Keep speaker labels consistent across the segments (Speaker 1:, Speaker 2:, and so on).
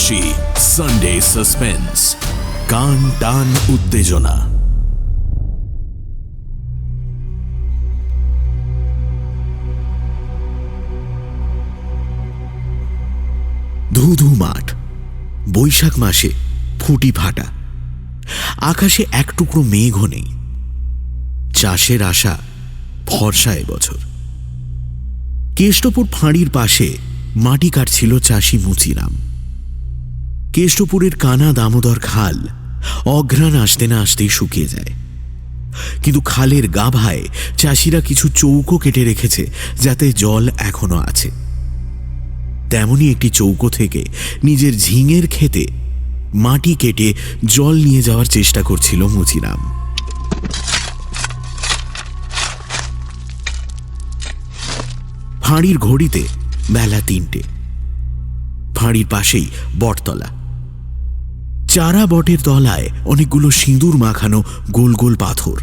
Speaker 1: তল্লাশি, Sunday suspense, কান টান উত্তেজনা। ধু ধু মাঠ, বৈশাখ মাসে ফুটি ফাটা, আকাশে এক টুকরো মেঘও নেই। চাষের আশা ভরসা এবছর। কেষ্টপুর ফাঁড়ির পাশে মাটি কাটছিল চাষি মুচিরাম। কেষ্টপুরের কানা দামোদর খাল অঘ্রাণ আসতে না আসতেই শুকিয়ে যায়, কিন্তু খালের গাভায় চাষিরা কিছু চৌকো কেটে রেখেছে যাতে জল এখনো আছে। তেমনই একটি চৌকো থেকে নিজের ঝিঙের ক্ষেতে মাটি কেটে জল নিয়ে যাওয়ার চেষ্টা করছিল মুচিরাম। ফাঁড়ির ঘড়িতে বেলা ৩টে। ফাঁড়ির পাশেই বটতলা। চারা বটের তলায় অনেকগুলো সিঁদুর মাখানো গোল গোল পাথর।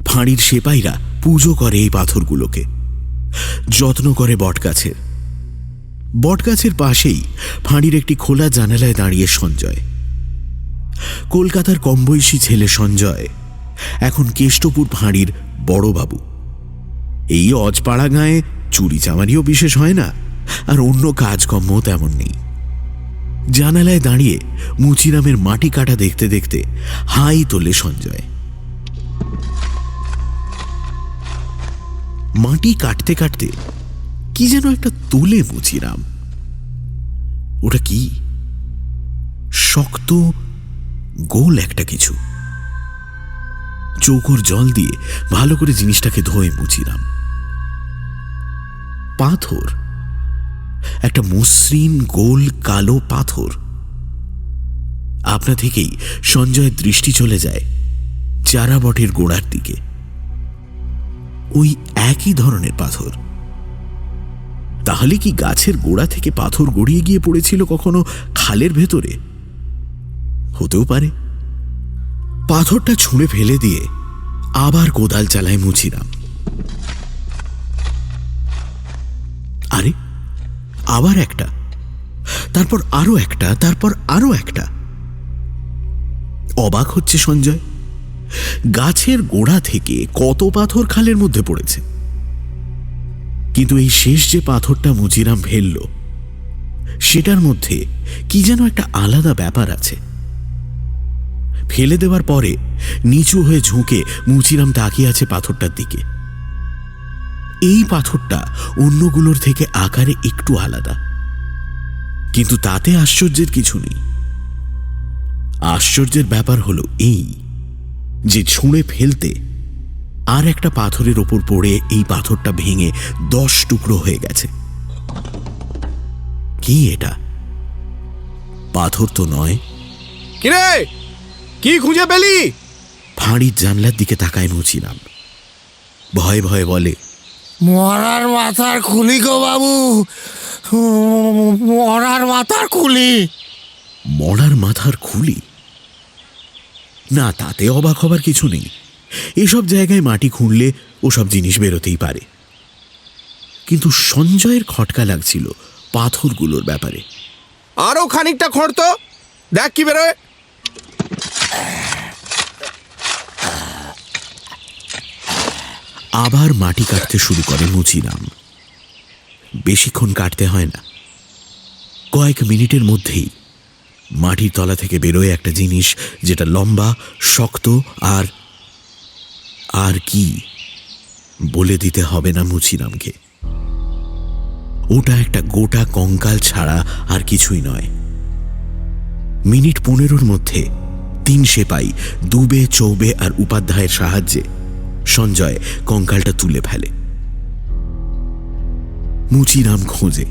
Speaker 1: ফাঁড়ির সেপাইরা পুজো করে এই পাথরগুলোকে, যত্ন করে বটগাছের। বটগাছের পাশেই ফাঁড়ির একটি খোলা জানালায় দাঁড়িয়ে সঞ্জয়। কলকাতার কমবয়সী ছেলে সঞ্জয় এখন কেষ্টপুর ফাঁড়ির বড়বাবু। এই অজপাড়া গাঁয়ে চুরি চামারিও বিশেষ হয় না, আর অন্য কাজকর্ম তেমন নেই। জানালায় দাঁড়িয়ে মুচিরামের মাটি কাটা দেখতে দেখতে হাই তোলে সঞ্জয়। মাটি কাটতে কাটতে কি যেন একটা তোলে মুচিরাম। ওটা কি? শক্ত গোল একটা কিছু। চৌকোর জল দিয়ে ভালো করে জিনিসটাকে ধোয়ে মুচিরাম। পাথর, একটা মসৃণ গোল কালো পাথর। আপনা থেকেই সঞ্জয়ের দৃষ্টি চলে যায় চারা বটের গোড়ার দিকে। ওই একই ধরনের পাথর। তাহলে কি গাছের গোড়া থেকে পাথর গড়িয়ে গিয়ে পড়েছিল কখনো খালের ভেতরে? হতেও পারে। পাথরটা ছুঁড়ে ফেলে দিয়ে আবার কোদাল চালায় মুচিরাম। আরে, আবার একটা, তারপর আরো একটা, তারপর আরো একটা। অবাক হচ্ছে সঞ্জয়, গাছের গোড়া থেকে কত পাথর খালের মধ্যে পড়েছে। কিন্তু এই শেষ যে পাথরটা মুচিরাম ফেলল, সেটার মধ্যে কি যেন একটা আলাদা ব্যাপার আছে। ফেলে দেওয়ার পরে নিচু হয়ে ঝুঁকে মুচিরাম তাকিয়ে আছে পাথরটার দিকে। এই পাথরটা অন্যগুলোর থেকে আকারে একটু আলাদা, কিন্তু তাতে আশ্চর্যের কিছু নেই। আশ্চর্যের ব্যাপার হলো এই যে ছুঁড়ে ফেলতে আর একটা পাথরের ওপর পড়ে এই পাথরটা ভেঙে 10 টুকরো হয়ে গেছে। কি এটা? পাথর তো নয়।
Speaker 2: কিরে, কি খুঁজে পেলি?
Speaker 1: ফাঁড়ির জানলার দিকে তাকায় মুচিরাম। ভয়ে ভয়ে বলে,
Speaker 3: মরার মাথার খুলি গো বাবু, মরার মাথার খুলি।
Speaker 1: মরার মাথার খুলি? না, তাতে অবাক হবার কিছু নেই। এসব জায়গায় মাটি খুঁড়লে ওসব জিনিস বেরোতেই পারে। কিন্তু সঞ্জয়ের খটকা লাগছিল পাথরগুলোর ব্যাপারে।
Speaker 2: আরো খানিকটা খড় তো, দেখ কি বেরোয়।
Speaker 1: আবার মাটি কাটতে শুরু করে মুচিরাম। বেশিক্ষণ কাটতে হয় না, কয়েক মিনিটের মধ্যেই মাটির তলা থেকে বেরোয় একটা জিনিস, যেটা লম্বা, শক্ত আর আর কি বলে দিতে হবে না মুচিরামকে। ওটা একটা গোটা কঙ্কাল ছাড়া আর কিছুই নয়। মিনিট 15-র মধ্যে 3 সেপাই দুবে, চৌবে আর উপাধ্যায়ের সাহায্যে সঞ্জয় কঙ্কালটা তুলে ফেলে। মুচিরাম খোঁজে।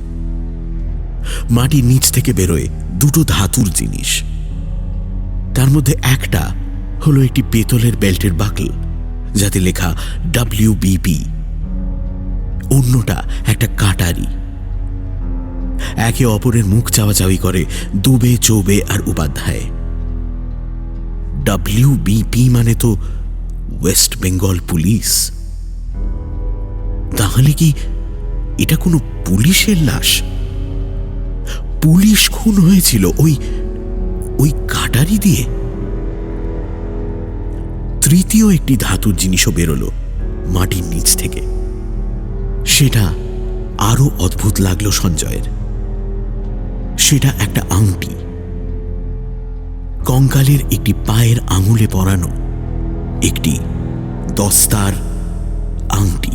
Speaker 1: মাটির নিচ থেকে বেরোয় 2টো ধাতুর জিনিস। তার মধ্যে একটা হলো একটি পেতলের বেল্টের বাকল, যাতে লেখা WBP। অন্যটা একটা কাটারি। একে অপরের মুখ চাওয়াচাওয়ি করে দুবে, চৌবে আর উপাধ্যায়। WBP মানে তো ওয়েস্ট বেঙ্গল পুলিশ। তাহলে কি এটা কোনো পুলিশের লাশ? পুলিশ খুন হয়েছিল ওই ওই কাটারি দিয়ে। তৃতীয় একটি ধাতুর জিনিসও বেরোলো মাটির নিচ থেকে। সেটা আরো অদ্ভুত লাগলো সঞ্জয়ের। সেটা একটা আংটি, কঙ্কালের একটি পায়ের আঙুলে পরানো একটি দস্তার আংটি।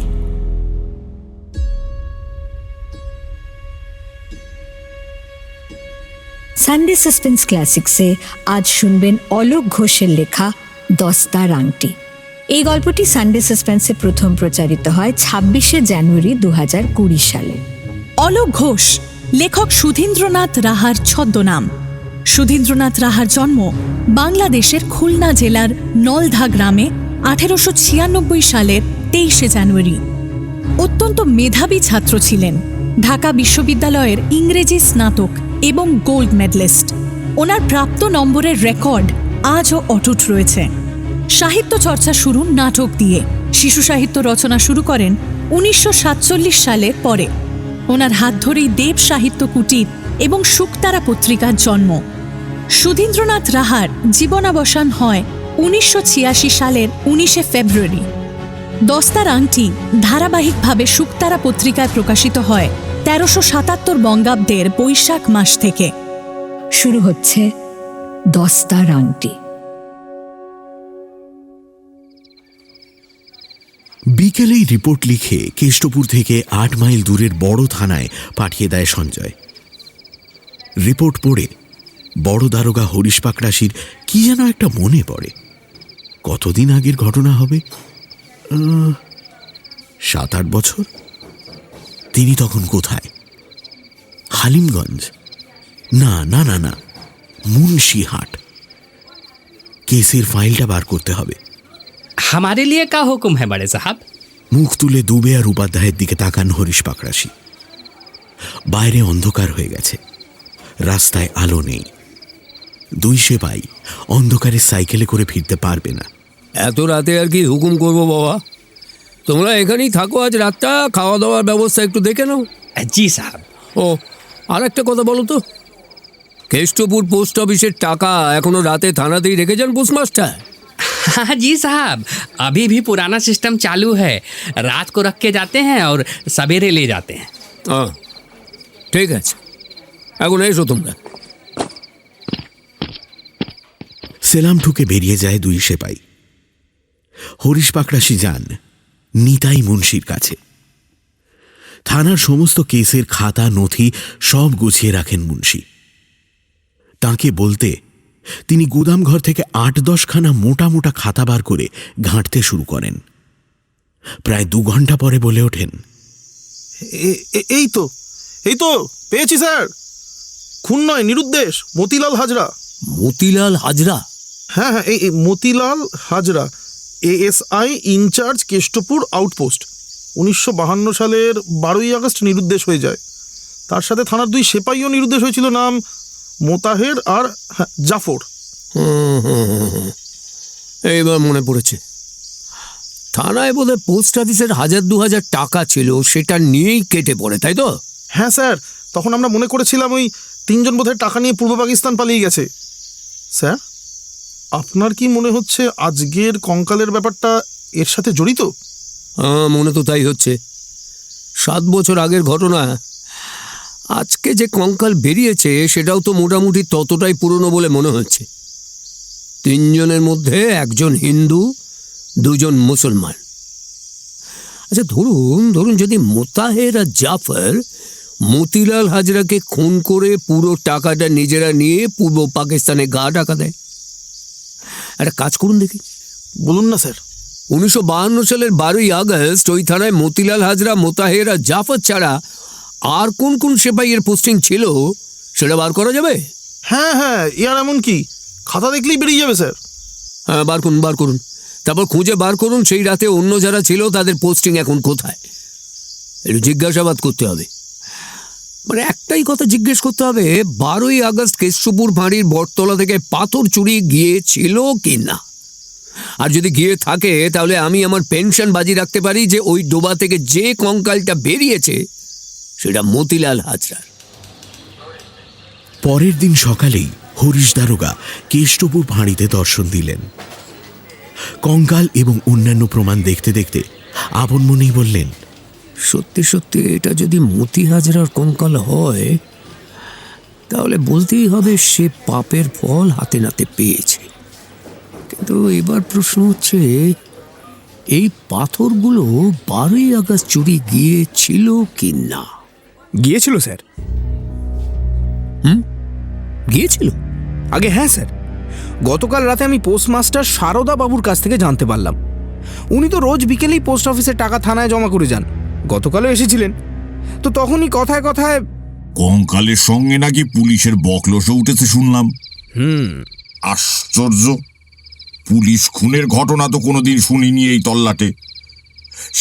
Speaker 4: সানডে সাসপেন্স ক্লাসিক্সে আজ শুনবেন অলোক ঘোষের লেখা দস্তার আংটি। এই গল্পটি সানডে সাসপেন্সে প্রথম প্রচারিত হয় ২৬শে জানুয়ারি ২০২০ সালে।
Speaker 5: অলোক ঘোষ লেখক সুধীন্দ্রনাথ রাহার ছদ্মনাম। সুধীন্দ্রনাথ রাহার জন্ম বাংলাদেশের খুলনা জেলার নলধা গ্রামে ১৮৯৬ সালের ২৩শে জানুয়ারি। অত্যন্ত মেধাবী ছাত্র ছিলেন। ঢাকা বিশ্ববিদ্যালয়ের ইংরেজি স্নাতক এবং গোল্ড মেডেলিস্ট। ওনার প্রাপ্ত নম্বরের রেকর্ড আজও অটুট রয়েছে। সাহিত্য চর্চা শুরু নাটক দিয়ে। শিশু সাহিত্য রচনা শুরু করেন ১৯৪৭ সালের পরে। ওনার হাত ধরেই দেব সাহিত্য কুটির এবং শুকতারা পত্রিকার জন্ম। সুধীন্দ্রনাথ রাহার জীবনাবসান হয় ১৯৮৬ সালের ১৯শে ফেব্রুয়ারি। দস্তার আংটি ধারাবাহিকভাবে শুকতারা পত্রিকায় প্রকাশিত হয় ১৩৭৭ বঙ্গাব্দের বৈশাখ মাস থেকে।
Speaker 4: শুরু হচ্ছে দস্তার আংটি।
Speaker 1: বিকেলেই রিপোর্ট লিখে কেষ্টপুর থেকে ৮ মাইল দূরের বড় থানায় পাঠিয়ে দেয় সঞ্জয়। রিপোর্ট পড়ে বড় দারোগা হরিশ পাকড়াশির কি যেন একটা মনে পড়ে। কতদিন আগের ঘটনা হবে? ৭-৮ বছর। তিনি তখন কোথায়? হালিমগঞ্জ? না না না না, মুন্সিহাট। কেসের ফাইলটা বার করতে হবে।
Speaker 6: हमारे लिए क्या हुक्म है बड़े साहब?
Speaker 1: মুখ তুলে দুবে আর উপাধ্যায়ের দিকে তাকান হরিশ পাকড়াশি। বাইরে অন্ধকার হয়ে গেছে, রাস্তায় আলো নেই। ২ সেপাই অন্ধকারে সাইকেলে করে ফিরতে পারবে না।
Speaker 7: এত রাতে আর কি হুকুম করবো বাবা? তোমরা এখানেই থাকো আজ রাতটা, খাওয়া দাওয়ার ব্যবস্থা একটু দেখে নাও।
Speaker 6: जी साहब।
Speaker 7: ও আর একটা কথা বলো তো, কেষ্টপুর পোস্ট অফিসের টাকা এখনো রাতে থানাতেই রেখে যান পোস্টমাস্টার?
Speaker 6: हाँ जी साहब, अभी भी पुराना सिस्टम चालू है। रात को रख के जाते हैं और सवेरे ले जाते हैं।
Speaker 7: হ্যাঁ ঠিক আছে, এখন এসো তোমরা।
Speaker 1: সেলাম ঠুকে বেরিয়ে যায় ২ সেপাই। হরিশ পাকড়াশি যান নিতাই মুন্সির কাছে। থানার সমস্ত কেসের খাতা নথি সব গুছিয়ে রাখেন মুন্সি। তাঁকে বলতে তিনি গুদামঘর থেকে ৮-১০ খানা মোটা মোটা খাতা বার করে ঘাঁটতে শুরু করেন। প্রায় ২ ঘন্টা পরে বলে ওঠেন,
Speaker 2: এই তো পেয়েছি স্যার। খুন নয়, নিরুদ্দেশ, মতিলাল হাজরা।
Speaker 7: মতিলাল হাজরা?
Speaker 2: হ্যাঁ হ্যাঁ, এই Motilal Hazra, ASI in-charge Keshtopur outpost. ১৯৫২ সালের ১২ই আগস্ট নিরুদ্দেশ হয়ে যায়। তার সাথে থানার ২ সেপাইও নিরুদ্দেশ হয়েছিল, নাম মোতাহের আর জাফর।
Speaker 7: এইবার মনে পড়েছে, থানায় বোধহয় পোস্ট অফিসের ১,০০০-২,০০০ টাকা ছিল, সেটা নিয়েই কেটে পড়ে, তাই তো?
Speaker 2: হ্যাঁ স্যার, তখন আমরা মনে করেছিলাম ওই ৩ জন বোধহয় টাকা নিয়ে পূর্ব পাকিস্তান পালিয়ে গেছে। স্যার, আপনার কি মনে হচ্ছে আজকের কঙ্কালের ব্যাপারটা এর সাথে জড়িত?
Speaker 7: হ্যাঁ, মনে তো তাই হচ্ছে। ৭ বছর আগের ঘটনা। আজকে যে কঙ্কাল বেরিয়েছে সেটাও তো মোটামুটি ততটাই পুরনো বলে মনে হচ্ছে। ৩ জনের মধ্যে ১ জন হিন্দু, ২ জন মুসলমান। আচ্ছা ধরুন যদি মোতাহের আর জাফর মতিলাল হাজরাকে খুন করে পুরো টাকাটা নিজেরা নিয়ে পূর্ব পাকিস্তানে গা ঢাকা দেয়। একটা কাজ করুন দেখি।
Speaker 2: বলুন না স্যার।
Speaker 7: ১৯৫২ সালের ১২ই আগস্ট ওই থানায় মতিলাল হাজরা, মোতাহের আর জাফর ছাড়া আর কোন কোন সেপাইয়ের পোস্টিং ছিল সেটা বার করা যাবে?
Speaker 2: হ্যাঁ হ্যাঁ, ইয়ার এমন কি, খাতা দেখলেই বেরিয়ে যাবে স্যার।
Speaker 7: হ্যাঁ, বার করুন। তারপর খুঁজে বার করুন সেই রাতে অন্য যারা ছিল তাদের পোস্টিং এখন কোথায়। একটু জিজ্ঞাসাবাদ করতে হবে। মানে একটাই কথা জিজ্ঞেস করতে হবে, ১২ই আগস্ট কেষ্টপুর ফাঁড়ির বটতলা থেকে পাথর চুরি গিয়েছিল কি না। আর যদি গিয়ে থাকে তাহলে আমি আমার পেনশন বাজি রাখতে পারি যে ওই ডোবা থেকে যে কঙ্কালটা বেরিয়েছে সেটা মতিলাল হাজরার।
Speaker 1: পরের দিন সকালেই হরিশ দারোগা কেষ্টপুর ফাঁড়িতে দর্শন দিলেন। কঙ্কাল এবং অন্যান্য প্রমাণ দেখতে দেখতে আপন মনেই বললেন,
Speaker 7: সত্যি সত্যি এটা যদি মতি হাজরার কঙ্কাল হয় তাহলে বলতেই হবে সে পাপের ফল হাতে নাতে পেয়েছে। কিন্তু এবার প্রশ্ন হচ্ছে, এই পাথরগুলো 12ই আগস্ট চুরি গিয়েছিল কি না?
Speaker 8: গিয়েছিল স্যার।
Speaker 7: গিয়েছিল?
Speaker 8: আগে হ্যাঁ স্যার, গতকাল রাতে আমি পোস্টমাস্টার সারদা বাবুর কাছ থেকে জানতে পারলাম। উনি তো রোজ বিকেলেই পোস্ট অফিসে টাকা থানায় জমা করে যান। গতকালও এসেছিলেন, তো তখনই কথায় কথায়
Speaker 9: কঙ্কালের সঙ্গে নাকি পুলিশের বকলসও উঠেছে শুনলাম। আশ্চর্য, পুলিশ খুনের ঘটনা তো কোনোদিন শুনিনি এই তল্লাটে।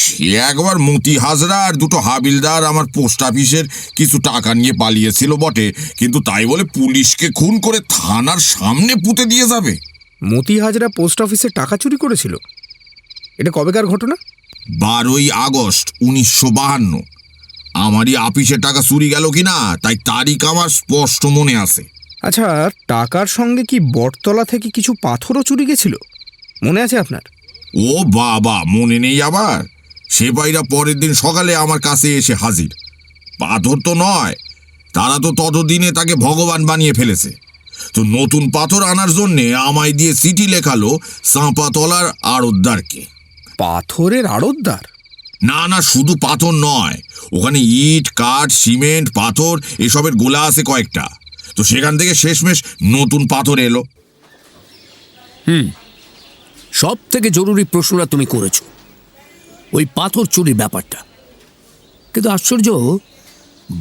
Speaker 9: সে একবার মতি হাজরা আর দুটো হাবিলদার আমার পোস্ট অফিসের কিছু টাকা নিয়ে পালিয়েছিল বটে, কিন্তু তাই বলে পুলিশকে খুন করে থানার সামনে পুঁতে দিয়ে যাবে?
Speaker 8: মতি হাজরা পোস্ট অফিসে টাকা চুরি করেছিল? এটা কবেকার ঘটনা?
Speaker 9: 12ই আগস্ট 1952। আমারই আপিসে টাকা চুরি গেল কিনা তাই তারিখ আমার স্পষ্ট মনে আছে।
Speaker 8: আচ্ছা, টাকার সঙ্গে কি বটতলা থেকে কিছু পাথরও চুরি গেছিল? মনে আছে আপনার?
Speaker 9: ও বাবা, মনে নেই আবার? সেপাইরা পরের দিন সকালে আমার কাছে এসে হাজির। পাথর তো নয়, তারা তো ততদিনে তাকে ভগবান বানিয়ে ফেলেছে। তো নতুন পাথর আনার জন্যে আমায় দিয়ে চিঠি লেখালো চাঁপাতলার আড়তদারকে।
Speaker 8: পাথরের আড়তদার?
Speaker 9: না না, শুধু পাথর নয়, ওখানে ইট, কাঠ, সিমেন্ট, পাথর এসবের গোলা আছে কয়েকটা। তো সেখান থেকে শেষমেশ নতুন পাথর এলো।
Speaker 7: সব থেকে জরুরি প্রশ্নটা তুমি করেছো, ওই পাথর চুরির ব্যাপারটা। কিন্তু আশ্চর্য,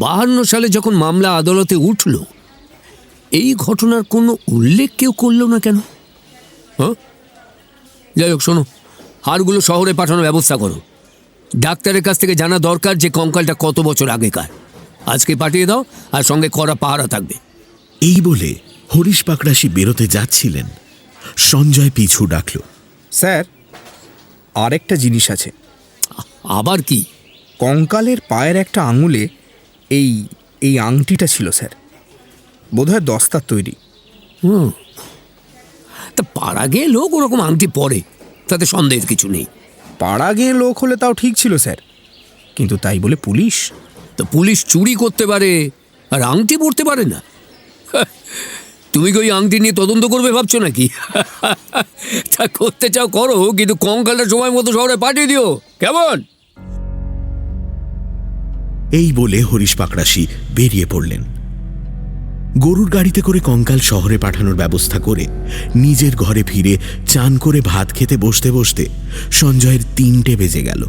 Speaker 7: 52 সালে যখন মামলা আদালতে উঠল, এই ঘটনার কোনো উল্লেখ কেউ করল না কেন? হ্যাঁ, যাই হোক, শোনো, হাড়গুলো শহরে পাঠানোর ব্যবস্থা করো। ডাক্তারের কাছ থেকে জানা দরকার যে কঙ্কালটা কত বছর আগেকার। আজকে পাঠিয়ে দাও, আর সঙ্গে কড়া পাহারা থাকবে।
Speaker 1: এই বলে হরিশ পাকড়াশি বেরোতে যাচ্ছিলেন, সঞ্জয় পিছু ডাকল।
Speaker 8: স্যার, আরেকটা জিনিস আছে।
Speaker 7: আবার কি?
Speaker 8: কঙ্কালের পায়ের একটা আঙুলে এই এই আংটিটা ছিল স্যার, বোধহয় দস্তার তৈরি।
Speaker 7: তা পাড়া গিয়ে লোক ওরকম আংটি পরে, তাতে সন্দেহের কিছু নেই।
Speaker 8: পাড়া গিয়ে লোক হলে তাও ঠিক ছিল স্যার, কিন্তু তাই বলে পুলিশ?
Speaker 7: তো পুলিশ চুরি করতে পারে আর আংটি পরতে পারে না? তুমি কি ওই আংটি নিয়ে তদন্ত করবে ভাবছো নাকি? তা করতে চাও করো, কিন্তু কঙ্কালটা সময় মতো শহরে পাঠিয়ে দিও, কেমন?
Speaker 1: এই বলে হরিশ পাকড়াশি বেরিয়ে পড়লেন। গরুর গাড়িতে করে কঙ্কাল শহরে পাঠানোর ব্যবস্থা করে নিজের ঘরে ফিরে চান করে ভাত খেতে বসতে বসতে সঞ্জয়ের 3টে বেজে গেল।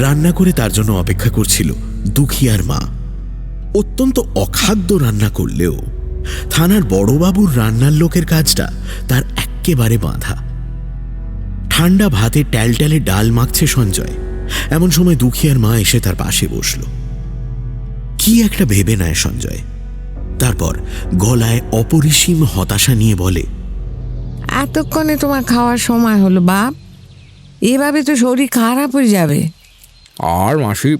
Speaker 1: রান্না করে তার জন্য অপেক্ষা করছিল দুখিয়ার মা। অত্যন্ত অখাদ্য রান্না করলেও থানার বড়বাবুর রান্নার লোকের কাজটা তার এক্কেবারে বাঁধা। ঠান্ডা ভাতে ট্যালট্যালে ডাল মাখছে সঞ্জয়। এমন সময় দুখিয়ার মা এসে তার পাশে বসল। কি একটা ভেবে নেয় সঞ্জয়, তারপর গলায় অপরিসীম হতাশা নিয়ে বলে,
Speaker 10: এতক্ষণে তোমার খাওয়ার সময় হলো বাপ, এভাবে তো শরীর খারাপ হয়ে যাবে।
Speaker 8: আর মাসি,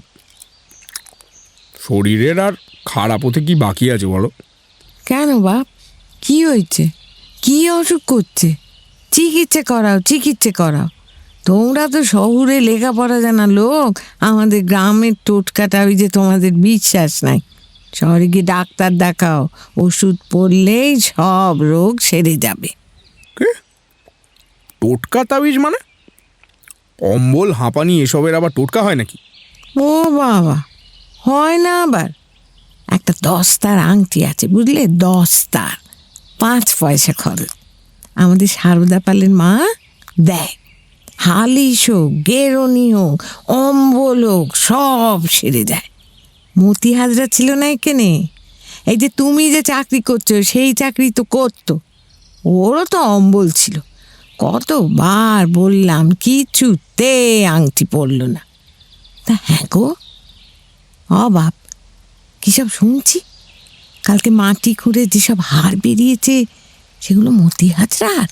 Speaker 8: শরীরের আর খারাপ হতে কি বাকি আছে বলো?
Speaker 10: কেন বাপ, কি হয়েছে? কি অসুখ করছে? চিকিৎসা করাও, চিকিৎসা করাও। তোমরা তো শহরে লেখাপড়া জানা লোক, আমাদের গ্রামের টোটকাটা ওই যে তোমাদের বিশ্বাস নাই। শহরে গিয়ে ডাক্তার দেখাও, ওষুধ পড়লেই সব রোগ সেরে যাবে।
Speaker 8: টোটকা তাবিজ মানে? অম্বল, হাঁপানি এসবের আবার টোটকা হয় নাকি?
Speaker 10: ও বাবা, হয় না আবার? একটা দস্তার আংটি আছে বুঝলে, দস্তার, 5 পয়সা খরচ। আমাদের সারদা পালের মা দেয়। হালিশ হোক, গেরনি হোক, অম্বল হোক, সব সেরে যায়। মতি হাজরা ছিল না এখানে? এই যে তুমি যে চাকরি করছো, সেই চাকরি তো করতো। ওরও তো অম্বল ছিল। কতবার বললাম, কিছুতে আংটি পড়ল না। তা হ্যাঁ গো, বাপ, কী সব শুনছি? কালকে মাটি খুঁড়ে যেসব হাড় বেরিয়েছে, সেগুলো মতি হাজরার।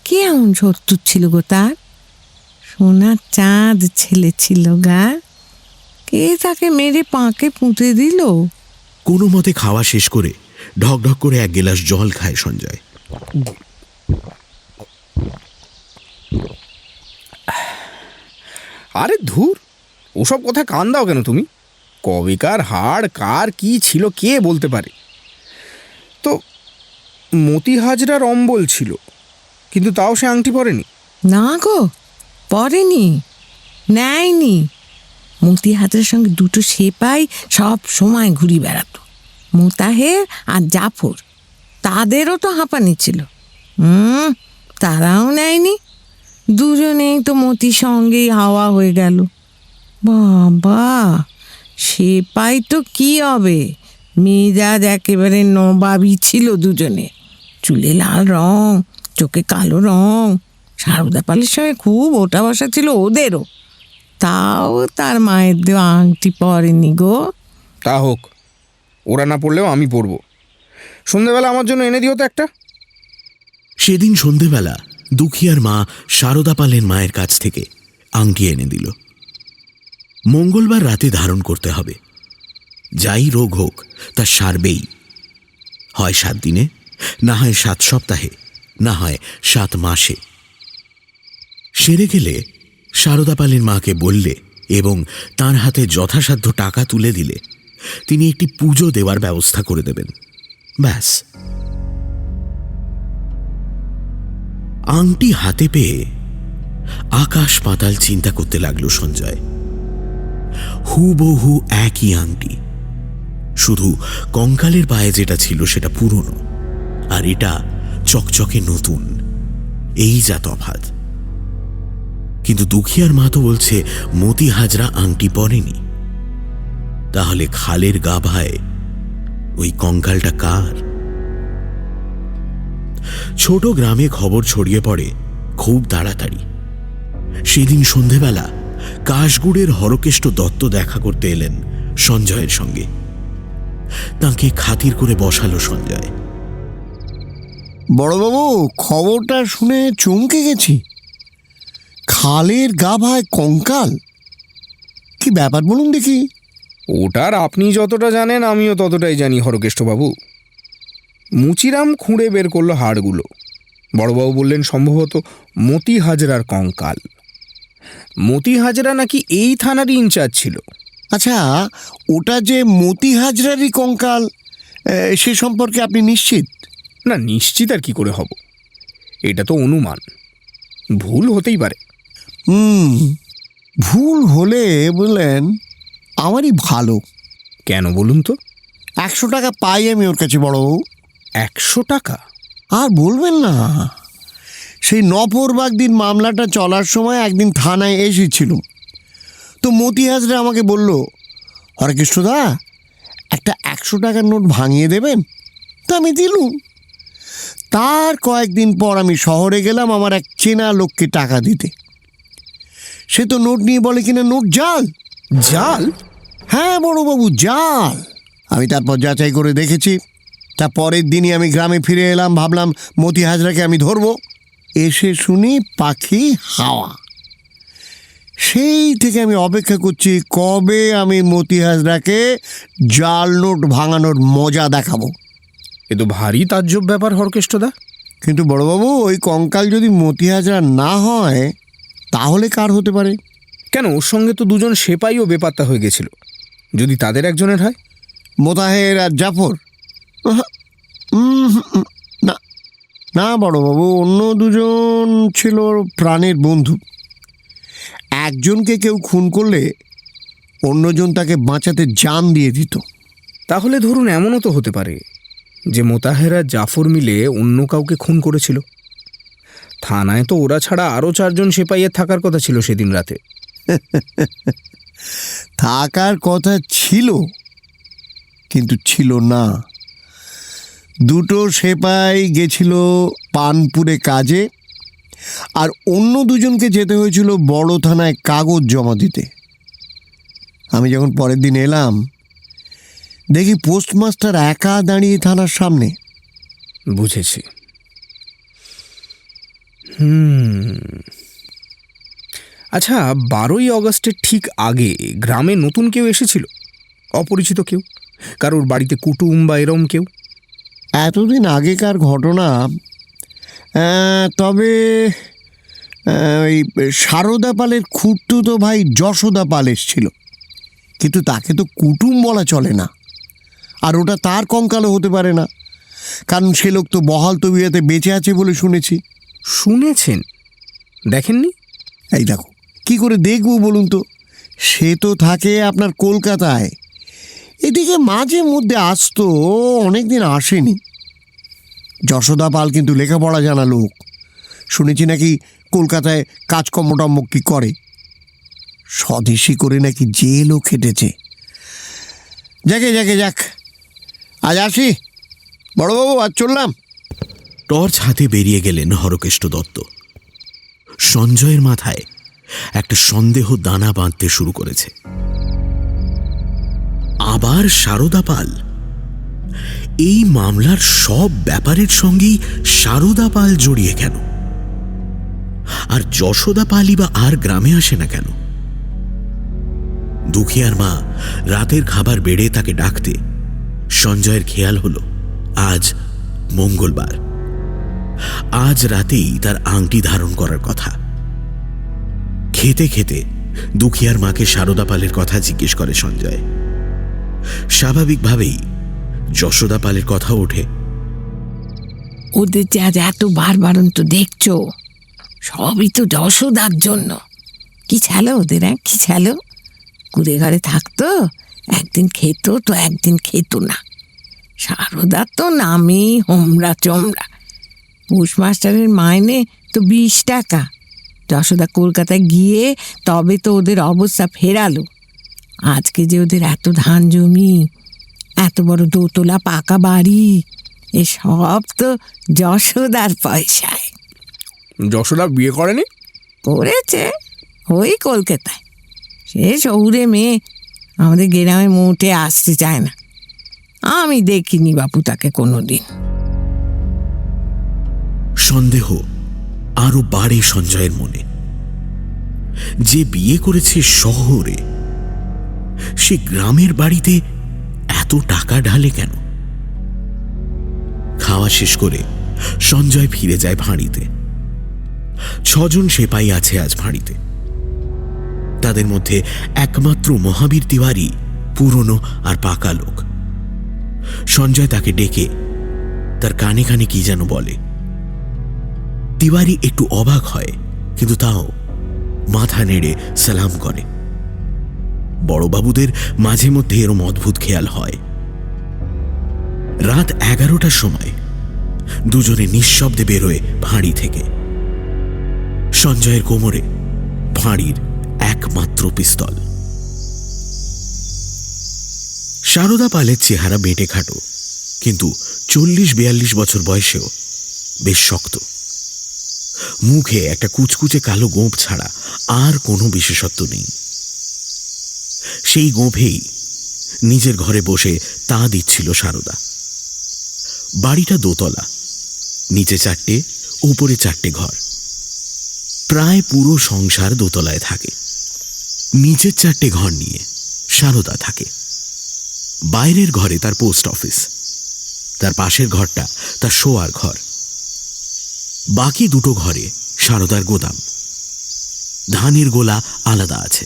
Speaker 10: কে এমন শত্রু ছিল গো তার? সোনার চাঁদ ছেলে ছিল গা, কে তাকে মেরে পাঁকে পুঁতে দিল?
Speaker 1: কোনো মতে খাওয়া শেষ করে ঢকঢক করে এক গেলাস জল খায় সঞ্জয়।
Speaker 8: আরে ধুর, ওসব কথা কান দাও কেন তুমি? কবেকার হাড় কার কি ছিল কে বলতে পারে। তো মতি হাজরার অম্বল ছিল, কিন্তু তাও সে আংটি পরেনি।
Speaker 10: না গো, পরেনি, নেয়নি। মতি হাজরার সঙ্গে দুটো সেপাই সব সময় ঘুরি বেড়াতো, মোতাহের আর জাফর। তাদেরও তো হাঁপানি ছিল, তারাও নেয়নি। দুজনেই তো মতির সঙ্গেই হাওয়া হয়ে গেল। বাবা, সেপাই তো কি হবে, মেজাজ একেবারে নবাবই ছিল দুজনে। চুলে লাল রং, চোখে কালো রং। সারদা পালের সঙ্গে খুব ওঠা বসা ছিল ওদেরও। তাও তার মায়ের দেওয়া আংটি পরেনি গো।
Speaker 8: তা হোক, ওরা না পড়লেও আমি পরবো। সন্ধ্যেবেলা আমার জন্য এনে দিও তো একটা।
Speaker 1: সেদিন সন্ধেবেলা দুখিয়ার মা সারদা পালের মায়ের কাছ থেকে আংটি এনে দিল। মঙ্গলবার রাতে ধারণ করতে হবে। যাই রোগ হোক তা সারবেই, হয় 7 দিনে, না হয় 7 সপ্তাহে, না হয় 7 মাসে। সেরে গেলে সারদা পালের মাকে বললে এবং তার হাতে যথাসাধ্য টাকা তুলে দিলে তিনি একটি পুজো দেওয়ার ব্যবস্থা করে দেবেন। ব্যাস। আংটি হাতে পেয়ে আকাশ পাতাল চিন্তা করতে লাগলো সঞ্জয়। হুবহু একই আংটি, শুধু কঙ্কালের পায়ে যেটা ছিল সেটা পুরনো, আর এটা চকচকে নতুন। এই যা তফাৎ। কিন্তু দুখিয়ার মা তো বলছে মতি হাজরা আংটি পরেনি। তাহলে খালের গাভায় ওই কঙ্কালটা কার? ছোট গ্রামে খবর ছড়িয়ে পড়ে খুব তাড়াতাড়ি। সেদিন সন্ধেবেলা কাশগুড়ের হরকেষ্ট দত্ত দেখা করতে এলেন সঞ্জয়ের সঙ্গে। তাকে খাতির করে বসালো সঞ্জয়।
Speaker 11: বড়বাবু, খবরটা শুনে চমকে গেছি। খালের গাভায় কঙ্কাল, কি ব্যাপার বলুন দেখি।
Speaker 8: ওটার আপনি যতটা জানেন আমিও ততটাই জানি হরকেষ্টবাবু। মুচিরাম খুঁড়ে বের করলো হাড়গুলো। বড়বাবু বললেন সম্ভবত মতি হাজরার কঙ্কাল। মতি হাজরা নাকি এই থানারই ইনচার্জ ছিল।
Speaker 11: আচ্ছা, ওটা যে মতি হাজরারই কঙ্কাল সে সম্পর্কে আপনি নিশ্চিত?
Speaker 8: না, নিশ্চিত আর কি করে হব, এটা তো অনুমান, ভুল হতেই পারে।
Speaker 11: ভুল হলে বললেন আমারই ভালো।
Speaker 8: কেন বলুন তো?
Speaker 11: 100 টাকা পাই আমি ওর কাছে বড়বাবু।
Speaker 8: 100 টাকা?
Speaker 11: আর বলবেন না, সেই নফরবাগ দিন মামলাটা চলার সময় একদিন থানায় এসেছিল। তো মতি হাজরা আমাকে বলল, হরেকৃষ্ণদা একটা 100 টাকার নোট ভাঙিয়ে দেবেন? তা আমি দিলুম। তার কয়েকদিন পর আমি শহরে গেলাম আমার এক চেনা লোককে টাকা দিতে। সে তো নোট নিয়ে বলে কিনা নোট জাল।
Speaker 8: জাল?
Speaker 11: হ্যাঁ বড়বাবু, জাল। আমি তারপর যাচাই করে দেখেছি। তা পরের দিনই আমি গ্রামে ফিরে এলাম, ভাবলাম মতি হাজরাকে আমি ধরবো। এসে শুনি পাখি হাওয়া। সেই থেকে আমি অপেক্ষা করছি কবে আমি মতি হাজরাকে জাল নোট ভাঙানোর মজা দেখাবো।
Speaker 8: এ তো ভারী তাজ্জব ব্যাপার হরকেষ্টদা।
Speaker 11: কিন্তু বড়বাবু, ওই কঙ্কাল যদি মতি হাজরা না হয় তাহলে কার হতে পারে?
Speaker 8: কেন, ওর সঙ্গে তো 2জন সেপাইও বেপাত্তা হয়ে গেছিল। যদি তাদের একজনের হয়?
Speaker 11: মোতাহের আর জাফর? না না বড়বাবু, অন্য 2জন ছিল প্রাণের বন্ধু। একজনকে কেউ খুন করলে অন্যজন তাকে বাঁচাতে জান দিয়ে দিত।
Speaker 8: তাহলে ধরুন এমনও তো হতে পারে যে মোতাহের আর জাফর মিলে অন্য কাউকে খুন করেছিল। থানায় তো ওরা ছাড়া আরও 4 জন সেপাইয়ের থাকার কথা ছিল সেদিন রাতে।
Speaker 11: থাকার কথা ছিল, কিন্তু ছিল না। 2টো সেপাই গেছিল পানপুরে কাজে, আর অন্য 2জনকে যেতে হয়েছিল বড় থানায় কাগজ জমা দিতে। আমি যখন পরের দিন এলাম দেখি পোস্টমাস্টার একা দাঁড়িয়ে থানার সামনে।
Speaker 8: বুঝেছি। আচ্ছা, 12ই অগস্টের ঠিক আগে গ্রামে নতুন কেউ এসেছিল? অপরিচিত কেউ? কারোর বাড়িতে কুটুম বা এরম কেউ?
Speaker 11: এতদিন আগেকার ঘটনা, তবে ওই সারদা পালের খুড়তুতো ভাই যশোদা পাল এসছিল, কিন্তু তাকে তো কুটুম বলা চলে না, আর ওটা তার কঙ্কালও হতে পারে না, কারণ সে লোক তো বহাল তবিয়াতে বেঁচে আছে বলে শুনেছি।
Speaker 8: শুনেছেন, দেখেননি?
Speaker 11: এই দেখো, কি করে দেখবো বলুন তো, সে তো থাকে আপনার কলকাতায়, এদিকে মাঝে মধ্যে আসতো, অনেকদিন আসেনি। যশোদা পাল কিন্তু লেখাপড়া জানা লোক, শুনেছি নাকি কলকাতায় কাজকর্ম কি করে, স্বদেশি করে নাকি জেলও খেটেছে। যাক, আজ আসি বড়বাবু, আজ চললাম।
Speaker 1: টর্চ হাতে বেরিয়ে গেলেন হরকেষ্ট দত্ত। সঞ্জয়ের মাথায় একটা সন্দেহ দানা বাঁধতে শুরু করেছে। আবার সারদা পাল? এই মামলার সব ব্যাপারের সঙ্গেই সারদা পাল জড়িয়ে কেন? আর যশোদা পালই বা আর গ্রামে আসে না কেন? দুখিয়ার মা রাতের খাবার বেড়ে তাকে ডাকতে সঞ্জয়ের খেয়াল হলো আজ মঙ্গলবার, আজ রাতেই তার আংটি ধারণ করার কথা। খেতে খেতে দুখিয়ার মাকে সারদা পালের কথা জিজ্ঞেস করে সঞ্জয়। স্বাভাবিকভাবেই যশোদা পালের কথা ওঠে।
Speaker 10: ওদের যে আজ এত বারবারন্ত দেখছো, সবই তো যশোদার জন্য। কি ছালো ওদের, কি ছালো, কুড়ে ঘরে থাকতো, একদিন খেত তো একদিন খেত না। সারদার তো নামেই হোমরা চোমরা। পোস্টমাস্টারের মাইনে তো 20 টাকা। যশোদা কলকাতায় গিয়ে তবে তো ওদের অবস্থা ফেরালো। আজকে যে ওদের এত ধান জমি, এত বড় দোতলা পাকা বাড়ি, এসব তো যশোদার পয়সায়।
Speaker 8: যশোদা বিয়ে করেনি?
Speaker 10: করেছে, ওই কলকাতায়। সে শহুরে মেয়ে, আমাদের গ্রামে মোটে আসতে চায় না। আমি দেখিনি বাপু তাকে কোনোদিন।
Speaker 1: সন্দেহ আরো বাড়ে সঞ্জয়ের মনে। যে বিয়ে করেছে শহরে, সে গ্রামের বাড়িতে এত টাকা ঢালে কেন? খাওয়া শেষ করে সঞ্জয় ফিরে যায় ভাঁড়িতে। 6 জন সেপাই আছে আজ ভাঁড়িতে। তাদের মধ্যে একমাত্র মহাবীর তিওয়ারি পুরনো আর পাকা লোক। সঞ্জয় তাকে ডেকে তার কানে কানে কি যেন বলে। তিওয়ারি একটু অবাক হয়, কিন্তু তাও মাথা নেড়ে সালাম করে। বড়বাবুদের মাঝে মধ্যে এরম অদ্ভুত খেয়াল হয়। রাত 11টার সময় দুজনে নিঃশব্দে বেরোয় ভাঁড়ি থেকে। সঞ্জয়ের কোমরে ভাঁড়ির একমাত্র পিস্তল। সারদা পালের চেহারা বেঁটে খাটো, কিন্তু 40-42 বছর বয়সেও বেশ শক্ত। মুখে একটা কুচকুচে কালো গোঁফ ছাড়া আর কোনো বিশেষত্ব নেই। সেই গোঁফেই নিজের ঘরে বসে তা দিচ্ছিল সারদা। বাড়িটা দোতলা, নিচে 4টে, উপরে 4টে ঘর। প্রায় পুরো সংসার দোতলায় থাকে। নিচের 4টে ঘর নিয়ে সারদা থাকে। বাইরের ঘরে তার পোস্ট অফিস, তার পাশের ঘরটা তার শোয়ার ঘর। বাকি 2টো ঘরে সারদার গোদাম। ধানের গোলা আলাদা আছে।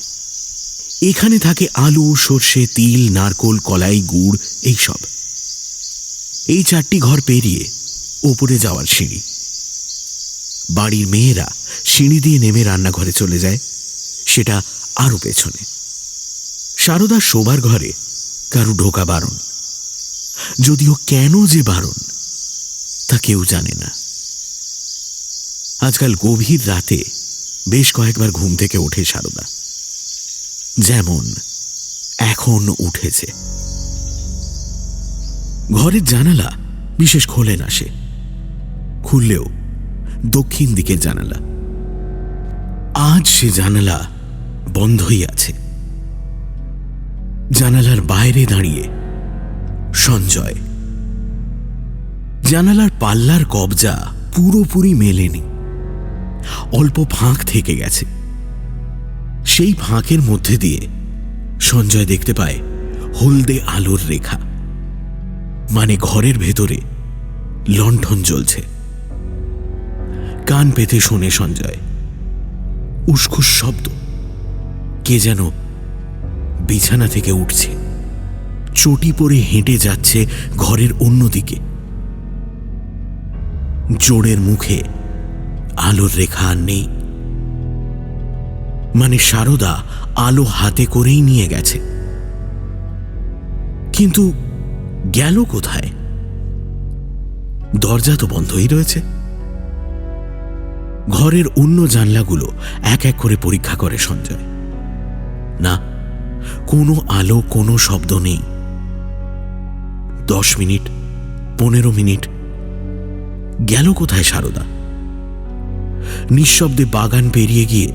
Speaker 1: এখানে থাকে আলু, সর্ষে, তিল, নারকোল, কলাই, গুড়, এইসব। এই 4টি ঘর পেরিয়ে ওপরে যাওয়ার সিঁড়ি। বাড়ির মেয়েরা সিঁড়ি দিয়ে নেমে রান্নাঘরে চলে যায়, সেটা আরো পেছনে। সারদার শোবার ঘরে কারু ঢোকা বারণ, যদিও কেন যে বারণ তা কেউ জানে না। আজকাল গভীর রাতে বেশ কয়েকবার ঘুম থেকে ওঠে সারদা, যেমন এখন উঠেছে। ঘরের জানালা বিশেষ খোলে না সে, খুললেও দক্ষিণ দিকের জানালা। আজ সে জানালা বন্ধই আছে। জানালার বাইরে দাঁড়িয়ে সঞ্জয়। জানালার পাল্লার কবজা পুরোপুরি মেলেনি, অল্প ফাঁক থেকে গেছে। সেই ফাঁকের মধ্যে দিয়ে সঞ্জয় দেখতে পায় হলদে আলোর রেখা। মানে ঘরের ভেতরে লণ্ঠন জ্বলছে। কান পেতে শোনে সঞ্জয়, উসখুস শব্দ, কে যেন বিছানা থেকে উঠছে, চটি পরে হেঁটে যাচ্ছে ঘরের অন্যদিকে। জোড়ের মুখে আলোর রেখা আর নেই, মানে সারদা আলো হাতে করেই নিয়ে গেছে। কিন্তু গেল কোথায়? দরজা তো বন্ধই রয়েছে। ঘরের অন্য জানলাগুলো এক এক করে পরীক্ষা করে সঞ্জয়। না, কোনো আলো, কোনো শব্দ নেই। 10 মিনিট, 15 মিনিট, গেল কোথায় সারদা? নিঃশব্দে বাগান পেরিয়ে গিয়ে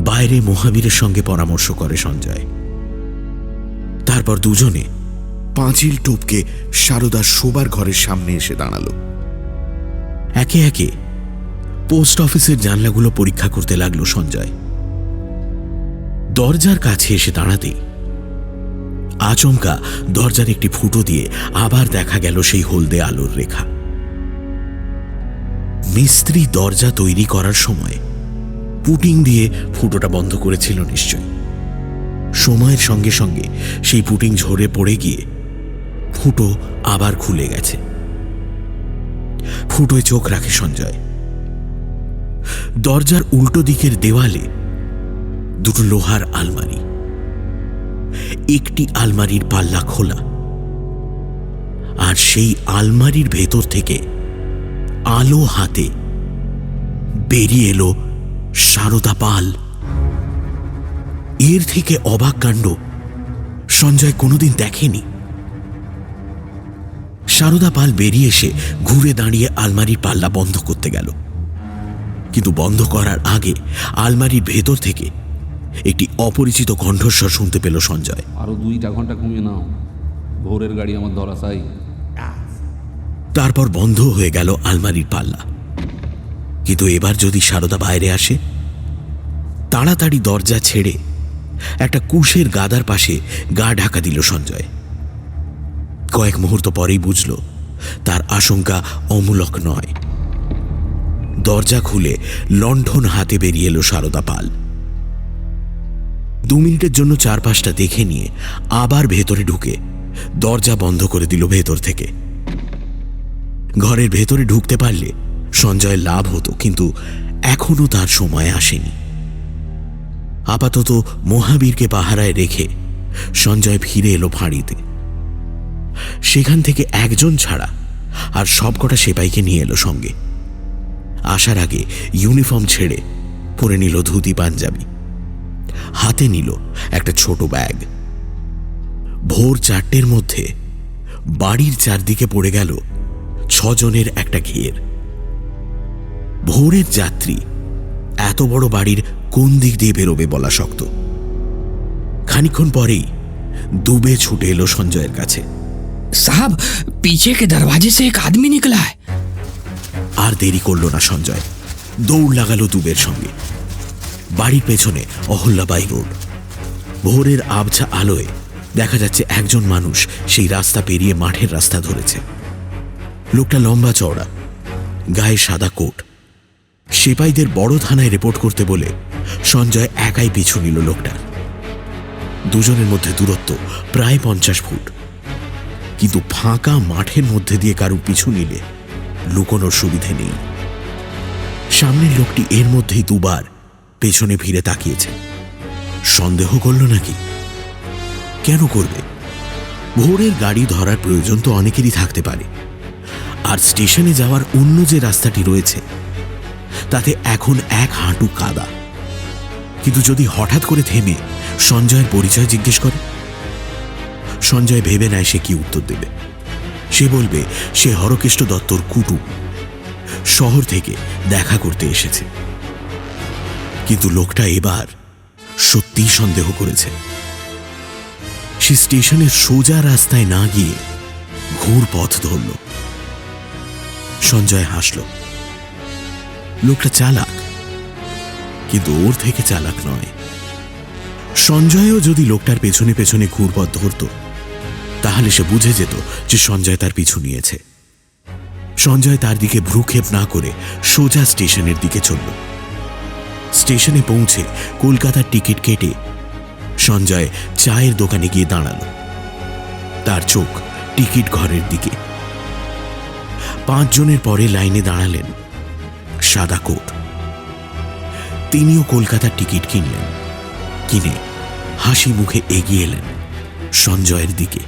Speaker 1: বাইরে মহাবীরের সঙ্গে পরামর্শ করে সঞ্জয়। তারপর দুজনে পাঁচিল টপকে সারদার শোবার ঘরের সামনে এসে দাঁড়ালো। একে একে পোস্ট অফিসের জানলাগুলো পরীক্ষা করতে লাগলো সঞ্জয়। দরজার কাছে এসে দাঁড়াতেই আচমকা দরজার একটি ফুটো দিয়ে আবার দেখা গেল সেই হলদে আলোর রেখা। মিস্ত্রি দরজা তৈরি করার সময় পুটিং দিয়ে ফুটোটা বন্ধ করেছিল নিশ্চয়। সময়ের সঙ্গে সঙ্গে সেই পুটিং ঝরে পড়ে গিয়ে ফুটো আবার খুলে গেছে। ফুটোয় চোখ রাখে সঞ্জয়। দরজার উল্টো দিকের দেওয়ালে দুটো লোহার আলমারি, একটি আলমারির পাল্লা খোলা, আর সেই আলমারির ভেতর থেকে আলো হাতে বেরিয়ে এলো সারদা পাল। এর থেকে অবাক কাণ্ড সঞ্জয় কোনোদিন দেখেনি। সারদা পাল বেরিয়ে এসে ঘুরে দাঁড়িয়ে আলমারির পাল্লা বন্ধ করতে গেল, কিন্তু বন্ধ করার আগে আলমারির ভেতর থেকে একটি অপরিচিত কণ্ঠস্বর শুনতে পেল সঞ্জয়।
Speaker 12: আরো 2টা ঘন্টা ঘুমিয়ে নাও, ভোরের গাড়ি আমার ধরা চাই।
Speaker 1: তারপর বন্ধ হয়ে গেল আলমারির পাল্লা। কিন্তু এবার যদি সারদা বাইরে আসে? তাড়াতাড়ি দরজা ছেড়ে একটা কুশের গাদার পাশে গা ঢাকা দিল সঞ্জয়। কয়েক মুহূর্ত পরেই বুঝল তার আশঙ্কা অমূলক নয়। দরজা খুলে লণ্ঠন হাতে বেরিয়ে এলো সারদা পাল। 2 মিনিটের জন্য চারপাশটা দেখে নিয়ে আবার ভেতরে ঢুকে দরজা বন্ধ করে দিল ভেতর থেকে। ঘরের ভেতরে ঢুকতে পারলে সঞ্জয় লাভ হতো, কিন্তু এখনো তার সময় আসেনি। আপাতত মহাবীরকে পাহারায় রেখে সঞ্জয় ফিরে এলো ফাঁড়িতে। সেখান থেকে একজন ছাড়া আর সবকটা সেপাইকে নিয়ে এলো সঙ্গে। আসার আগে ইউনিফর্ম ছেড়ে পরে নিল ধুতি পাঞ্জাবি, হাতে নিল একটা ছোট ব্যাগ। ভোর 4টের মধ্যে বাড়ির চারদিকে পড়ে গেল 6 জনের একটা ঘের। ভোরের যাত্রী এত বড় বাড়ির কোন দিক দিয়ে বেরোবে বলা শক্ত। খানিকক্ষণ পরেই দুবে ছুটে এলো সঞ্জয়ের কাছে।
Speaker 6: साहब, पीछे के दरवाजे से एक आदमी निकला है।
Speaker 1: আর দেরি করল না সঞ্জয়, দৌড় লাগালো দুবের সঙ্গে। বাড়ির পেছনে অহল্যাবাই রোড। ভোরের আবছা আলোয় দেখা যাচ্ছে একজন মানুষ সেই রাস্তা পেরিয়ে মাঠের রাস্তা ধরেছে। লোকটা লম্বা চওড়া, গায়ে সাদা কোট। সেপাইদের বড় থানায় রিপোর্ট করতে বলে সঞ্জয় একাই পিছু নিল লোকটার। দুজনের মধ্যে দূরত্ব প্রায় 50 ফুট। কিন্তু ফাঁকা মাঠের মধ্যে দিয়ে কারুর পিছু নিলে লুকোনোর সুবিধে নেই। সামনের লোকটি এর মধ্যেই 2 বার পেছনে ফিরে তাকিয়েছে। সন্দেহ করল নাকি? কেন করবে? ভোরের গাড়ি ধরার প্রয়োজন তো অনেকেরই থাকতে পারে। আর স্টেশনে যাওয়ার অন্য যে রাস্তাটি রয়েছে তাতে এখন 1 হাঁটু কাদা। কিন্তু যদি হঠাৎ করে থেমে সঞ্জয়ের পরিচয় জিজ্ঞেস করে, সঞ্জয় ভেবে নেয় সে কি উত্তর দেবে। সে বলবে সে হরকেষ্ট দত্তর কুটুম, শহর থেকে দেখা করতে এসেছে। কিন্তু লোকটা এবার সত্যিই সন্দেহ করেছে। সে স্টেশনের সোজা রাস্তায় না গিয়ে ঘুর পথ ধরল। সঞ্জয় হাসল। লোকটা চালাক, কিন্তু ওর থেকে চালাক নয়। সঞ্জয়ও যদি লোকটার পেছনে পেছনে ঘুরপথ ধরত তাহলে সে বুঝে যেত যে সঞ্জয় তার পিছু নিয়েছে। সঞ্জয় তার দিকে ভ্রুক্ষেপ না করে সোজা স্টেশনের দিকে চলল। স্টেশনে পৌঁছে কলকাতার টিকিট কেটে সঞ্জয় চায়ের দোকানে গিয়ে দাঁড়াল। তার চোখ টিকিট ঘরের দিকে। 5 জনের পরে লাইনে দাঁড়ালেন সাদা কোট। তিনিও কলকাতার টিকিট কিনলেন। কিনে হাসি মুখে এগিয়ে এলেন সঞ্জয়ের দিকে।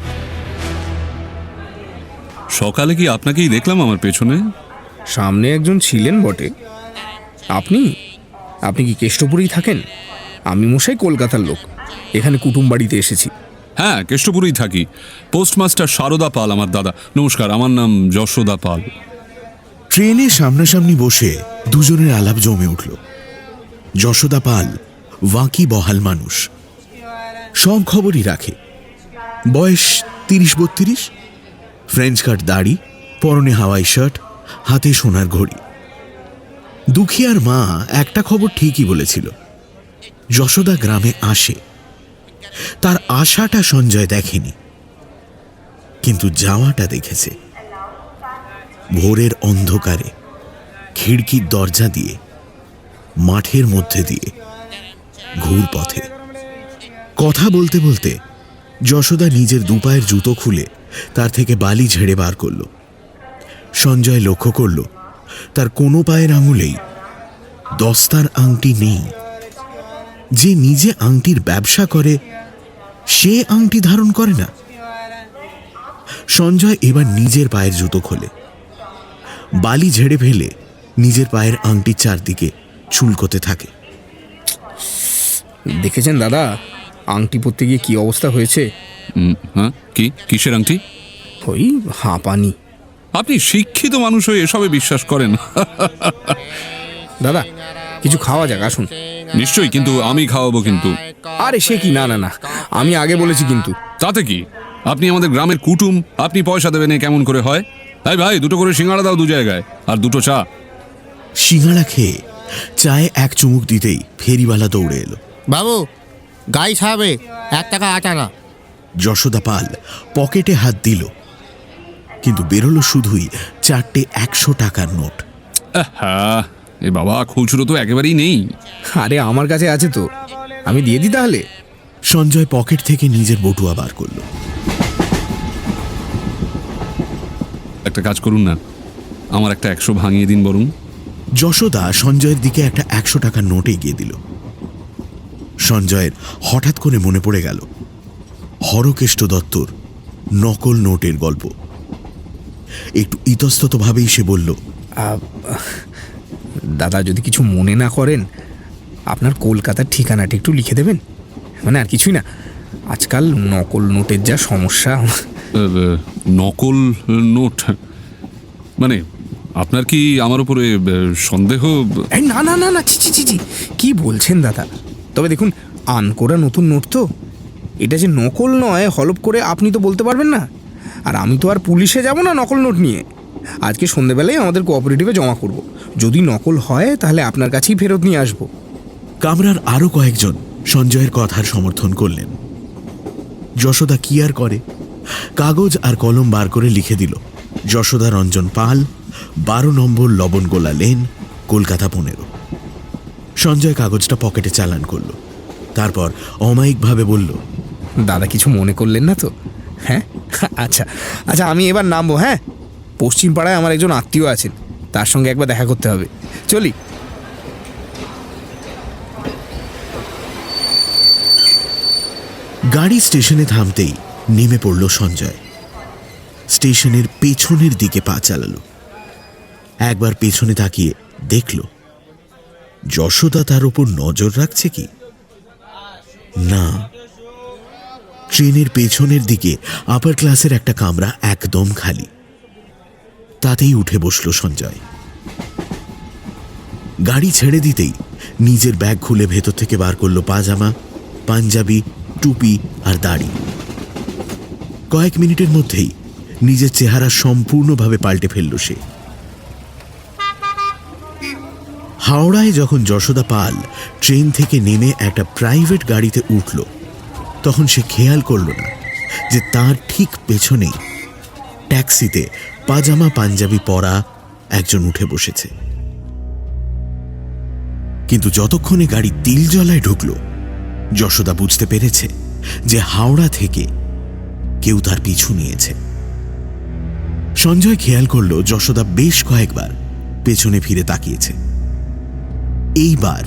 Speaker 12: সকালে কি আপনাকেই দেখলাম আমার পেছনে?
Speaker 8: সামনে একজন ছিলেন বটে। আপনি আপনি কি কেষ্টপুরেই থাকেন? আমি মশাই কলকাতার লোক, এখানে কুটুম বাড়িতে এসেছি।
Speaker 12: হ্যাঁ, কেষ্টপুরেই থাকি। পোস্টমাস্টার সারদা পাল আমার দাদা। নমস্কার, আমার নাম যশোদা পাল।
Speaker 1: ট্রেনে সামনাসামনি বসে দুজনের আলাপ জমে উঠল। যশোদা পাল বাঁকি বহাল মানুষ, সব খবরই রাখে। বয়স 30-32, ফ্রেঞ্চ কাট দাড়ি, পরনে হাওয়াই শার্ট, হাতে সোনার ঘড়ি। দুখিয়ার মা একটা খবর ঠিকই বলেছিল, যশোদা গ্রামে আসে। তার আশাটা সঞ্জয় দেখেনি, কিন্তু যাওয়াটা দেখেছে। ভোরের অন্ধকারে খিড়কির দরজা দিয়ে, মাঠের মধ্যে দিয়ে, ঘুরপথে। কথা বলতে বলতে যশোদা নিজের দুপায়ের জুতো খুলে তার থেকে বালি ঝেড়ে বার করল। সঞ্জয় লক্ষ্য করল তার কোনো পায়ের আঙুলেই দস্তার আংটি নেই। যে নিজে আংটির ব্যবসা করে সে আংটি ধারণ করে না। সঞ্জয় এবার নিজের পায়ের জুতো খোলে, বালি ঝেড়ে ফেলে নিজের পায়ের আংটির চারদিকে চুলকোতে থাকে।
Speaker 8: দেখেছেন দাদা, আংটি পরতে গিয়ে কি অবস্থা হয়েছে?
Speaker 12: হ্যাঁ, কি কিসের আংটি?
Speaker 8: ওই হাঁপানি।
Speaker 12: আপনি শিক্ষিত মানুষ হয়ে এসবে বিশ্বাস করেন?
Speaker 8: দাদা, কিছু খাওয়া যাক, আসুন।
Speaker 12: নিশ্চয়ই, কিন্তু আমি খাওয়াবো কিন্তু।
Speaker 8: আরে সে কি, না না না, আমি আগে বলেছি কিন্তু।
Speaker 12: তাতে কি? আপনি আমাদের গ্রামের কুটুম, আপনি পয়সা দেবেন, কেমন করে হয়? এই ভাই, 2টো করে সিঙ্গাড়া দাও 2 জায়গায়, আর 2টো চা।
Speaker 1: সিঙ্গাড়া খেয়ে চায়ে এক চুমুক দিতেই ফেরিওয়ালা দৌড়ে এলো।
Speaker 3: বাবু, গাই খাবে, 1 টাকা 8 আনা।
Speaker 1: যশোদা পাল পকেটে হাত দিল, কিন্তু বেরোলো শুধুই 4টে 100 টাকার নোট।
Speaker 12: হ্যাঁ, এ বাবা, খুচরো তো একেবারেই নেই।
Speaker 8: আরে আমার কাছে আছে তো, আমি দিয়ে দিই তাহলে।
Speaker 1: সঞ্জয় পকেট থেকে নিজের বটুয়া বার করল।
Speaker 12: একটা কাজ করুন না, আমার একটা 100 ভাঙিয়ে দিন বরং।
Speaker 1: যশোদা সঞ্জয়ের দিকে একটা 100 টাকার নোট এগিয়ে দিল। সঞ্জয়ের হঠাৎ করে মনে পড়ে গেল হরকেষ্ট দত্তর নকল নোটের গল্প। একটু ইতস্ততভাবেই সে বলল,
Speaker 8: দাদা, যদি কিছু মনে না করেন, আপনার কলকাতার ঠিকানাটা একটু লিখে দেবেন। মানে আর কিছুই না, আজকাল নকল নোটের যা সমস্যা।
Speaker 12: নকল নোট মানে আপনার কি আমার উপরে সন্দেহ?
Speaker 8: না না না না, ছি ছি ছি ছি, কি বলছেন দাদা? তবে দেখুন, আনকোরা নতুন নোট তো, এটা যে নকল নয় হলপ করে আপনি তো বলতে পারবেন না। আর আমি তো আর পুলিশে যাব না নকল নোট নিয়ে। আজকে সন্ধ্যেবেলায় আমাদের কোঅপারেটিভে জমা করব। যদি নকল হয় তাহলে আপনার কাছেই ফেরত নিয়ে আসবো।
Speaker 1: কামরার আরো কয়েকজন সঞ্জয়ের কথার সমর্থন করলেন। যশোদা কি আর করে, কাগজ আর কলম বার করে লিখে দিল, যশোদা রঞ্জন পাল, 12 নম্বর লবণগোলা লেন, কলকাতা 15। সঞ্জয় কাগজটা পকেটে চালান করল, তারপর অমায়িকভাবে বলল,
Speaker 8: দাদা কিছু মনে করলেন না তো? হ্যাঁ, আচ্ছা আচ্ছা, আমি এবার নামবো। হ্যাঁ, পশ্চিম পাড়ায় আমার একজন আত্মীয় আছেন, তার সঙ্গে একবার দেখা করতে হবে। চলি।
Speaker 1: গাড়ি স্টেশনে থামতেই নেমে পড়ল সঞ্জয়। স্টেশনের পেছনের দিকে পা চালালো। একবার পেছনে তাকিয়ে দেখল যশোদা তার উপর নজর রাখছে কি না। ট্রেনের পেছনের দিকে আপার ক্লাসের একটা কামরা একদম খালি, তাতেই উঠে বসল সঞ্জয়। গাড়ি ছেড়ে দিতেই নিজের ব্যাগ খুলে ভেতর থেকে বার করলো পাজামা, পাঞ্জাবি, টুপি আর দাড়ি। কয়েক মিনিটের মধ্যেই নিজের চেহারা সম্পূর্ণভাবে পাল্টে ফেলল সে। হাওড়ায় যখন যশোদা পাল ট্রেন থেকে নেমে একটা প্রাইভেট গাড়িতে উঠল, তখন সে খেয়াল করল না যে তার ঠিক পেছনেই ট্যাক্সিতে পাজামা পাঞ্জাবি পরা একজন উঠে বসেছে। কিন্তু যতক্ষণে গাড়ি তিলজলায় ঢুকল, যশোদা বুঝতে পেরেছে যে হাওড়া থেকে কেউ তার পিছু নিয়েছে। সঞ্জয় খেয়াল করল যশোদা বেশ কয়েকবার পেছনে ফিরে তাকিয়েছে। এইবার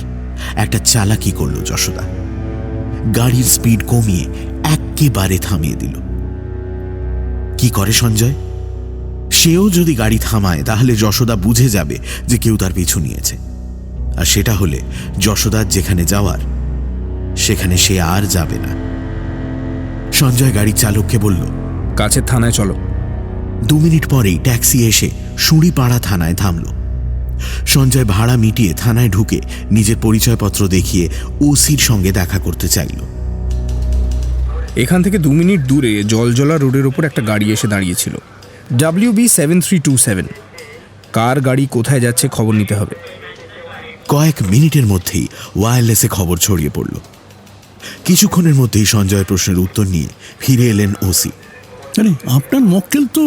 Speaker 1: একটা চালাকি করল যশোদা, গাড়ির স্পিড কমিয়ে একেবারে থামিয়ে দিল। কি করে সঞ্জয়? সেও যদি গাড়ি থামায় তাহলে যশোদা বুঝে যাবে যে কেউ তার পিছু নিয়েছে, আর সেটা হলে যশোদার যেখানে যাওয়ার সেখানে সে আর যাবে না। সঞ্জয় গাড়ির চালককে বলল,
Speaker 8: কাছের থানায় চলো।
Speaker 1: 2 মিনিট পরেই ট্যাক্সি এসে সুড়িপাড়া থানায় থামল। সঞ্জয় ভাড়া মিটিয়ে থানায় ঢুকে নিজের পরিচয়পত্র দেখিয়ে ওসির সঙ্গে দেখা করতে চাইল।
Speaker 8: এখান থেকে 2 মিনিট দূরে জলজলা রোডের ওপর একটা গাড়ি এসে দাঁড়িয়েছিল, WB7327। কার গাড়ি কোথায় যাচ্ছে খবর নিতে হবে।
Speaker 1: কয়েক মিনিটের মধ্যেই ওয়্যারলেসে খবর ছড়িয়ে পড়ল। কিছুক্ষণের মধ্যেই সঞ্জয়ের প্রশ্নের উত্তর নিয়ে ফিরে এলেন ওসি।
Speaker 13: আরে আপনার মক্কেল তো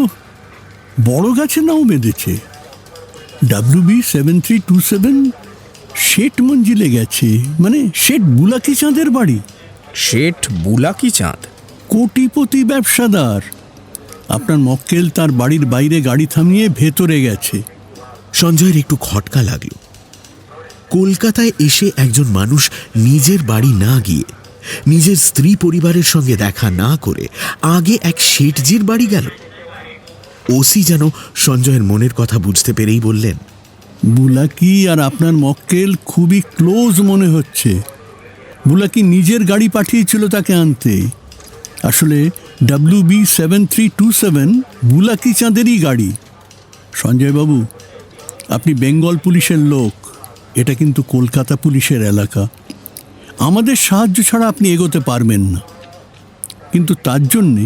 Speaker 13: বড় গাছে নাও বেঁধেছে। WB7327 শেঠ মঞ্জিলে গেছে, মানে শেঠ বুলাকি চাঁদের বাড়ি।
Speaker 8: শেঠ বুলাকি চাঁদ
Speaker 13: কোটিপতি ব্যবসাদার। আপনার মক্কেল তার বাড়ির বাইরে গাড়ি থামিয়ে ভেতরে গেছে।
Speaker 1: সঞ্জয়ের একটু খটকা লাগল। কলকাতায় এসে একজন মানুষ নিজের বাড়ি না গিয়ে, নিজের স্ত্রী পরিবারের সঙ্গে দেখা না করে আগে এক শেঠজির বাড়ি গেল। ওসি যেন সঞ্জয়ের মনের কথা বুঝতে পেরেই বললেন,
Speaker 13: বুলাকি আর আপনার মক্কেল খুবই ক্লোজ মনে হচ্ছে। বুলাকি নিজের গাড়ি পাঠিয়েছিল তাকে আনতে। আসলে WB7327 বুলাকি চাঁদেরই গাড়ি। সঞ্জয়বাবু, আপনি বেঙ্গল পুলিশের লোক, এটা কিন্তু কলকাতা পুলিশের এলাকা। আমাদের সাহায্য ছাড়া আপনি এগোতে পারবেন না, কিন্তু তার জন্যে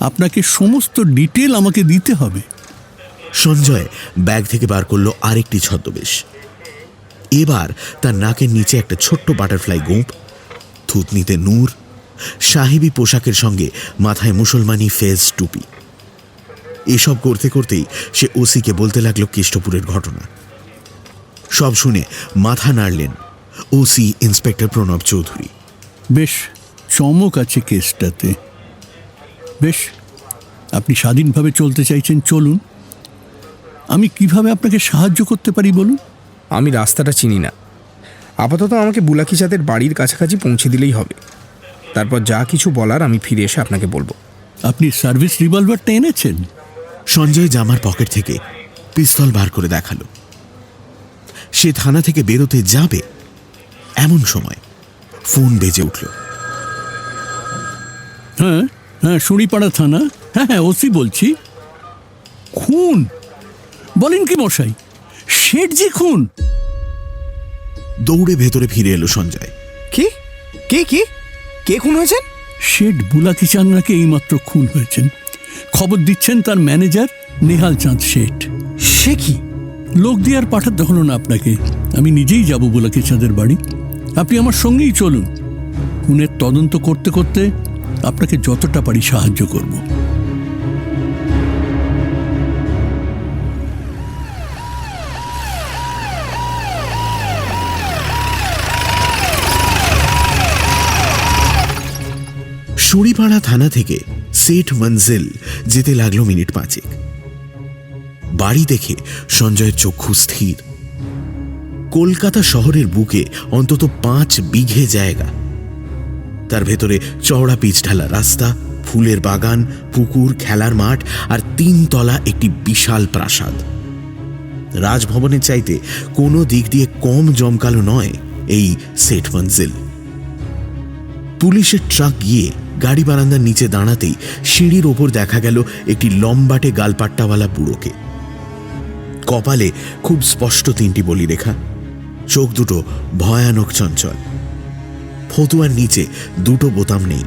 Speaker 13: আপনাকে সমস্ত ডিটেল আমাকে দিতে হবে।
Speaker 1: সঞ্জয় ব্যাগ থেকে বার করল আরেকটি ছদ্মবেশ। এবার তার নাকের নিচে একটা ছোট্ট বাটারফ্লাই গোঁপ, থুতনিতে নূর, সাহেবি পোশাকের সঙ্গে মাথায় মুসলমানি ফেজ টুপি। এসব করতে করতেই সে ওসিকে বলতে লাগলো কেষ্টপুরের ঘটনা। সব শুনে মাথা নাড়লেন ওসি ইন্সপেক্টর প্রণব চৌধুরী।
Speaker 13: বেশ চমক আছে কেসটাতে। বেশ, আপনি স্বাধীনভাবে চলতে চাইছেন, চলুন। আমি কিভাবে আপনাকে সাহায্য করতে পারি বলুন।
Speaker 8: আমি রাস্তাটা চিনি না, আপাতত আমাকে বুলাকি চাঁদের বাড়ির কাছাকাছি পৌঁছে দিলেই হবে। তারপর যা কিছু বলার আমি ফিরে এসে আপনাকে বলবো।
Speaker 13: আপনি সার্ভিস রিভলভারটা এনেছেন?
Speaker 1: সঞ্জয় জামার পকেট থেকে পিস্তল বার করে দেখালো। সে থানা থেকে বেরোতে যাবে এমন সময় ফোন বেজে উঠল।
Speaker 13: হ্যাঁ হ্যাঁ, সুড়িপাড়া থানা। হ্যাঁ হ্যাঁ, ওসি বলছি। খুন বলেন কি মশাই? শেঠজি খুন?
Speaker 1: দৌড়ে ভেতরে ফিরে এলো সঞ্জয়।
Speaker 8: কি কে কে কে খুন হয়েছেন?
Speaker 13: শেঠ বুলাকি চাঁদ নাকি এইমাত্র খুন হয়েছেন। খবর দিচ্ছেন তার ম্যানেজার নেহাল চাঁদ শেঠ।
Speaker 8: সে কি?
Speaker 13: লোক দিয়ে আর পাঠাতে হলো না আপনাকে, আমি নিজেই যাব বুলাকি চাঁদের বাড়ি। আপনি আমার সঙ্গেই চলুন। খুনের তদন্ত করতে করতে আপনাকে যতটা পারি সাহায্য করব।
Speaker 1: সুড়িপাড়া থানা থেকে সেঠ মঞ্জিল যেতে লাগলো মিনিট 5। বাড়ি দেখে সঞ্জয়ের চক্ষু স্থির। কলকাতা শহরের বুকে অন্তত 5 বিঘে জায়গা, তার ভেতরে চওড়া পিচঢালা রাস্তা, ফুলের বাগান, পুকুর, খেলার মাঠ আর 3 তলা একটি বিশাল প্রাসাদ। রাজভবনের চাইতে কোনো দিক দিয়ে কম জমকালো নয় এই সেঠ মঞ্জিল। পুলিশের ট্রাক গিয়ে গাড়ি বারান্দার নিচে দাঁড়াতেই সিঁড়ির ওপর দেখা গেল একটি লম্বাটে গালপাট্টাওয়ালা বুড়োকে। কপালে খুব স্পষ্ট 3টি বলি রেখা, চোখ দুটো ভয়ানক চঞ্চল। ফতুয়ার নিচে 2টো বোতাম নেই,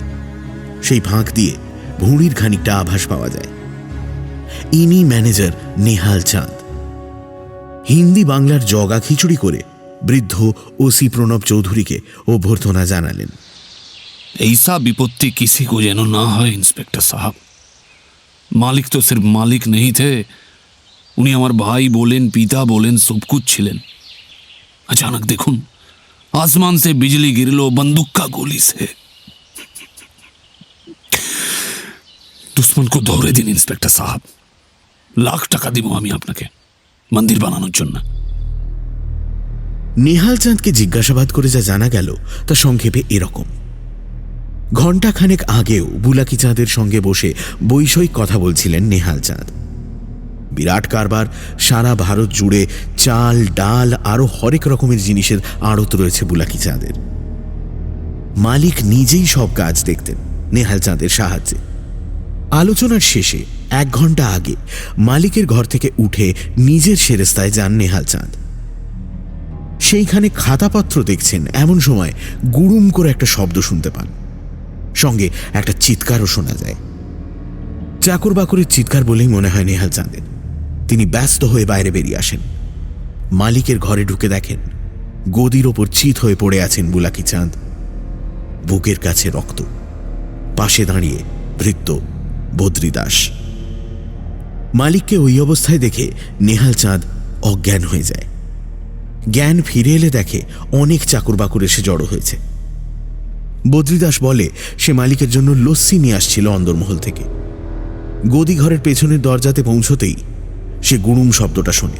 Speaker 1: সেই ফাঁক দিয়ে ভুঁড়ির খানিকটা আভাস পাওয়া যায়। ইনি ম্যানেজার নেহাল চাঁদ। হিন্দি বাংলার জগা খিচুড়ি করে বৃদ্ধ ওসি প্রণব চৌধুরীকে অভ্যর্থনা জানালেন।
Speaker 12: ऐसा विपत्ति किसी को जेनो ना হয় इंस्पेक्टर साहब। মালিক তো सिर्फ মালিক नहीं थे, উনি আমার ভাই বলেন, পিতা বলেন, सब कुछ ছিলেন। अचानक देखून आसमान से बिजली गिरलो बंदूक का गोली से। दुश्मन को ধরে দিন ইন্সপেক্টর সাহেব, লাখ টাকা দিব আমি আপনাকে মন্দির বানানোর জন্য।
Speaker 1: নেহাল চাঁদকে জিজ্ঞাসাবাদ করে যা জানা গেল তা সংক্ষেপে এরকম। ঘণ্টাখানেক আগেও বুলাকি চাঁদের সঙ্গে বসে বৈষয়িক কথা বলছিলেন নেহাল চাঁদ। বিরাট কারবার, সারা ভারত জুড়ে চাল ডাল আরও হরেক রকমের জিনিসের আড়ত রয়েছে বুলাকি চাঁদের। মালিক নিজেই সব কাজ দেখতেন নেহাল চাঁদের সাহায্যে। আলোচনার শেষে 1 ঘন্টা আগে মালিকের ঘর থেকে উঠে নিজের সেরেস্তায় যান নেহাল চাঁদ। সেইখানে খাতাপত্র দেখছেন এমন সময় গুড়ুম করে একটা শব্দ শুনতে পান, সঙ্গে একটা চিৎকারও শোনা যায়। চাকর বাকরের চিৎকার বলেই মনে হয় নেহাল চাঁদের। তিনি ব্যস্ত হয়ে বাইরে বেরিয়ে আসেন। মালিকের ঘরে ঢুকে দেখেন গদির ওপর চিত হয়ে পড়ে আছেন বুলাকি চাঁদ, বুকের কাছে রক্ত, পাশে দাঁড়িয়ে ভৃত্য বদ্রী দাস। মালিককে ওই অবস্থায় দেখে নেহাল চাঁদ অজ্ঞান হয়ে যায়। জ্ঞান ফিরে এলে দেখে অনেক চাকর বাকর এসে জড়ো হয়েছে। বদ্রীদাস বলে সে মালিকের জন্য লস্যি নিয়ে আসছিল অন্দরমহল থেকে। গদি ঘরের পেছনের দরজাতে পৌঁছতেই সে গুড়ুম শব্দটা শোনে।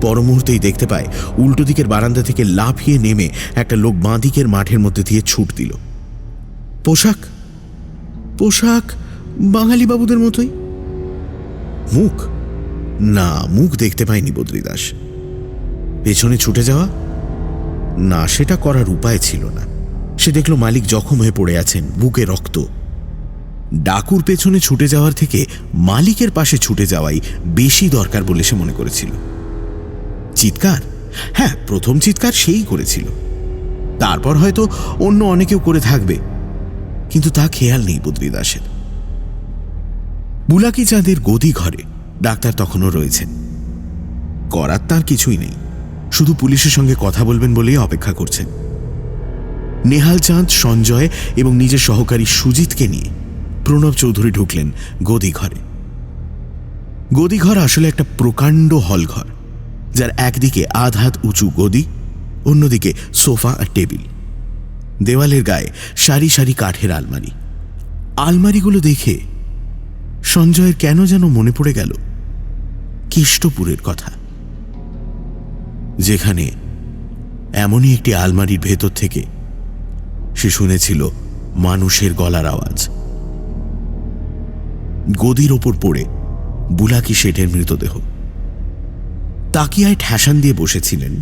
Speaker 1: পর মুহূর্তেই দেখতে পায় উল্টো দিকের বারান্দা থেকে লাফিয়ে নেমে একটা লোক বাঁ দিকের মাঠের মধ্যে দিয়ে ছুট দিল। পোশাক পোশাক বাঙালি বাবুদের মতোই। মুখ না, মুখ দেখতে পায়নি বদ্রীদাস। পেছনে ছুটে যাওয়া না, সেটা করার উপায় ছিল না। সে দেখল মালিক জখম হয়ে পড়ে আছেন, বুকে রক্ত। ডাকুর পেছনে ছুটে যাওয়ার থেকে মালিকের পাশে ছুটে যাওয়াই বেশি দরকার বলে সে মনে করেছিল। চিৎকার, হ্যাঁ, প্রথম চিৎকার সেই করেছিল, তারপর হয়তো অন্য অনেকেও করে থাকবে, কিন্তু তা খেয়াল নেই বদ্রীদাসের। বুলাকি চাঁদের গদি ঘরে ডাক্তার তখনও রয়েছেন। করার তার কিছুই নেই, শুধু পুলিশের সঙ্গে কথা বলবেন বলেই অপেক্ষা করছেন। নেহাল চাঁদ, সঞ্জয় এবং নিজের সহকারী সুজিতকে নিয়ে প্রণব চৌধুরী ঢুকলেন গদি ঘরে। গদিঘর আসলে একটা প্রকাণ্ড হলঘর, যার একদিকে আধ হাত উঁচু গদি, অন্যদিকে সোফা আর টেবিল। দেওয়ালের গায়ে সারি সারি কাঠের আলমারি। আলমারিগুলো দেখে সঞ্জয়ের কেন যেন মনে পড়ে গেল কেষ্টপুরের কথা, যেখানে এমনই একটি আলমারির ভেতর থেকে সে শুনেছিল মানুষের গলার আওয়াজ। গদির ওপর পড়ে বুলাকি শেঠের মৃতদেহ। তাকিয়ায় ঠ্যাসান দিয়ে বসেছিলেন,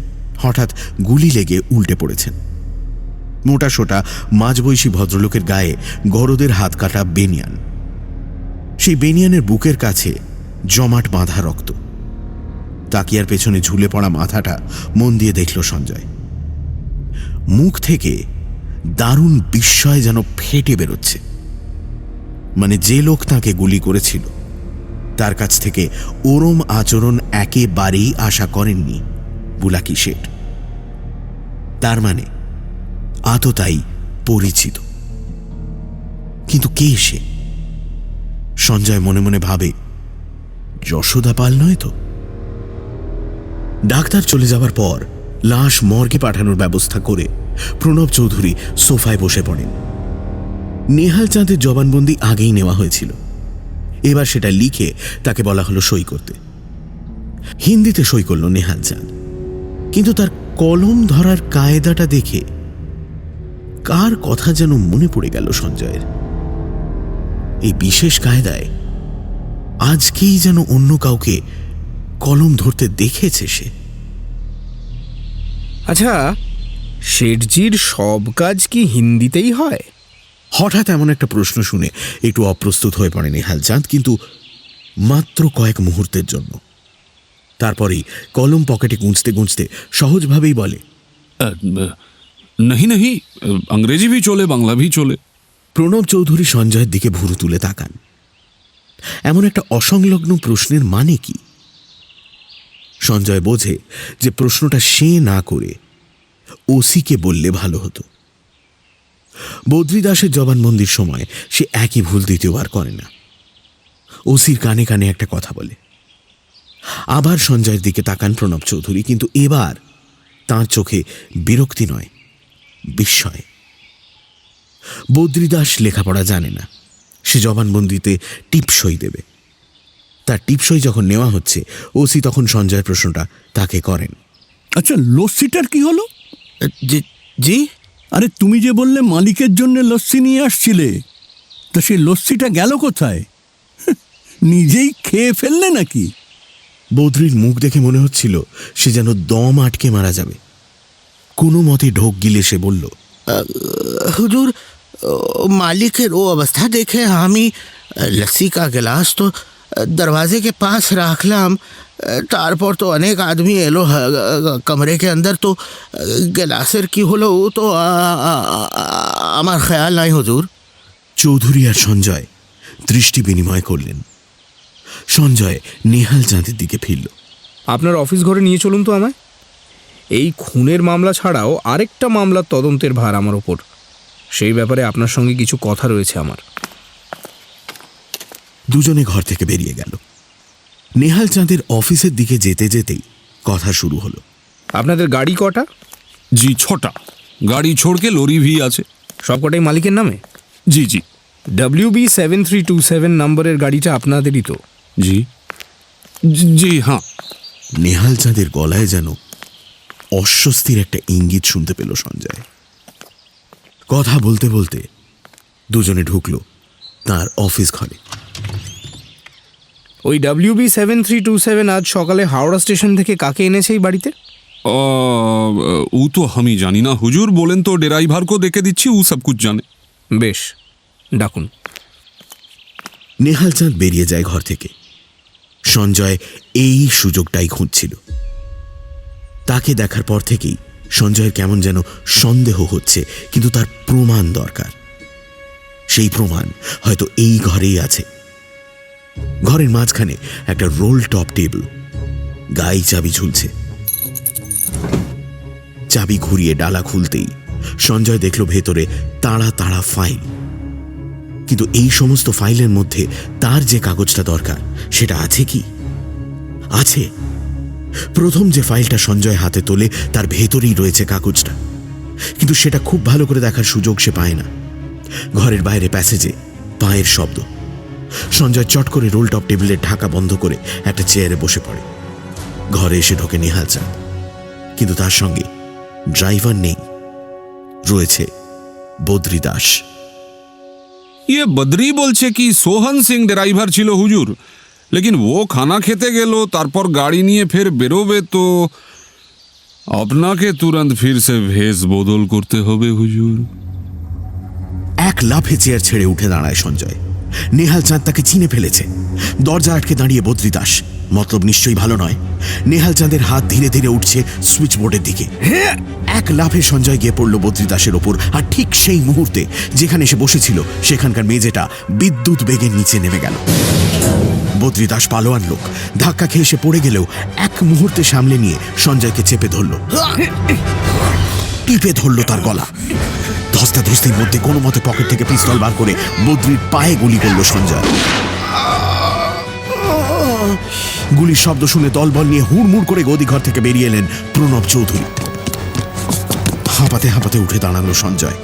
Speaker 1: হঠাৎ গুলি লেগে উল্টে পড়েছেন। মোটা সোটা মাঝবয়সী ভদ্রলোকের গায়ে গরদের হাত কাটা বেনিয়ান। সেই বেনিয়ানের বুকের কাছে জমাট বাঁধা রক্ত। তাকিয়ার পেছনে ঝুলে পড়া মাথাটা মন দিয়ে দেখল সঞ্জয়। মুখ থেকে দারুণ বিস্ময় যেন ফেটে বেরোচ্ছে। মানে যে লোক তাকে গুলি করেছিল তার কাছ থেকে ওরম আচরণ একেবারেই আশা করেননি বুলাকি শেঠ। তার মানে আততায়ী পরিচিত, কিন্তু কে সে? সঞ্জয় মনে মনে ভাবে, যশোদা পাল নয় তো? ডাক্তার চলে যাবার পর লাশ মর্গে পাঠানোর ব্যবস্থা করে প্রণব চৌধুরী সোফায় বসে পড়েন। নেহাল চাঁদের জবানবন্দি আগেই নেওয়া হয়েছিল, এবার সেটা লিখে তাকে বলা হলো সই করতে। হিন্দিতে সই করল নেহাল চাঁদ, কিন্তু তার কলম ধরার কায়দাটা দেখে কার কথা যেন মনে পড়ে গেল সঞ্জয়ের। এই বিশেষ কায়দায় আজকেই যেন অন্য কাউকে কলম ধরতে দেখেছে সে।
Speaker 8: আচ্ছা, শেঠজির সব কাজ কি হিন্দিতেই হয়?
Speaker 1: হঠাৎ এমন একটা প্রশ্ন শুনে একটু অপ্রস্তুত হয়ে পড়ে নেহাল চাঁদ, কিন্তু মাত্র কয়েক মুহূর্তের জন্য। তারপরেই কলম পকেটে গুঁজতে গুঁজতে সহজভাবেই বলে,
Speaker 12: नहीं नहीं, अंग्रेजी भी चले, बांग्ला भी चले।
Speaker 1: প্রণব চৌধুরী সঞ্জয়ের দিকে ভুরু তুলে তাকান। এমন একটা অসংলগ্ন প্রশ্নের মানে কি? সঞ্জয় বোঝে যে প্রশ্নটা সে না করে ওসিকে বললে ভালো হতো। বদ্রী দাসের জবানবন্দির সময় সে একই ভুল দ্বিতীয়বার করে না। ওসির কানে কানে একটা কথা বলে। আবার সঞ্জয়ের দিকে তাকান প্রণব চৌধুরী, কিন্তু এবার তাঁর চোখে বিরক্তি নয়, বিস্ময়। বদ্রী দাস লেখাপড়া জানে না, সে জবানবন্দিতে টিপসই দেবে। তার টিপসই যখন নেওয়া হচ্ছে, ওসি তখন সঞ্জয়ের প্রশ্নটা তাকে করেন।
Speaker 13: আচ্ছা, লস্যিটার কি হলো?
Speaker 8: জি,
Speaker 13: আরে তুমি যে বললে মালিকের জন্য লস্যি নিয়ে আসছিলে, তা সেই লস্যিটা গেল কোথায়? নিজেই খেয়ে ফেললে নাকি?
Speaker 1: বদ্রীর মুখ দেখে মনে হচ্ছিল সে যেন দম আটকে মারা যাবে। কোনো মতে ঢোক গিলে সে বলল,
Speaker 8: হুজুর, मालिक वो अवस्था देखे हामी लस्सी का गिलास तो दरवाजे के पास राखलाम, तारपर तो अनेक आदमी एलो कमरे के अंदर, तो गिलासेर की हलो वो तो আমার খেয়াল নাই হুজুর।
Speaker 1: চৌধুরী আর সঞ্জয় দৃষ্টি বিনিময় করলেন। সঞ্জয় নেহাল চাঁদের দিকে ফিরল।
Speaker 8: আপনার অফিস ঘরে নিয়ে চলুন তো আমায়। এই খুনের মামলা ছাড়াও আরেকটা মামলার তদন্তের ভার আমার ওপর, সেই ব্যাপারে আপনার সঙ্গে কিছু কথা রয়েছে আমার।
Speaker 1: দুজনে ঘর থেকে বেরিয়ে গেল। নেহাল চাঁদের অফিসের দিকে যেতে যেতেই কথা শুরু হলো।
Speaker 8: আপনাদের গাড়ি কটা?
Speaker 12: জি 6টা। গাড়ি छोड़ के लोरी भी আছে।
Speaker 8: সবকটাই মালিকের নামে?
Speaker 12: জি জি।
Speaker 8: WB7327 নম্বরের গাড়িটা আপনাদেরই তো?
Speaker 12: জি জি হ্যাঁ।
Speaker 1: নেহাল চাঁদের গলায় যেন অস্বস্তির একটা ইঙ্গিত শুনতে পেল সঞ্জয়। কথা বলতে বলতে দুজনে ঢুকলো তার অফিস ঘরে।
Speaker 8: ওই WB7327 আজ সকালে হাওড়া স্টেশন থেকে কাকে এনেছে এই বাড়িতে?
Speaker 12: ও তো আমি জানি না হুজুর, বলেন তো ড্রাইভার को দেখে দিচ্ছি, ও সব कुछ জানে।
Speaker 8: বেশ, ডাকুন।
Speaker 1: নেহাল চাঁদ বেরিয়ে যায় ঘর থেকে। সঞ্জয় এই সুযোগটাই খুঁজছিল। তাকে দেখার পর থেকেই সঞ্জয়ের কেমন যেন সন্দেহ হচ্ছে, কিন্তু তার প্রমাণ দরকার। সেই প্রমাণ হয়তো এই ঘরেই আছে। ঘরের মাঝখানে একটা রোল টপ টেবিল, গায়ে চাবি ঝুলছে। চাবি ঘুরিয়ে ডালা খুলতেই সঞ্জয় দেখল ভেতরে তাড়া তাড়া ফাইল। কিন্তু এই সমস্ত ফাইলের মধ্যে তার যে কাগজটা দরকার সেটা আছে কি? আছে। প্রথম যে ফাইলটা সঞ্জয় হাতে তোলে তার ভেতরেই রয়েছে কাগজটা, কিন্তু সেটা খুব ভালো করে দেখার সুযোগ সে পায় না। ঘরের বাইরে প্যাসেজে পায়ের শব্দ। সঞ্জয় চট করে রোল টপ টেবিলের ঢাকা বন্ধ করে একটা চেয়ারে বসে পড়ে। ঘরে এসে ঢোকে নেহাল চাঁদ, কিন্তু তার সঙ্গে ড্রাইভার নেই, রয়েছে বদ্রী দাস।
Speaker 12: ये बद्री বলছে কি সোহন সিং ড্রাইভার ছিল হুজুর, लेकिन वो खाना খেতে গেল, তারপর গাড়ি নিয়ে ফের বেরোবে, তো আপনাকে তুরন্ত ফির সে ভেস বদল করতে হবে হুজুর।
Speaker 1: এক লাফে চেয়ার ছেড়ে উঠে দাঁড়ায় সঞ্জয়। নেহাল চাঁদ তাকে চিনে ফেলেছে। দরজা আটকে দাঁড়িয়ে বদ্রী দাস, মতলব নিশ্চয়ই ভালো নয়। নেহাল চাঁদের হাত ধীরে ধীরে উঠছে সুইচ বোর্ডের দিকে। এক লাফে সঞ্জয় গিয়ে পড়ল বদ্রী দাসের ওপর, আর ঠিক সেই মুহূর্তে যেখানে সে বসেছিল সেখানকার মেঝেটা বিদ্যুৎ বেগে নিচে নেমে গেল। বদ্রী দাস পালোয়ান লোক, ধাক্কা খেয়ে সে পড়ে গেলেও এক মুহূর্তে সামলে নিয়ে সঞ্জয়কে চেপে ধরল, টিপে ধরল তার গলা। ধস্তাধস্তির মধ্যে কোনো মতে পকেট থেকে পিস্তল বার করে বদ্রীর পায়ে গুলি করল সঞ্জয়। গুলির শব্দ শুনে দলবল নিয়ে হুড়মুড় করে গদিঘর থেকে বেরিয়ে এলেন প্রণব চৌধুরী। হাঁপাতে হাঁপাতে উঠে দাঁড়ালো সঞ্জয়।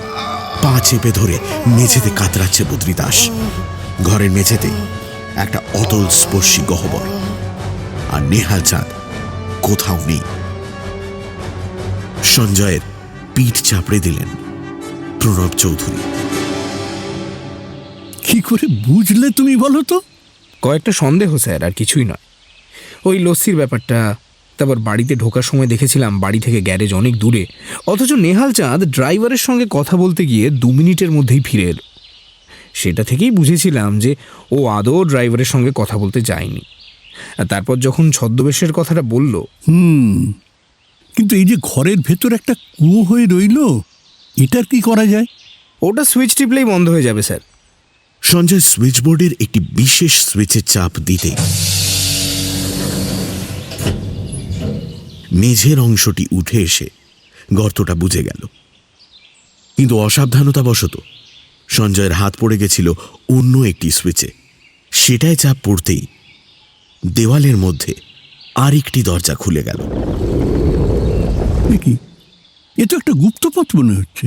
Speaker 1: পা চেপে ধরে মেঝেতে কাতরাচ্ছে বদ্রী দাস। ঘরের মেঝেতে একটা অতল স্পর্শী গহ্বর, আর নেহাল চাঁদ কোথাও নেই। সঞ্জয়ের পিঠ চাপড়ে দিলেন প্রণব চৌধুরী।
Speaker 13: কি করে বুঝলে তুমি বলো তো?
Speaker 8: কয়েকটা সন্দেহ স্যার, আর কিছুই নয়। ওই লস্যির ব্যাপারটা, তারপর বাড়িতে ঢোকার সময় দেখেছিলাম বাড়ি থেকে গ্যারেজ অনেক দূরে, অথচ নেহাল চাঁদ ড্রাইভারের সঙ্গে কথা বলতে গিয়ে 2 মিনিটের মধ্যেই ফিরে এলো। সেটা থেকেই বুঝেছিলাম যে ও আদৌ ড্রাইভারের সঙ্গে কথা বলতে যায়নি। আর তারপর যখন ছদ্মবেশের কথাটা বলল,
Speaker 13: কিন্তু এই যে ঘরের ভেতর একটা কুয়ো হয়ে রইল, এটার কি করা যায়?
Speaker 8: ওটা সুইচ টিপলেই বন্ধ হয়ে যাবে স্যার।
Speaker 1: সঞ্জয় সুইচ বোর্ডের একটি বিশেষ সুইচের চাপ দিতে মেঝের অংশটি উঠে এসে গর্তটা বুজে গেল। কিন্তু অসাবধানতাবশত সঞ্জয়ের হাত পড়ে গেছিল অন্য একটি সুইচে। সেটায় চাপ পড়তেই দেওয়ালের মধ্যে আরেকটি দরজা খুলে গেল।
Speaker 13: কি এ তো একটা গুপ্তপথ মনে হচ্ছে।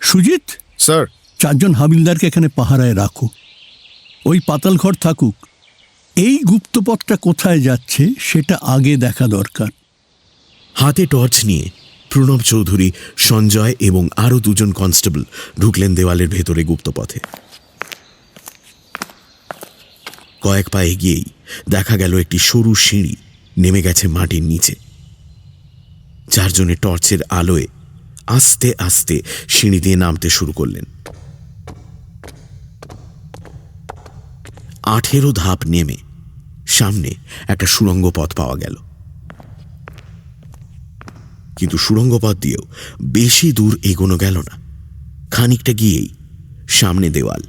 Speaker 13: সুজিত,
Speaker 8: স্যার,
Speaker 13: 4 জন হাবিলদারকে এখানে পাহারায় রাখো, ওই পাতাল ঘর থাকুক। এই গুপ্তপথটা কোথায় যাচ্ছে সেটা আগে দেখা দরকার।
Speaker 1: হাতে টর্চ নিয়ে প্রণব চৌধুরী, সঞ্জয় এবং আরও 2 জন কনস্টেবল ঢুকলেন দেওয়ালের ভেতরে গুপ্তপথে। কয়েক পা এগিয়েই দেখা গেল একটি সরু সিঁড়ি নেমে গেছে মাটির নিচে। 4 জনের টর্চের আলোয় আস্তে আস্তে সিঁড়ি দিয়ে নামতে শুরু করলেন। 18 ধাপ নেমে সামনে একটা সুড়ঙ্গ পথ পাওয়া গেল। কিন্তু সুড়ঙ্গ পথ দিয়েও বেশি দূর এগোনো গেল না। খানিকটা গিয়েই সামনে দেওয়াল।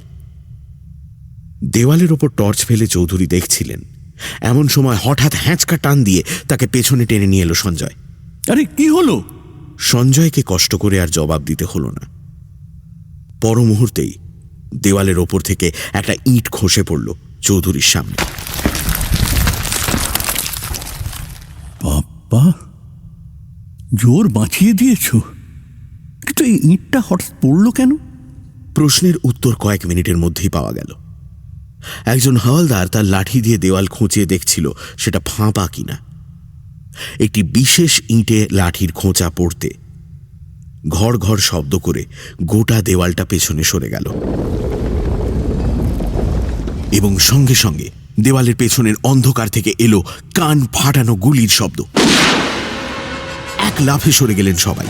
Speaker 1: দেওয়ালের ওপর টর্চ ফেলে চৌধুরী দেখছিলেন। এমন সময় হঠাৎ হ্যাঁচকা টান দিয়ে তাকে পেছনে টেনে নিয়ে এলো সঞ্জয়।
Speaker 13: আরে কি হলো?
Speaker 1: সঞ্জয়কে কষ্ট করে আর জবাব দিতে হলো না। পর মুহূর্তেই দেওয়ালের ওপর থেকে একটা ইঁট খসে পড়ল চৌধুরীর সামনে।
Speaker 13: বাবা, জোর বাঁচিয়ে দিয়েছ, কিন্তু এই ইঁটটা হঠাৎ পড়লো কেন?
Speaker 1: প্রশ্নের উত্তর কয়েক মিনিটের মধ্যেই পাওয়া গেল। একজন হাওলদার তার লাঠি দিয়ে দেওয়াল খুঁচিয়ে দেখছিল সেটা ফাঁপা কিনা। একটি বিশেষ ইঁটে লাঠির খোঁচা পড়তে ঘর ঘর শব্দ করে গোটা দেওয়ালটা পেছনে সরে গেল এবং সঙ্গে সঙ্গে দেওয়ালের পেছনের অন্ধকার থেকে এলো কান ফাটানো গুলির শব্দ। এক লাফে সরে গেলেন সবাই।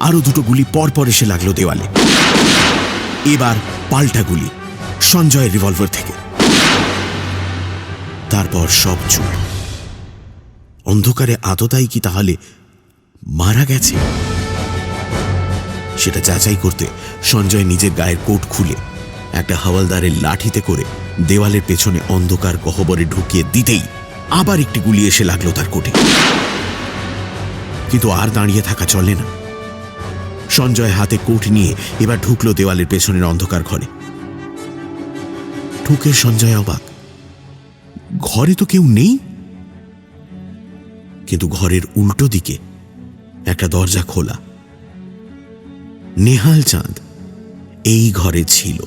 Speaker 1: আরো 2টো গুলি পরপর এসে লাগলো দেওয়ালে। এবার পাল্টা গুলি সঞ্জয়ের রিভলভার থেকে। তারপর সব চুপ। অন্ধকারে আততায়ী কি তাহলে মারা গেছে? সেটা যাচাই করতে সঞ্জয় নিজের গায়ের কোট খুলে একটা হাওলদারের লাঠিতে করে দেওয়ালের পেছনে অন্ধকার গহ্বরে ঢুকিয়ে দিতেই আবার একটি গুলি এসে লাগলো তার কোটে। কিন্তু আর দাঁড়িয়ে থাকা চলে না। সঞ্জয় হাতে কোট নিয়ে এবার ঢুকলো দেওয়ালের পেছনের অন্ধকার ঘরে। ঢুকে সঞ্জয় অবাক, ঘরে তো কেউ নেই। কিন্তু ঘরের উল্টো দিকে একটা দরজা খোলা। নেহাল চাঁদ এই ঘরে ছিল।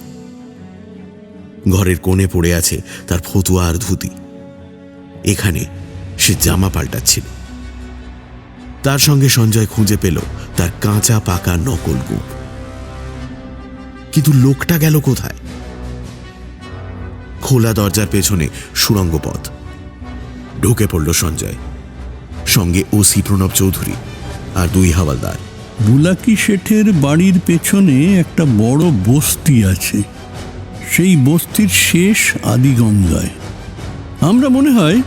Speaker 1: ঘরের কোণে পড়ে আছে তার ফতুয়া আর ধুতি। এখানে সে জামা পাল্টাচ্ছিল। তার সঙ্গে সঞ্জয় খুঁজে পেল তার কাঁচা পাকা নকল গুপ। কিন্তু লোকটা গেল কোথায়? খোলা দরজার পেছনে সুড়ঙ্গ পথ। ঢুকে পড়ল সঞ্জয়, সঙ্গে ওসি প্রণব চৌধুরী আর 2 হাওলদার।
Speaker 13: বুলাকি শেঠের বাড়ির পেছনে একটা বড় বস্তি আছে। সেই বস্তির শেষ আদিগঙ্গায়। আমরা মনে হয়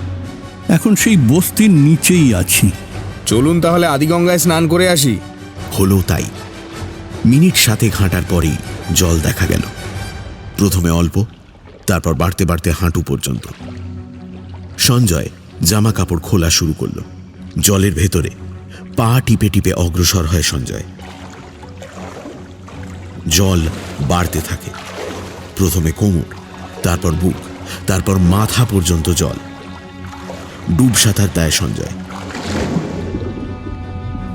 Speaker 13: এখন সেই বস্তির নিচেই আছি।
Speaker 8: চলুন তাহলে আদিগঙ্গায় স্নান করে আসি।
Speaker 1: হলো তাই। মিনিট 7 ঘাঁটার পরেই জল দেখা গেল। প্রথমে অল্প, তারপর বাড়তে বাড়তে হাঁটু পর্যন্ত। সঞ্জয় জামা কাপড় খোলা শুরু করল। জলের ভেতরে পা টিপে টিপে অগ্রসর হয় সঞ্জয়। জল বাড়তে থাকে। প্রথমে কোমর, তারপর বুক, তারপর মাথা পর্যন্ত জল। ডুব সাঁতার দেয় সঞ্জয়।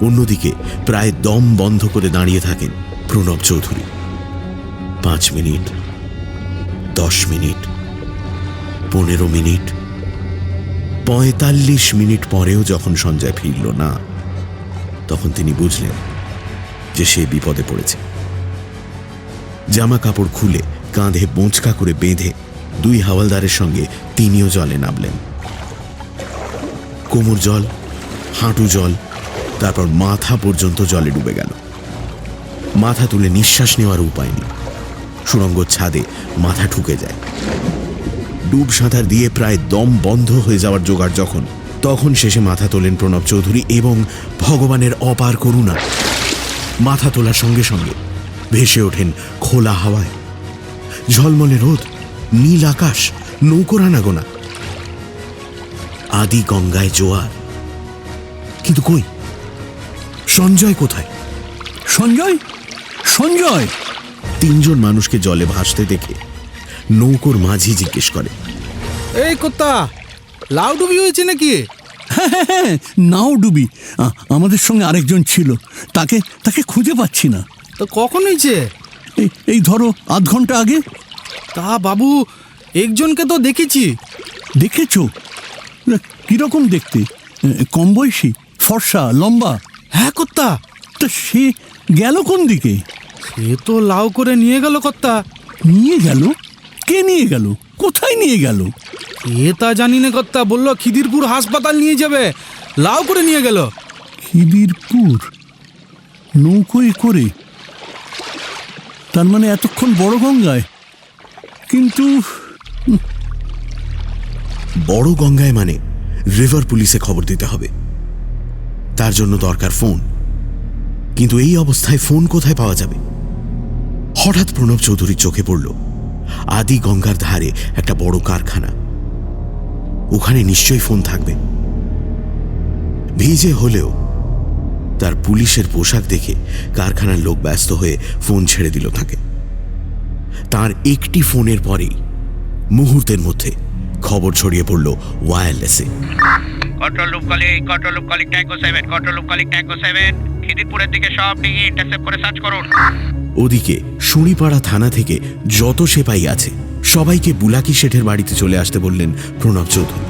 Speaker 1: অন্যদিকে প্রায় দম বন্ধ করে দাঁড়িয়ে থাকেন Pranab Chowdhury. 5 minute, 10 minute, 15 minute, 45 minute পরেও যখন সঞ্জয় ফিরল না, তখন তিনি বুঝলেন যে সে বিপদে পড়েছে। জামা কাপড় খুলে কাঁধে বোঁচকা করে বেঁধে 2 হাওলদারের সঙ্গে তিনিও জলে নামলেন। কোমর জল, হাঁটু জল, তারপর মাথা পর্যন্ত জলে ডুবে গেল। মাথা তুলে নিঃশ্বাস নেওয়ার উপায় নেই। সুড়ঙ্গ ছাদে মাথা ঠুকে যায়। ডুব সাঁতার দিয়ে প্রায় দম বন্ধ হয়ে যাওয়ার জোগাড় যখন, তখন শেষে মাথা তোলেন প্রণব চৌধুরী এবং ভগবানের অপার করুণা, মাথা তোলার সঙ্গে সঙ্গে ভেসে ওঠেন খোলা হাওয়ায়। ঝলমলে রোদ, নীল আকাশ, নৌকোর আনাগোনা। আদি গঙ্গায় জোয়ার। কিন্তু কই সঞ্জয় কোথায়?
Speaker 13: সঞ্জয় সঞ্জয়!
Speaker 1: তিনজন মানুষকে জলে ভাসতে দেখে নৌকোর মাঝি জিজ্ঞেস করে,
Speaker 8: এই কোত্তা, লাউ ডুবি হয়েছে নাকি?
Speaker 13: হ্যাঁ, নাও ডুবি। আমাদের সঙ্গে আরেকজন ছিল, তাকে তাকে খুঁজে পাচ্ছি না।
Speaker 8: তো কখন হয়েছে?
Speaker 13: এই ধরো আধ ঘন্টা আগে।
Speaker 8: তা বাবু, একজনকে তো দেখেছি।
Speaker 13: দেখেছো? কিরকম দেখতে? কম বয়সী, ফর্সা, লম্বা?
Speaker 8: হ্যাঁ কর্তা।
Speaker 13: তা সে গেল কোন দিকে?
Speaker 8: সে তো লাউ করে নিয়ে গেল কর্তা।
Speaker 13: নিয়ে গেল? কে নিয়ে গেল? কোথায় নিয়ে গেল?
Speaker 8: এ তা জানি না কর্তা, বললো খিদিরপুর হাসপাতাল নিয়ে যাবে, লাউ করে নিয়ে গেল।
Speaker 13: খিদিরপুর? নৌকোয় করে? তার মানে এতক্ষণ বড় গঙ্গায়? কিন্তু
Speaker 1: বড় গঙ্গায় মানে রিভার পুলিশে খবর দিতে হবে, তার জন্য দরকার ফোন। কিন্তু এই অবস্থায় ফোন কোথায় পাওয়া যাবে? হঠাৎ প্রণব চৌধুরীর চোখে পড়ল আদি গঙ্গার ধারে একটা বড় কারখানা। ওখানে নিশ্চয়ই ফোন থাকবে। ভিজে হলেও তার পুলিশের পোশাক দেখে কারখানার লোক ব্যস্ত হয়ে ফোন ছেড়ে দিল তাকে। তার একটি ফোনের পরেই মুহূর্তের মধ্যে খবর ছড়িয়ে পড়ল ওয়্যারলেসে।
Speaker 3: Control room calling tango 7, control room calling tango 7, খিদিরপুরের দিকে সব ডিঙি ইন্টারসেপ্ট করে সার্চ করুন।
Speaker 1: ওদিকে শুঁড়িপাড়া থানা থেকে যত সেপাই আছে সবাইকে বুলাকি শেঠের বাড়িতে চলে আসতে বললেন প্রণব চৌধুরী।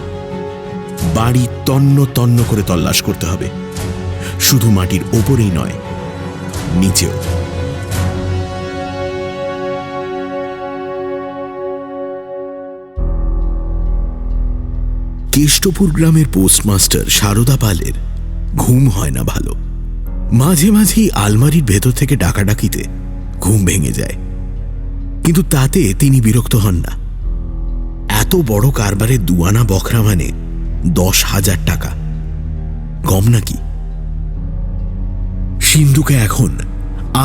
Speaker 1: বাড়ি তন্ন তন্ন করে তল্লাশ করতে হবে, শুধু মাটির ওপরেই নয়, নিচেও। কেষ্টপুর গ্রামের পোস্টমাস্টার সারদা পালের ঘুম হয় না ভালো। মাঝে মাঝেই আলমারির ভেতর থেকে ডাকাডাকিতে ঘুম ভেঙে যায়, কিন্তু তাতে তিনি বিরক্ত হন না। এত বড় কারবারে দুয়ানা বখরা মানে 10,000 টাকা, কম নাকি? সিন্ধুকে এখন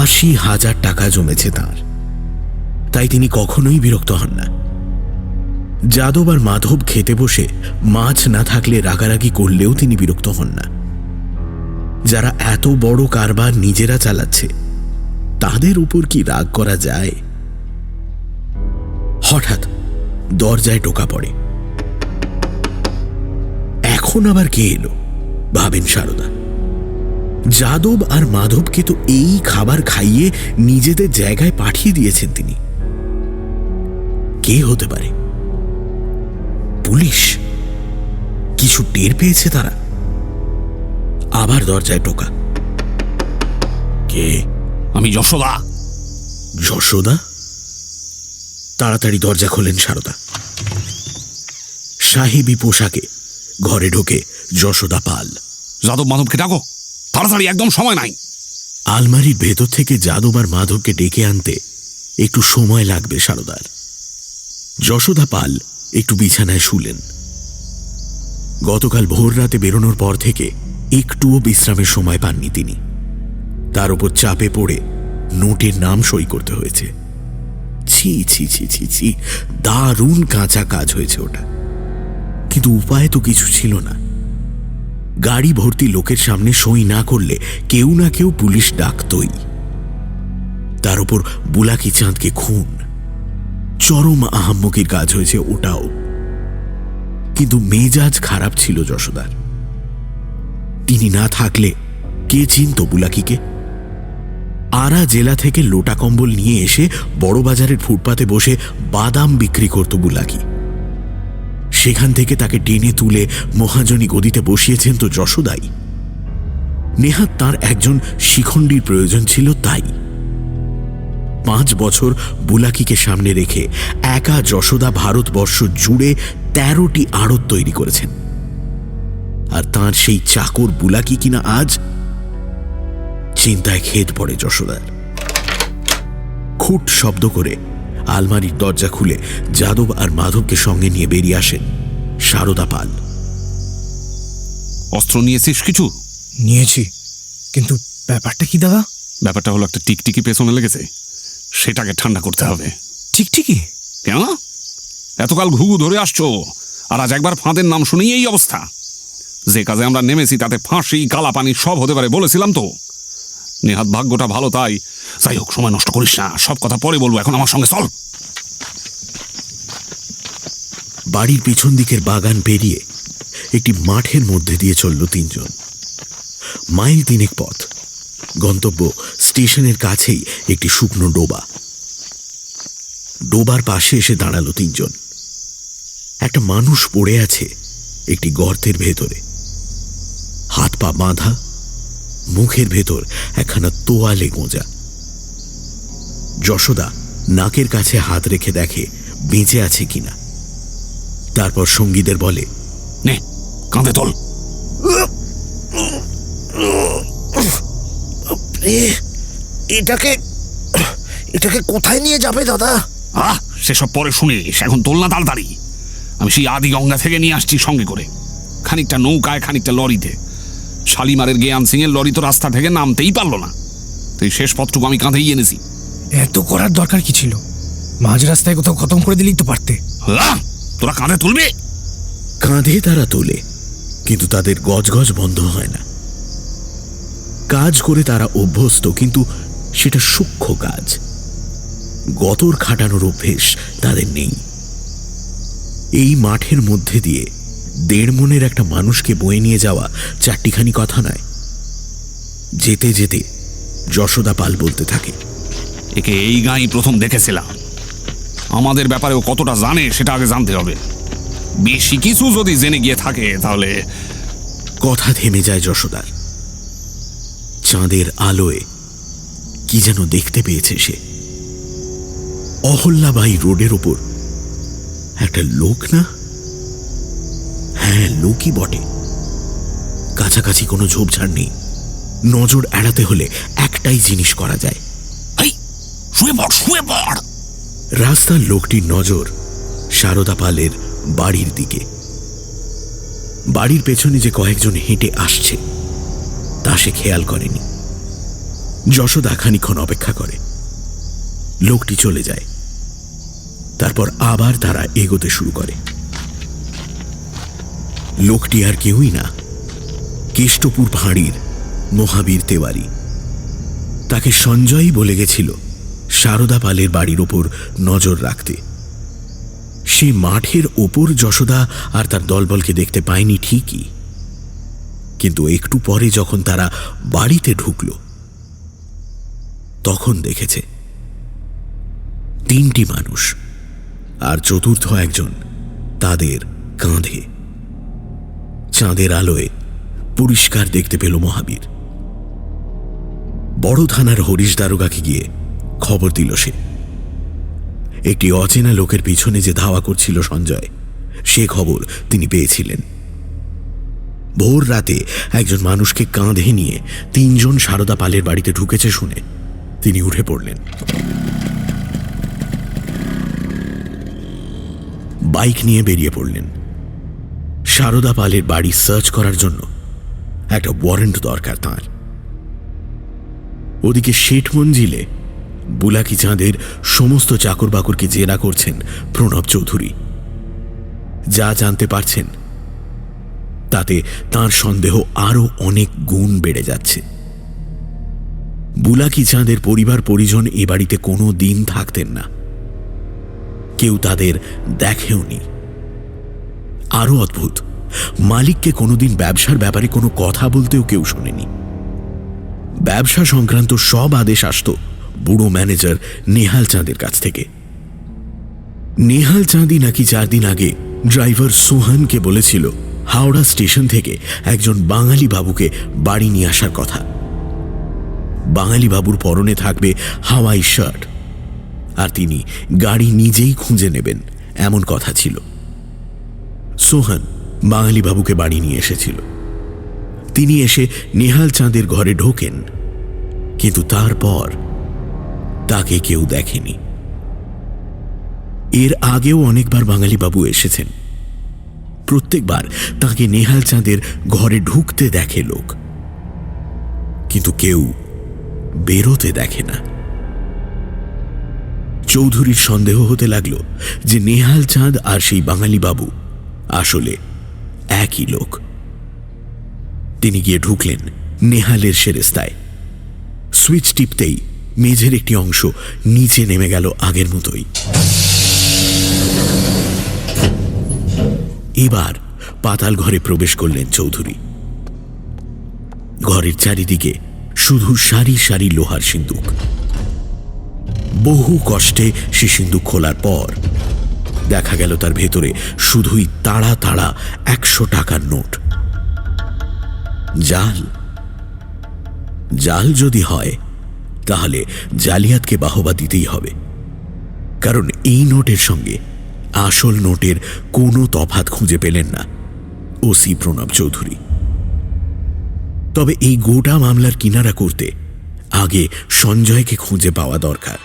Speaker 1: 80,000 টাকা জমেছে তার, তাই তিনি কখনোই বিরক্ত হন না। যাদব আর মাধব খেতে বসে মাছ না থাকলে রাগারাগি করলেও তিনি বিরক্ত হন না। যারা এত বড় কারবার নিজেরা চালাচ্ছে তাদের উপর কি রাগ করা যায়? হঠাৎ দরজায় টোকা পড়ে। এখন আবার কে এলো ভাবেন সারদা। যাদব আর মাধবকে তো এই খাবার খাইয়ে নিজেদের জায়গায় পাঠিয়ে দিয়েছেন তিনি। কে হতে পারে? পুলিশ? কিছু টের পেয়েছে তারা? আবার দরজায় টোকা। কে?
Speaker 12: আমি যশোদা।
Speaker 1: যশোদা? তাড়াতাড়ি দরজা খোলেন সারদা। সাহেবী পোশাকে ঘরে ঢোকে যশোদা পাল।
Speaker 12: যাদব মাধবকে ডাকো তাড়াতাড়ি, একদম সময় নাই।
Speaker 1: আলমারির ভেতর থেকে যাদব আর মাধবকে ডেকে আনতে একটু সময় লাগবে সারদার। যশোদা পাল একটু বিছানায় শুলেন। গতকাল ভোর রাতে বেরোনোর পর থেকে একটুও বিশ্রামের সময় পাননি তিনি। তার উপর চাপে পড়ে নোটের নাম সই করতে হয়েছে। ছি ছি ছি ছি ছি, দারুণ কাঁচা কাজ হয়েছে ওটা। কিন্তু উপায় তো কিছু ছিল না। গাড়ি ভর্তি লোকের সামনে সই না করলে কেউ না কেউ পুলিশ ডাকতই। তার উপর বুলাকি চাঁদকে খুন, চরম আহাম্মকির কাজ হয়েছে ওটাও। কিন্তু মেজাজ খারাপ ছিল যশোদার। তিনি না থাকলে কে চিনত বুলাকিকে? আরা জেলা থেকে লোটা কম্বল নিয়ে এসে বড় বাজারের ফুটপাতে বসে বাদাম বিক্রি করত বুলাকি। সেখান থেকে তাকে টেনে তুলে মহাজনী গদিতে বসিয়েছেন তো যশোদাই। নেহাত তার একজন শিখণ্ডীর প্রয়োজন ছিল, তাই 5 বছর বুলাকিকে সামনে রেখে একা যশোদা ভারতবর্ষ জুড়ে 13টি আড়ত তৈরি করেছেন। আর তার সেই চাকর বুলাকি কিনা আজ? চিন্তায় খেদ পড়ে যশোদার। খুট শব্দ করে আলমারির দরজা খুলে যাদব আর মাধবকে সঙ্গে নিয়ে বেরিয়ে আসেন সারদা পাল।
Speaker 12: অস্ত্র নিয়েছিস কিছু?
Speaker 8: নিয়েছি, কিন্তু ব্যাপারটা কি দাদা?
Speaker 12: ব্যাপারটা হলো একটা টিকটিকি পেছনে লেগেছে, সেটাকে ঠান্ডা করতে হবে।
Speaker 8: টিকটিকি?
Speaker 12: কেন? এতকাল ঘুঘু ধরে আসছো, আর আজ একবার ফাঁদের নাম শুনেই এই অবস্থা। যে কাজে আমরা নেমেছি তাতে ফাঁসি, কালাপানি সব হতে পারে, বলেছিলাম তো। নেহাত ভাগ্যটা ভালো তাই। যাই হোক, সময় নষ্ট করিস না, সব কথা পরে বলবো, এখন আমার সঙ্গে চল।
Speaker 1: বাড়ির পিছন দিকের বাগান পেরিয়ে একটি মাঠের মধ্যে দিয়ে চলল তিনজন। মাইল তিনেক পথ, গন্তব্য স্টেশনের কাছেই একটি শুকনো ডোবা। ডোবার পাশে এসে দাঁড়ালো তিনজন। একটা মানুষ পড়ে আছে একটি গর্তের ভেতরে, হাত পা বাঁধা, মুখের ভেতর একখানা তোয়ালে গোঁজা। যশোদা নাকের কাছে হাত রেখে দেখে বেঁচে আছে কিনা। তারপর সঙ্গীদের বলে,
Speaker 12: নে কাঁধে তোল।
Speaker 11: এটাকে এটাকে কোথায় নিয়ে যাবে দাদা?
Speaker 12: সেসব পরে শুনিস, এখন তোল না তাড়াতাড়ি। আমি সেই আদি গঙ্গা থেকে নিয়ে আসছি সঙ্গে করে, খানিকটা নৌকায়, খানিকটা লরিতে। শালিমারের জ্ঞান সিং এর লরি তো রাস্তা থেকে নামতেই পারলো না, তো এই শেষ পথটুকু আমি কাঁধেই এনেছি।
Speaker 8: এত করার দরকার কি ছিল? মাঝ রাস্তায় কোথাও খতম করে দিলেই তো পারতে।
Speaker 12: তোরা কাঁধে তুলবে?
Speaker 1: কাঁধে তারা তোলে, কিন্তু তাদের গজগজ বন্ধ হয় না। কাজ করে তারা অভ্যস্ত, কিন্তু সেটা সূক্ষ্ম কাজ। গতর খাটানোর অভ্যেস তাদের নেই। এই মাঠের মধ্যে দিয়ে 1.5 মনের একটা মানুষকে বয়ে নিয়ে যাওয়া চারটিখানি কথা নয়। যেতে যেতে যশোদা পাল বলতে থাকে,
Speaker 12: একে এই গাঁই প্রথম দেখেছিলাম। আমাদের ব্যাপারে ও কতটা জানে সেটা আগে জানতে হবে। বেশি কিছু যদি জেনে গিয়ে থাকে তাহলে।
Speaker 1: কথা থেমে যায় যশোদার। চাঁদের আলোয় কি যেন দেখতে পেয়েছে সে। অহল্যাবাই রোডের ওপর একটা লোক না? হ্যাঁ, লোকই বটে। কাছাকাছি কোনো ঝোপঝাড় নেই। নজর এড়াতে হলে একটাই জিনিস করা যায়,
Speaker 12: শুয়ে পড়।
Speaker 1: রাস্তার লোকটির নজর সারদা পালের বাড়ির দিকে। বাড়ির পেছনে যে কয়েকজন হেঁটে আসছে তা সে খেয়াল করেনি। যশোদা খানিকক্ষণ অপেক্ষা করে, লোকটি চলে যায়। তারপর আবার তারা এগোতে শুরু করে। লোকটি আর কেউই না, কেষ্টপুর ভাঁড়ির মহাবীর তেওয়ারি। তাকে সঞ্জয়ই বলে গেছিল সারদা পালের বাড়ির ওপর নজর রাখতে। সে মাঠের ওপর যশোদা আর তার দলবলকে দেখতে পায়নি ঠিকই, কিন্তু একটু পরে যখন তারা বাড়িতে ঢুকল তখন দেখেছে 3টি মানুষ, আর চতুর্থ একজন তাদের কাঁধে। চাঁদের আলোয় পরিষ্কার দেখতে পেল মহাবীর। বড় থানার হরিশ দারোগাকে গিয়ে খবর দিল সে। একটি অচেনা লোকের পিছনে যে ধাওয়া করছিল সঞ্জয়, সে খবর তিনি পেয়েছিলেন। ভোর রাতে একজন মানুষকে কাঁধে নিয়ে 3 জন সারদা পালের বাড়িতে ঢুকেছে শুনে তিনি উঠে পড়লেন। বাইক নিয়ে বেরিয়ে পড়লেন। সারদা পালের বাড়ি সার্চ করার জন্য একটা ওয়ারেন্ট দরকার তাঁর। ওদিকে শেঠ মঞ্জিলে বুলাকি চাঁদের সমস্ত চাকর বাকরকে জেরা করছেন প্রণব চৌধুরী। যা জানতে পারছেন তাতে তাঁর সন্দেহ আরো অনেক গুণ বেড়ে যাচ্ছে। বুলাকি চাঁদের পরিবার পরিজন এ বাড়িতে কোনো দিন থাকতেন না, কেউ তাদের দেখেওনি। আরো অদ্ভুত, মালিককে কোনোদিন ব্যবসার ব্যাপারে কোনো কথা বলতেও কেউ শোনেনি। ব্যবসা সংক্রান্ত সব আদেশ আসত বুড়ো ম্যানেজার নেহাল চাঁদের কাছ থেকে। নেহাল চাঁদই নাকি 4 দিন আগে ড্রাইভার সোহানকে বলেছিল হাওড়া স্টেশন থেকে একজন বাঙালি বাবুকে বাড়ি নিয়ে আসার কথা। বাঙালি বাবুর পরনে থাকবে হাওয়াই শার্ট, আর তিনি গাড়ি নিজেই খুঁজে নেবেন এমন কথা ছিল। সোহান বাঙালি বাবুকে বাড়ি নিয়ে এসেছিল। তিনি এসে নেহাল চাঁদের ঘরে ঢোকেন, কিন্তু তারপর তাকে কেউ দেখেনি। এর আগেও অনেকবার বাঙালি বাবু এসেছেন, প্রত্যেকবার তাকে নেহাল চাঁদের ঘরে ঢুকতে দেখে লোক, কিন্তু কেউ বেরোতে দেখে না। চৌধুরীর সন্দেহ হতে লাগল যে নেহাল চাঁদ আর সেই বাঙালি বাবু আসলে একই লোক। তিনি গিয়ে ঢুকলেন নেহালের সেরেস্তায়। সুইচ টিপতেই মেঝের একটি অংশ নিচে নেমে গেল আগের মতোই। এবার পাতাল ঘরে প্রবেশ করলেন চৌধুরী। ঘরের চারিদিকে শুধু সারি সারি লোহার সিন্দুক। বহু কষ্টে সে সিন্দুক খোলার পর দেখা গেল তার ভেতরে শুধুই তাড়া তাড়া 100 টাকার নোট। জাল জাল যদি হয় তাহলে জালিয়াতকে বাহবা দিতেই হবে, কারণ এই নোটের সঙ্গে আসল নোটের কোনো তফাৎ খুঁজে পেলেন না ওসি প্রণব চৌধুরী। তবে এই গোটা মামলার কিনারা করতে আগে সঞ্জয়কে খুঁজে পাওয়া দরকার।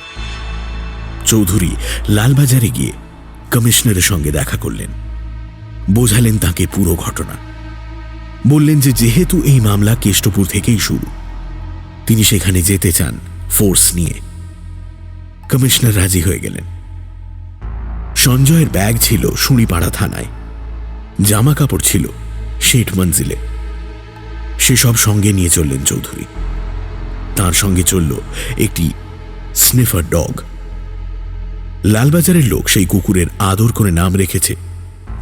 Speaker 1: চৌধুরী লালবাজারে গিয়ে কমিশনারের সঙ্গে দেখা করলেন, বোঝালেন তাকে পুরো ঘটনা। বললেন যে যেহেতু এই মামলা কেষ্টপুর থেকেই শুরু, তিনি সেখানে যেতে চান ফোর্স নিয়ে। কমিশনার রাজি হয়ে গেলেন। সঞ্জয়ের ব্যাগ ছিল শুঁড়িপাড়া থানায়, জামা কাপড় ছিল শেঠ মঞ্জিলে। সেসব সঙ্গে নিয়ে চললেন চৌধুরী। তার সঙ্গে চলল একটি স্নিফার ডগ। লালবাজারের লোক সেই কুকুরের আদর করে নাম রেখেছে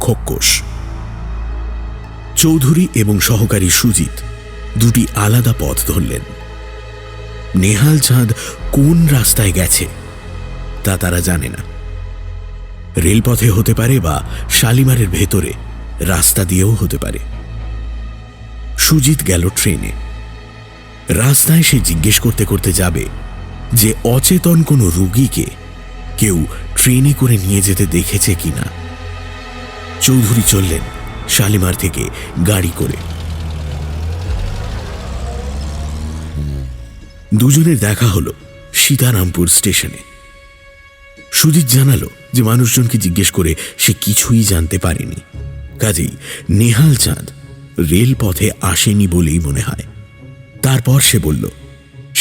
Speaker 1: খোক্কোশ। চৌধুরী এবং সহকারী সুজিত দুটি আলাদা পথ ধরলেন। নেহাল চাঁদ কোন রাস্তায় গেছে তা তারা জানে না। রেলপথে হতে পারে বা শালিমারের ভেতরে রাস্তা দিয়েও হতে পারে। সুজিত গেল ট্রেনে। রাস্তায় সে জিজ্ঞেস করতে করতে যাবে যে অচেতন কোনো রোগীকে কেউ ট্রেনে করে নিয়ে যেতে দেখেছে কিনা। চৌধুরী চললেন শালিমার থেকে গাড়ি করে। দুজনের দেখা হলো সীতারামপুর স্টেশনে। সুজিত জানালো যে মানুষজনকে জিজ্ঞেস করে সে কিছুই জানতে পারেনি, কাজেই নেহাল চাঁদ রেলপথে আসেনি বলেই মনে হয়। তারপর সে বলল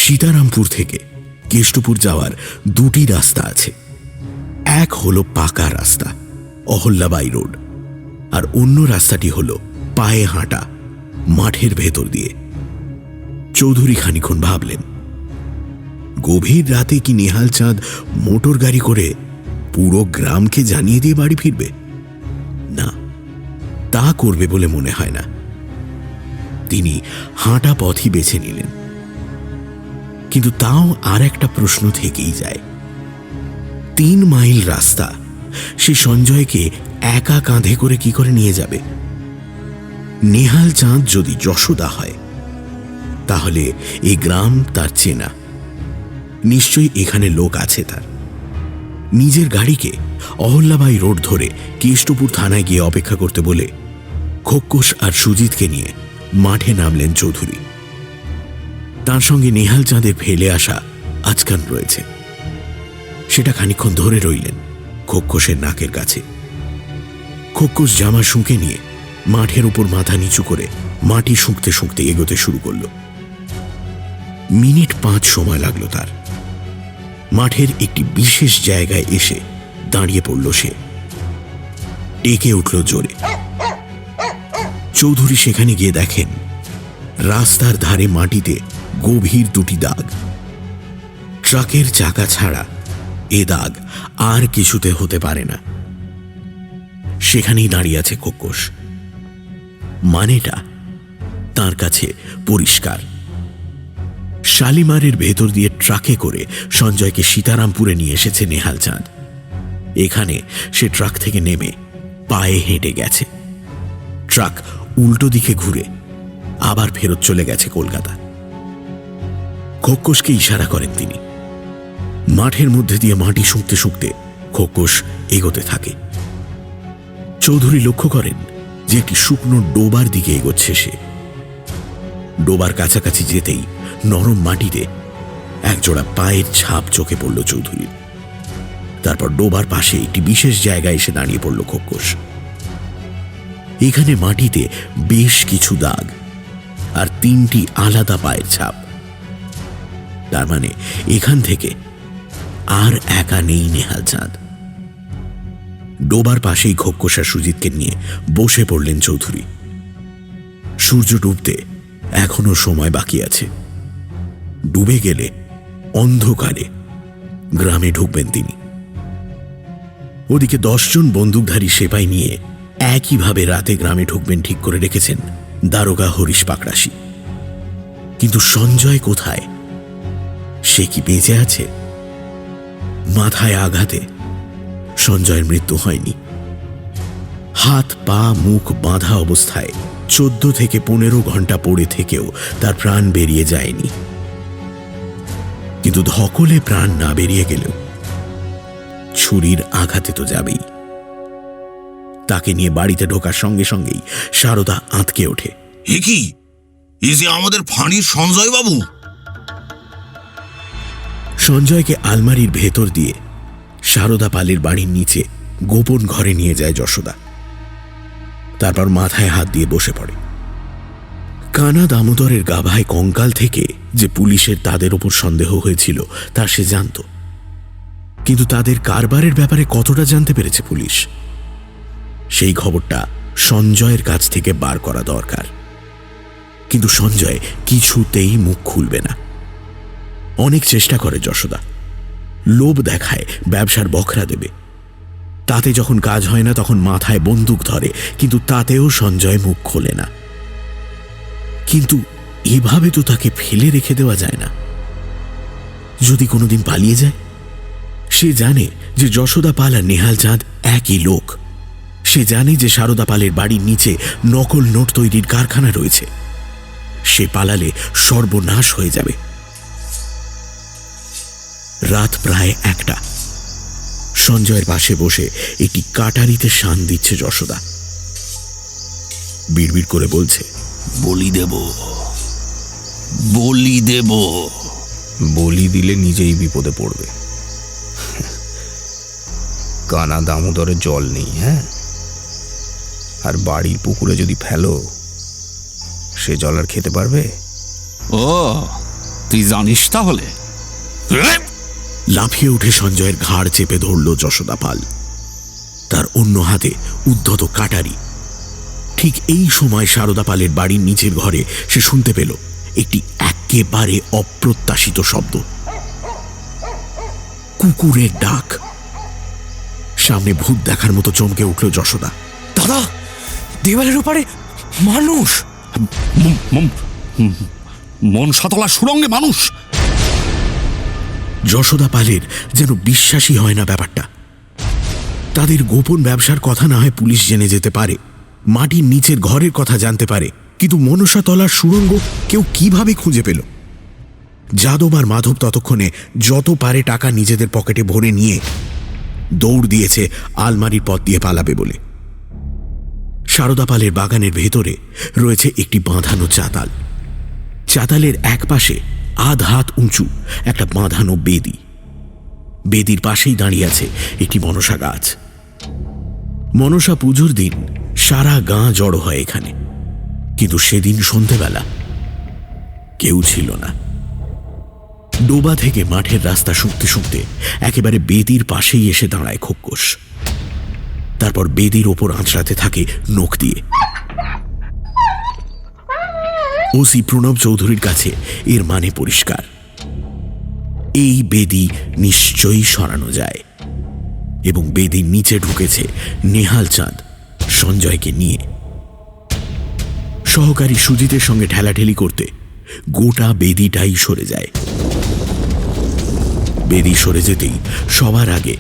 Speaker 1: সীতারামপুর থেকে কেষ্টপুর যাওয়ার দুটি রাস্তা আছে। এক হলো পাকা রাস্তা, অহল্যাবাই রোড, আর অন্য রাস্তাটি হলো পায়ে হাঁটা মাঠের ভেতর দিয়ে। চৌধুরী খানিক্ষণ ভাবলেন, গভীর রাতে কি নেহাল চাঁদ মোটর গাড়ি করে পুরো গ্রামকে জানিয়ে দিয়ে বাড়ি ফিরবে? না, তা করবে বলে মনে হয় না। তিনি হাঁটা পথই বেছে নিলেন। কিন্তু তাও আর একটা প্রশ্ন থেকেই যায়। 3 মাইল রাস্তা সে সঞ্জয়কে একা কাঁধে করে কি করে নিয়ে যাবে? নেহাল চাঁদ যদি যশোদা হয় তাহলে এই গ্রাম তার চেনা, নিশ্চয়ই এখানে লোক আছে তার। নিজের গাড়িকে অহল্যাবাই রোড ধরে কেষ্টপুর থানায় গিয়ে অপেক্ষা করতে বলে খোক্কোশ আর সুজিতকে নিয়ে মাঠে নামলেন চৌধুরী। তার সঙ্গে নেহাল চাঁদের ফেলে আসা আচকান রয়েছে, সেটা খানিকক্ষণ ধরে রইলেন খোক্কোশের নাকের কাছে। খোক্কোশ জামা শুঁকে নিয়ে মাঠের উপর মাথা নিচু করে মাটি শুঁকতে শুঁকতে এগোতে শুরু করল। মিনিট 5 সময় লাগলো তার। মাঠের একটি বিশেষ জায়গায় এসে দাঁড়িয়ে পড়ল সে। ডেকে উঠল জোরে। চৌধুরী সেখানে গিয়ে দেখেন রাস্তার ধারে মাটিতে গভীর 2টি দাগ। ট্রাকের চাকা ছাড়া এ দাগ আর কিছুতে হতে পারে না। সেখানেই দাঁড়িয়ে আছে খোক্কোশ। মানেটা তার কাছে পরিষ্কার। শালিমারের ভেতর দিয়ে ট্রাকে করে সঞ্জয়কে সীতারামপুরে নিয়ে এসেছে নেহাল চাঁদ। এখানে সে ট্রাক থেকে নেমে পায়ে হেঁটে গেছে। ট্রাক উল্টো দিকে ঘুরে আবার ফেরত চলে গেছে কলকাতা। খোক্কোশকে ইশারা করেন তিনি। মাঠের মধ্যে দিয়ে মাটি শুঁকতে শুঁকতে খোক্কোশ এগোতে থাকে। চৌধুরী লক্ষ্য করেন যে একটি শুকনো ডোবার দিকে এগোচ্ছে সে। ডোবার কাছাকাছি যেতেই নরম মাটিতে একজোড়া পায়ের ছাপ চোখে পড়ল চৌধুরীর। তারপর ডোবার পাশে একটি বিশেষ জায়গায় এসে দাঁড়িয়ে পড়ল খোক্কোশ। এখানে মাটিতে বেশ কিছু দাগ আর 3টি আলাদা পায়ের ছাপ। তার মানে এখান থেকে আর একা নেই নেহাল চাঁদ। ডোবার পাশেই খোক্কোশ আর সুজিতকে নিয়ে বসে পড়লেন চৌধুরী। সূর্য ডুবতে এখনো সময় বাকি আছে। ডুবে গেলে অন্ধকারে গ্রামে ঢুকবেন তিনি। ওদিকে 10 জন বন্দুকধারী সেপাই নিয়ে একইভাবে রাতে গ্রামে ঢুকবেন ঠিক করে রেখেছেন দারোগা হরিশ পাকড়াশি। কিন্তু সঞ্জয় কোথায়? সে কি বেঁচে আছে? মাথায় আঘাতে সঞ্জয়ের মৃত্যু হয়নি। হাত পা মুখ বাঁধা অবস্থায় 14 থেকে 15 ঘন্টা পড়ে থেকেও তার প্রাণ বেরিয়ে যায়নি। কিন্তু ধকলে প্রাণ না বেরিয়ে গেলেও ছুরির আঘাতে তো যাবেই। তাকে নিয়ে বাড়িতে ঢোকার সঙ্গে সঙ্গেই সারদা আঁতকে ওঠে।
Speaker 9: এ কি, এই যে আমাদের ফাঁড়ির সঞ্জয় বাবু!
Speaker 1: সঞ্জয়কে আলমারির ভেতর দিয়ে সারদা পালের বাড়ির নিচে গোপন ঘরে নিয়ে যায় যশোদা। তারপর মাথায় হাত দিয়ে বসে পড়ে। কানা দামোদরের গাভায় কঙ্কাল থেকে যে পুলিশের তাদের ওপর সন্দেহ হয়েছিল তা সে জানত, কিন্তু তাদের কারবারের ব্যাপারে কতটা জানতে পেরেছে পুলিশ, সেই খবরটা সঞ্জয়ের কাছ থেকে বার করা দরকার। কিন্তু সঞ্জয় কিছুতেই মুখ খুলবে না। অনেক চেষ্টা করে যশোদা, লোভ দেখায় ব্যবসার বখরা দেবে। তাতে যখন কাজ হয় না তখন মাথায় বন্দুক ধরে, কিন্তু তাতেও সঞ্জয় মুখ খোলে না। কিন্তু এভাবে তো তাকে ফেলে রেখে দেওয়া যায় না। যদি কোনোদিন পালিয়ে যায়? সে জানে যে যশোদা পাল আর নেহাল চাঁদ একই লোক। সে জানে যে সারদা পালের বাড়ির নিচে নকল নোট তৈরির কারখানা রয়েছে। সে পালালে সর্বনাশ হয়ে যাবে। রাত প্রায় 1টা। সঞ্জয়ের পাশে বসে একটি কাটারিতে শান দিচ্ছে যশোদা। বিড়বিড় করে বলছে,
Speaker 12: বলি দেব, বলি দেব।
Speaker 8: বলি দিলে নিজেই বিপদে পড়বে। কানা দামোদরে জল নেই, হ্যাঁ? আর বাড়ির পুকুরে যদি ফেলো, সে জল আর খেতে পারবে?
Speaker 12: ও, তুই জানিস তাহলে?
Speaker 1: লাফিয়ে উঠে সঞ্জয়ের ঘাড় চেপে ধরল যশোদা পাল, তার অন্য হাতে উদ্ধত কাটারি। ঠিক এই সময় সারদা পালের বাড়ির নিচের ঘরে সে শুনতে পেল একটি একেবারে অপ্রত্যাশিত শব্দ, কুকুরের ডাক। সামনে ভূত দেখার মতো চমকে উঠল যশোদা।
Speaker 8: দাদা, দেওয়ালের ওপারে মানুষ!
Speaker 12: মনসাতলা সুড়ঙ্গে মানুষ!
Speaker 1: যশোদা পালের যেন বিশ্বাসই হয় না ব্যাপারটা। তাদের গোপন ব্যবসার কথা না হয় পুলিশ জেনে যেতে পারে, মাটির নিচের ঘরের কথা জানতে পারে, কিন্তু মনসাতলার সুড়ঙ্গ কেউ কিভাবে খুঁজে পেল? যাদব আর মাধব ততক্ষণে যত পারে টাকা নিজেদের পকেটে ভরে নিয়ে দৌড় দিয়েছে আলমারির পথ দিয়ে পালাবে বলে। সারদা পালের বাগানের ভেতরে রয়েছে একটি বাঁধানো চাতাল। চাতালের এক পাশে আধ হাত উঁচু একটা বাঁধানো বেদি। বেদির পাশেই দাঁড়িয়ে আছে একটি মনসা গাছ। মনসা পুজোর দিন সারা গাঁ জড়ো হয় এখানে, কিন্তু সেদিন সন্ধেবেলা কেউ ছিল না। ডোবা থেকে মাঠের রাস্তা শুকতে শুকতে একেবারে বেদির পাশেই এসে দাঁড়ায় খোকস। তারপর বেদির ওপর আঁচড়াতে থাকে নখ দিয়ে। ওসি প্রণব চৌধুরীর কাছে এর মানে পরিষ্কার, এই বেদি নিশ্চয়ই সরানো যায়। এবং বেদির নিচে ঢুকেছে নেহাল চাঁদ সঞ্জয়কে নিয়ে। সহকারী সুজিতের সঙ্গে ঠেলাঠেলি করতে গোটা বেদিটাই সরে যায়। বেদি সরে যেতেই সবার আগে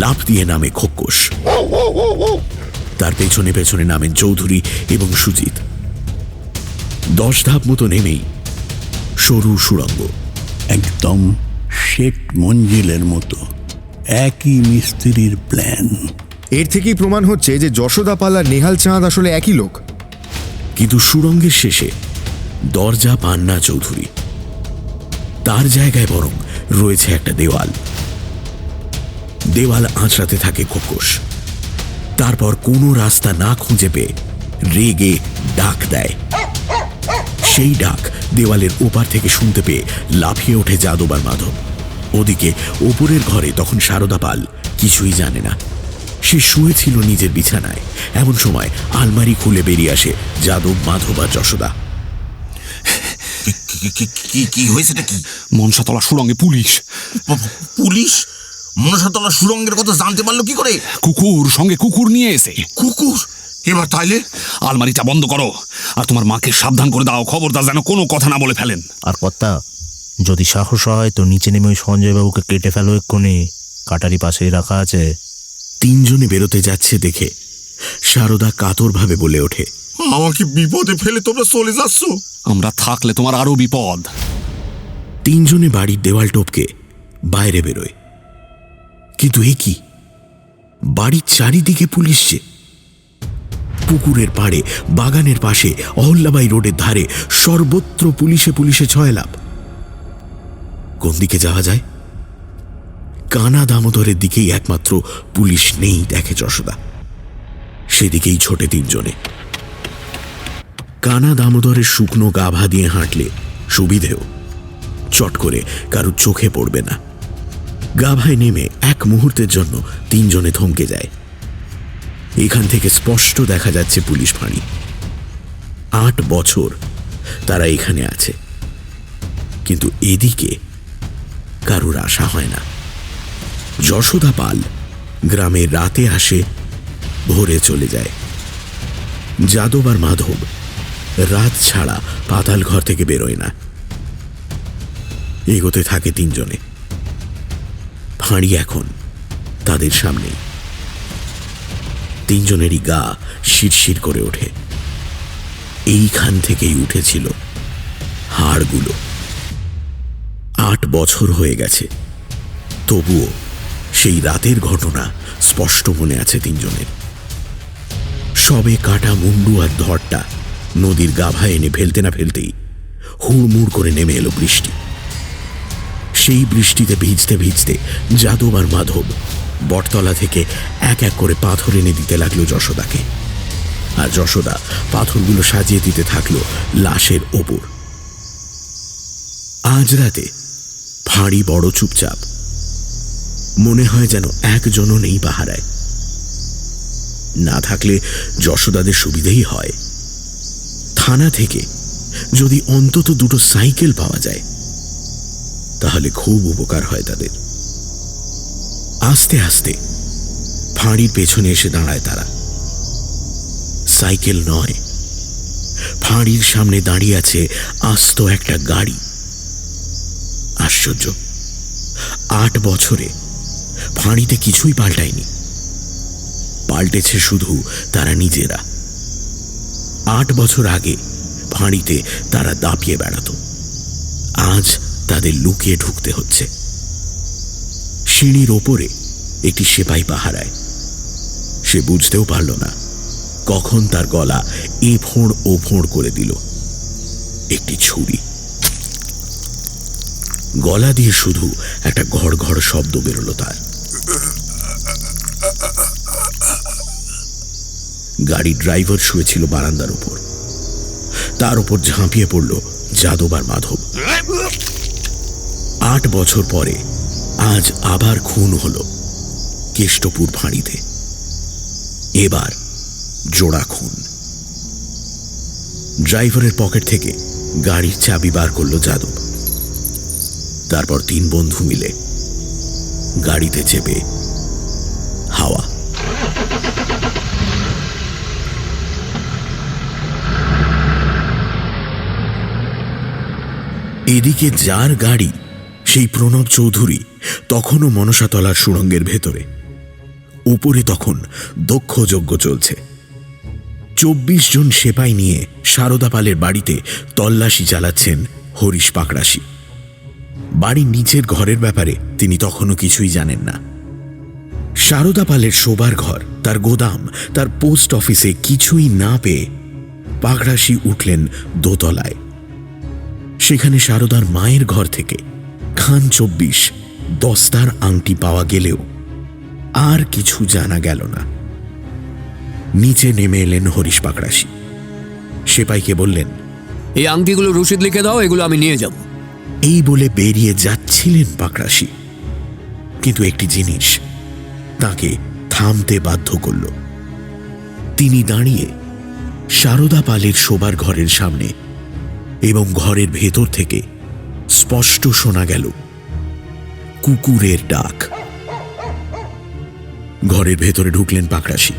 Speaker 1: লাফ দিয়ে নামে খোকস, তার পেছনে পেছনে নামেন চৌধুরী এবং সুজিত। 10 ধাপ মতো নেমেই সরু সুড়ঙ্গ,
Speaker 13: একদম শেখ মঞ্জিলের মতো, একই মিস্ত্রির প্ল্যান।
Speaker 14: এর থেকেই প্রমাণ হচ্ছে যে যশোদা পাল আর নেহাল চাঁদ আসলে একই লোক।
Speaker 1: কিন্তু সুড়ঙ্গের শেষে দরজা পান না চৌধুরী। তার জায়গায় বরং রয়েছে একটা দেওয়াল। দেওয়াল আঁচড়াতে থাকে খোকস। তারপর কোনো রাস্তা না খুঁজে পেয়ে রেগে ডাক দেয়। সেই ডাক দেওয়ালের ওপার থেকে শুনতে পেয়ে লাফিয়ে ওঠে যাদব আর মাধব। ওদিকে ওপরের ঘরে তখন সারদা পাল কিছুই জানে না। সে শুয়েছিল নিজের বিছানায়। এমন সময় আলমারি খুলে বেরিয়ে আসে যাদব, মাধব আর যশোদা।
Speaker 9: কি হয়েছেটা কি?
Speaker 12: মনসাতলা সুরঙ্গে পুলিশ।
Speaker 9: পুলিশ মনসাতলা সুরঙ্গের কথা জানতে পারলো কি করে?
Speaker 12: কুকুর, সঙ্গে কুকুর নিয়ে এসে।
Speaker 9: কুকুর? এবার তাইলে
Speaker 12: আলমারিটা বন্ধ করো, আর তোমার মাকে সাবধান করে দাও, খবরদার যেন কোনো কথা না বলে ফেলেন।
Speaker 15: আর কর্তা, যদি সাহস হয় তো নিচে নেমে ওই সঞ্জয়বাবুকে কেটে ফেলো এক্ষুনি, কাটারি পাশেই রাখা আছে।
Speaker 1: তিনজনে বেরোতে যাচ্ছে দেখে সারদা কাতরভাবে বলে ওঠে,
Speaker 9: আমাকে বিপদে ফেলে তোমরা চলে যাচ্ছ?
Speaker 12: আমরা থাকলে তোমার আরো বিপদ।
Speaker 1: তিনজনে বাড়ির দেওয়াল টপকে বাইরে বেরোয়। কিন্তু এ কি, বাড়ির চারিদিকে পুলিশ যে! পুকুরের পাড়ে, বাগানের পাশে, অহল্যাবাই রোডের ধারে সর্বত্র পুলিশে পুলিশে ছয়লাভ। কোন দিকে যাওয়া যায়? কানা দামোদরের দিকেই একমাত্র পুলিশ নেই দেখে যশোদা। সেদিকেই ছোটে তিনজনে। কানা দামোদরের শুকনো গাভা দিয়ে হাঁটলে সুবিধেও, চট করে কারুর চোখে পড়বে না। গাভায় নেমে এক মুহূর্তের জন্য তিনজনে থমকে যায়। এখান থেকে স্পষ্ট দেখা যাচ্ছে পুলিশ ফাঁড়ি। 8 বছর তারা এখানে আছে, কিন্তু এদিকে কারুর আশা হয় না। যশোদা পাল গ্রামে রাতে আসে, ভোরে চলে যায়। যাদব আর মাধব রাত ছাড়া পাতাল ঘর থেকে বেরোয় না। এগোতে থাকে তিনজনে। ফাঁড়ি এখন তাদের সামনেই। তিনজনেরই গা শিরশির করে ওঠে। এইখান থেকেই উঠেছিল হাড়গুলো। 8 বছর হয়ে গেছে, তবুও সেই রাতের ঘটনা স্পষ্ট মনে আছে তিনজনের। সবে কাটা মুন্ডু আর ধরটা নদীর গাভায় এনে ফেলতে না ফেলতেই হুড়মুড় করে নেমে এলো বৃষ্টি। সেই বৃষ্টিতে ভিজতে ভিজতে যাদব আর মাধব বটতলা থেকে এক এক করে পাথর এনে দিতে লাগলো যশোদাকে, আর যশোদা পাথরগুলো সাজিয়ে দিতে থাকলো লাশের ওপর। আজ রাতে ফাঁড়ি বড় চুপচাপ। মনে হয় যেন একজনও নেই পাহারায়। না থাকলে যশোদাদের সুবিধেই হয়। থানা থেকে যদি অন্তত 2টো সাইকেল পাওয়া যায় তাহলে খুব উপকার হয় তাদের। আস্তে আস্তে ফাঁড়ির পেছনে এসে দাঁড়ায় তারা। সাইকেল নয়, ফাঁড়ির সামনে দাঁড়িয়ে আছে আস্ত একটা গাড়ি। আশ্চর্য, 8 বছরে ফাঁড়িতে কিছুই পাল্টায়নি। পাল্টেছে শুধু তারা নিজেরা। 8 বছর আগে ফাঁড়িতে তারা দাপিয়ে বেড়াতো, আজ তাদের লুকিয়ে ঢুকতে হচ্ছে। সিঁড়ির ওপরে একটি সেপাই পাহারায়। সে বুঝতেও পারল না কখন তার গলা এ ফোঁড় ও ফোঁড় করে দিল একটি ছুরি। গলা দিয়ে শুধু একটা ঘড় ঘড় শব্দ বেরোলো তার। গাড়ির ড্রাইভার শুয়েছিল বারান্দার উপর। তার উপর ঝাঁপিয়ে পড়ল যাদব আর মাধব। 8 বছর পরে আজ আবার খুন হলো কেষ্টপুর ফাঁড়িতে। এবার জোড়া খুন। ড্রাইভারের পকেট থেকে গাড়ির চাবি বার করল যাদব। তারপর 3 বন্ধু মিলে গাড়িতে চেপে হাওয়া। এদিকে যার গাড়ি, সেই প্রণব চৌধুরী তখনও মনসাতলার সুড়ঙ্গের ভেতরে। উপরে তখন দক্ষ যজ্ঞ চলছে। 24 জন সেপাই নিয়ে সারদা পালের বাড়িতে তল্লাশি চালাচ্ছেন হরিশ পাকড়াশি। বাড়ির নিচের ঘরের ব্যাপারে তিনি তখনও কিছুই জানেন না। সারদা পালের শোবার ঘর, তার গোদাম, তার পোস্ট অফিসে কিছুই না পেয়ে পাকড়াশি উঠলেন দোতলায়। সেখানে সারদার মায়ের ঘর থেকে খান 24 দস্তার আংটি পাওয়া গেলেও আর কিছু জানা গেল না। নিচে নেমে এলেন হরিশ পাকড়াশি। সেপাইকে বললেন,
Speaker 7: এই আংটিগুলো রসিদ লিখে দাও, এগুলো আমি নিয়ে যাব।
Speaker 1: এই বলে বেরিয়ে যাচ্ছিলেন পাকড়াশি, কিন্তু একটি জিনিস তাকে থামতে বাধ্য করল। তিনি দাঁড়িয়ে সারদা পালের শোবার ঘরের সামনে এবং ঘরের ভেতর থেকে স্পষ্ট শোনা গেল কুকুরের ডাক। ঘরের ভেতরে ঢুকলেন পাকড়াশি।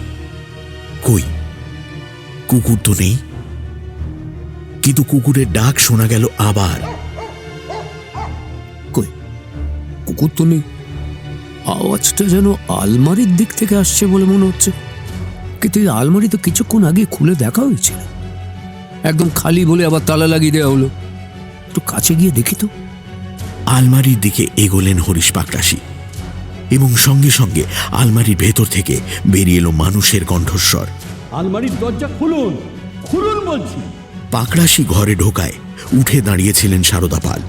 Speaker 1: কই, কুকুর তো নেই, কিন্তু কুকুরের ডাক শোনা গেল আবার।
Speaker 7: কই, কুকুর তো নেই। আওয়াজটা যেন আলমারির দিক থেকে আসছে বলে মনে হচ্ছে, কিন্তু এই আলমারি তো কিছুক্ষণ আগে খুলে দেখা হয়েছিল, একদম খালি বলে আবার তালা লাগিয়ে দেওয়া হলো। একটু কাছে গিয়ে দেখি তো।
Speaker 1: আলমারির দিকে এগোলেন হরিশ পাকড়াশি এবং সঙ্গে সঙ্গে আলমারির ভেতর থেকে বেরিয়ে এলো মানুষের কণ্ঠস্বর।
Speaker 13: আলমারির দরজা খুলুন, খুলুন বলছি।
Speaker 1: পাকড়াশি ঘরে ঢোকায় উঠে দাঁড়িয়েছিলেন সারদা পাল।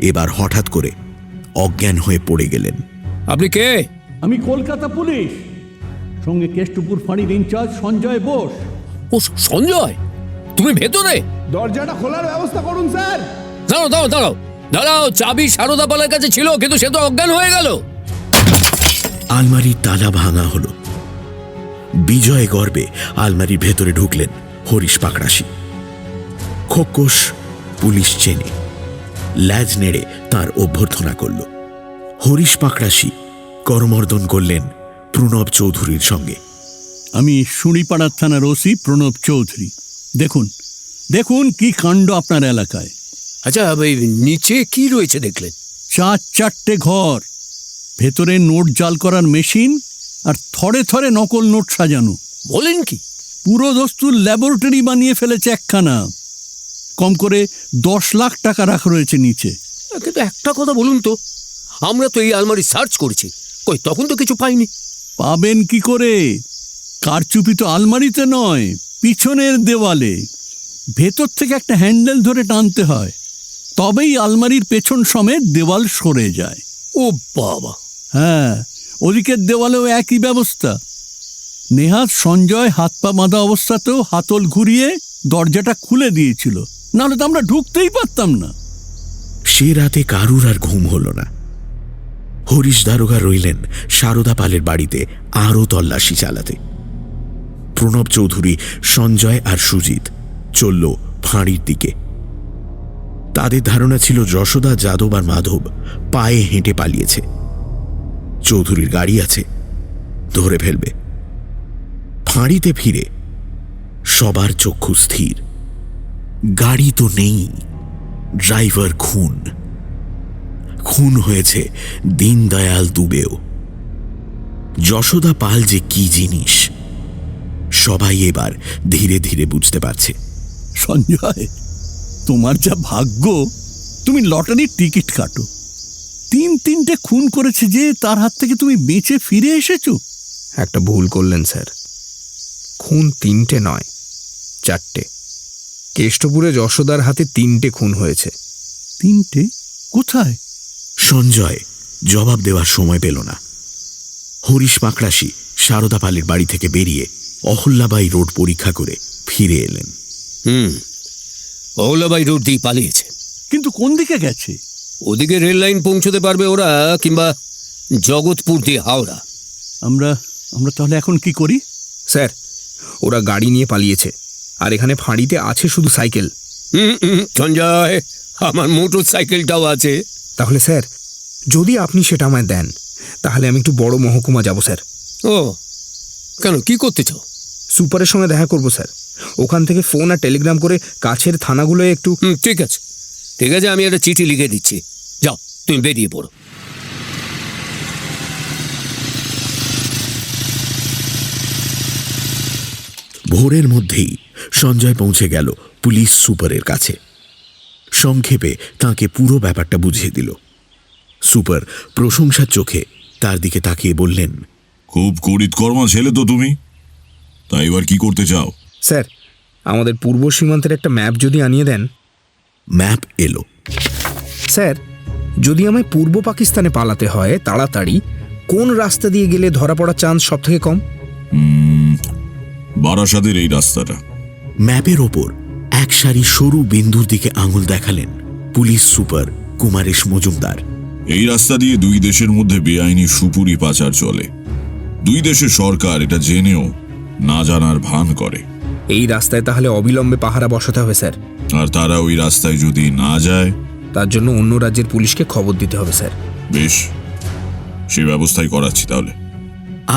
Speaker 1: এবার হঠাৎ করে অজ্ঞান হয়ে পড়ে গেলেন।
Speaker 7: আপনি কে?
Speaker 13: আমি কলকাতা পুলিশ, সঙ্গে কেষ্টপুর ফাঁড়ির ইনচার্জ সঞ্জয় বোস।
Speaker 7: ও সঞ্জয়, তুমি ভেতরে?
Speaker 8: দরজাটা খোলার ব্যবস্থা করুন স্যার।
Speaker 7: দাঁড়াও দাঁড়াও দাঁড়াও দাঁড়াও, চাবি সারদা পালের কাছে ছিল, কিন্তু সে তো অজ্ঞান হয়ে গেল।
Speaker 1: আলমারির তালা ভাঙা হলো। বিজয় গর্বে আলমারির ভেতরে ঢুকলেন হরিশ পাকড়াশি। খোকস পুলিশ চেনে, ল্যাজ নেড়ে তার অভ্যর্থনা করল। হরিশ পাকড়াশি করমর্দন করলেন প্রণব চৌধুরীর সঙ্গে।
Speaker 13: আমি শুনিপাড়ার থানার ওসি প্রণব চৌধুরী। দেখুন দেখুন কি কাণ্ড আপনার এলাকায়।
Speaker 7: আচ্ছা, এই নিচে কি রয়েছে দেখলেন?
Speaker 13: 4 ঘর, ভেতরে নোট জাল করার মেশিন আর থরে থরে নকল নোট সাজানো।
Speaker 7: বলেন কি?
Speaker 13: পুরো দস্তুর ল্যাবরেটরি বানিয়ে ফেলেছে একখানা। কম করে 10 লাখ টাকা রাখা রয়েছে নিচে।
Speaker 7: কিন্তু একটা কথা বলুন তো, আমরা তো এই আলমারি সার্চ করেছি, কই তখন তো কিছু পাইনি।
Speaker 13: পাবেন কি করে? কারচুপি তো আলমারিতে নয়, পিছনের দেওয়ালে। ভেতর থেকে একটা হ্যান্ডেল ধরে টানতে হয়, তবেই আলমারির পেছন সমেত দেওয়াল সরে যায়।
Speaker 7: ও বাবা!
Speaker 13: হ্যাঁ, ওদিকের দেওয়ালেও একই ব্যবস্থা। নেহাত সঞ্জয় হাত পা বাঁধা অবস্থাতেও হাতল ঘুরিয়ে দরজাটা খুলে দিয়েছিল, নাহলে তো আমরা ঢুকতেই পারতাম না।
Speaker 1: সে রাতে কারুর আর ঘুম হল না। হরিশ দারোগা রইলেন সারদা পালের বাড়িতে আরও তল্লাশি চালাতে। প্রণব চৌধুরী, সঞ্জয় আর সুজিত চলল ফাঁড়ির দিকে। তাদের ধারণা ছিল যশোদা, যাদব আর মাধব পায়ে হেঁটে পালিয়েছে। চৌধুরীর গাড়ি আছে, ধরে ফেলবে। ফাঁড়িতে ফিরে সবার চক্ষু স্থির। গাড়ি তো নেই, ড্রাইভার খুন। খুন হয়েছে দীনদয়াল দুবেও। যশোদা পাল যে কি জিনিস সবাই এবার ধীরে ধীরে বুঝতে পারছে।
Speaker 13: সঞ্জয়, তোমার যা ভাগ্য, তুমি লটারির টিকিট কাটো। 3 খুন করেছে যে, তার হাত থেকে তুমি বেঁচে ফিরে এসেছো।
Speaker 8: একটা ভুল করলেন স্যার, খুন 3টে নয়, 4টে। কেষ্টপুরে যশোদার হাতে 3টে খুন হয়েছে।
Speaker 13: 3টে? কোথায়?
Speaker 1: সঞ্জয় জবাব দেওয়ার সময় পেল না। হরিশ পাকড়াশি সারদা পালের বাড়ি থেকে বেরিয়ে অহল্যাবাই রোড পরীক্ষা করে ফিরে এলেন।
Speaker 7: অহল্যাবাই রোড দিয়ে পালিয়েছে।
Speaker 13: কিন্তু কোন দিকে গেছে?
Speaker 7: ওদিকে রেল লাইন পৌঁছতে পারবে ওরা, কিংবা জগৎপুর দিয়ে হাওড়া।
Speaker 13: আমরা তাহলে এখন কি করি?
Speaker 8: স্যার, ওরা গাড়ি নিয়ে পালিয়েছে, আর এখানে ফাঁড়িতে আছে শুধু সাইকেল।
Speaker 7: সঞ্জয়, আমার মোটর সাইকেলটাও আছে।
Speaker 8: তাহলে স্যার, যদি আপনি সেটা আমায় দেন, তাহলে আমি একটু বড় মহকুমা যাব স্যার।
Speaker 7: ও কেন, কি করতে চাও?
Speaker 8: সুপারের সঙ্গে দেখা করব স্যার। ওখান থেকে ফোন আর টেলিগ্রাম করে কাছের থানাগুলোয় একটু।
Speaker 7: ঠিক আছে ঠিক আছে, আমি একটা চিঠি লিখে দিচ্ছি। যাও, তুমি বেরিয়ে পড়ো।
Speaker 1: ভোরের মধ্যেই সঞ্জয় পৌঁছে গেল পুলিশ সুপারের কাছে। সংক্ষেপে তাকে পুরো ব্যাপারটা বুঝিয়ে দিল। সুপার প্রশংসার চোখে তার দিকে তাকিয়ে বললেন,
Speaker 9: খুব করিতকর্মা ছেলে তো তুমি। তাই এবার কি করতে চাও?
Speaker 8: স্যার, আমাদের পূর্ব সীমান্তের একটা ম্যাপ যদি আনিয়ে দেন।
Speaker 1: ম্যাপ এলো।
Speaker 8: স্যার, যদি আমায় পূর্ব পাকিস্তানে পালাতে হয় তাড়াতাড়ি, কোন রাস্তা দিয়ে গেলে ধরা পড়ার চান্স সব থেকে কম?
Speaker 9: বারাসাতের এই রাস্তাটা।
Speaker 1: ম্যাপের ওপর এক সারি সরু বিন্দুর দিকে আঙুল দেখালেন পুলিশ সুপার কুমারেশ মজুমদার।
Speaker 9: এই রাস্তা দিয়ে 2 দেশের মধ্যে বেআইনি সুপুরি পাচার চলে। 2 দেশের সরকার এটা জেনেও না জানার ভান করে।
Speaker 8: এই রাস্তায় তাহলে অবিলম্বে পাহারা বসাতে হবে স্যার।
Speaker 9: আর তারা ওই রাস্তায় যদি না যায়,
Speaker 8: তার জন্য অন্য রাজ্যের পুলিশকে খবর দিতে হবে স্যার।
Speaker 9: বেশ, সে ব্যবস্থাই করাচ্ছি তাহলে।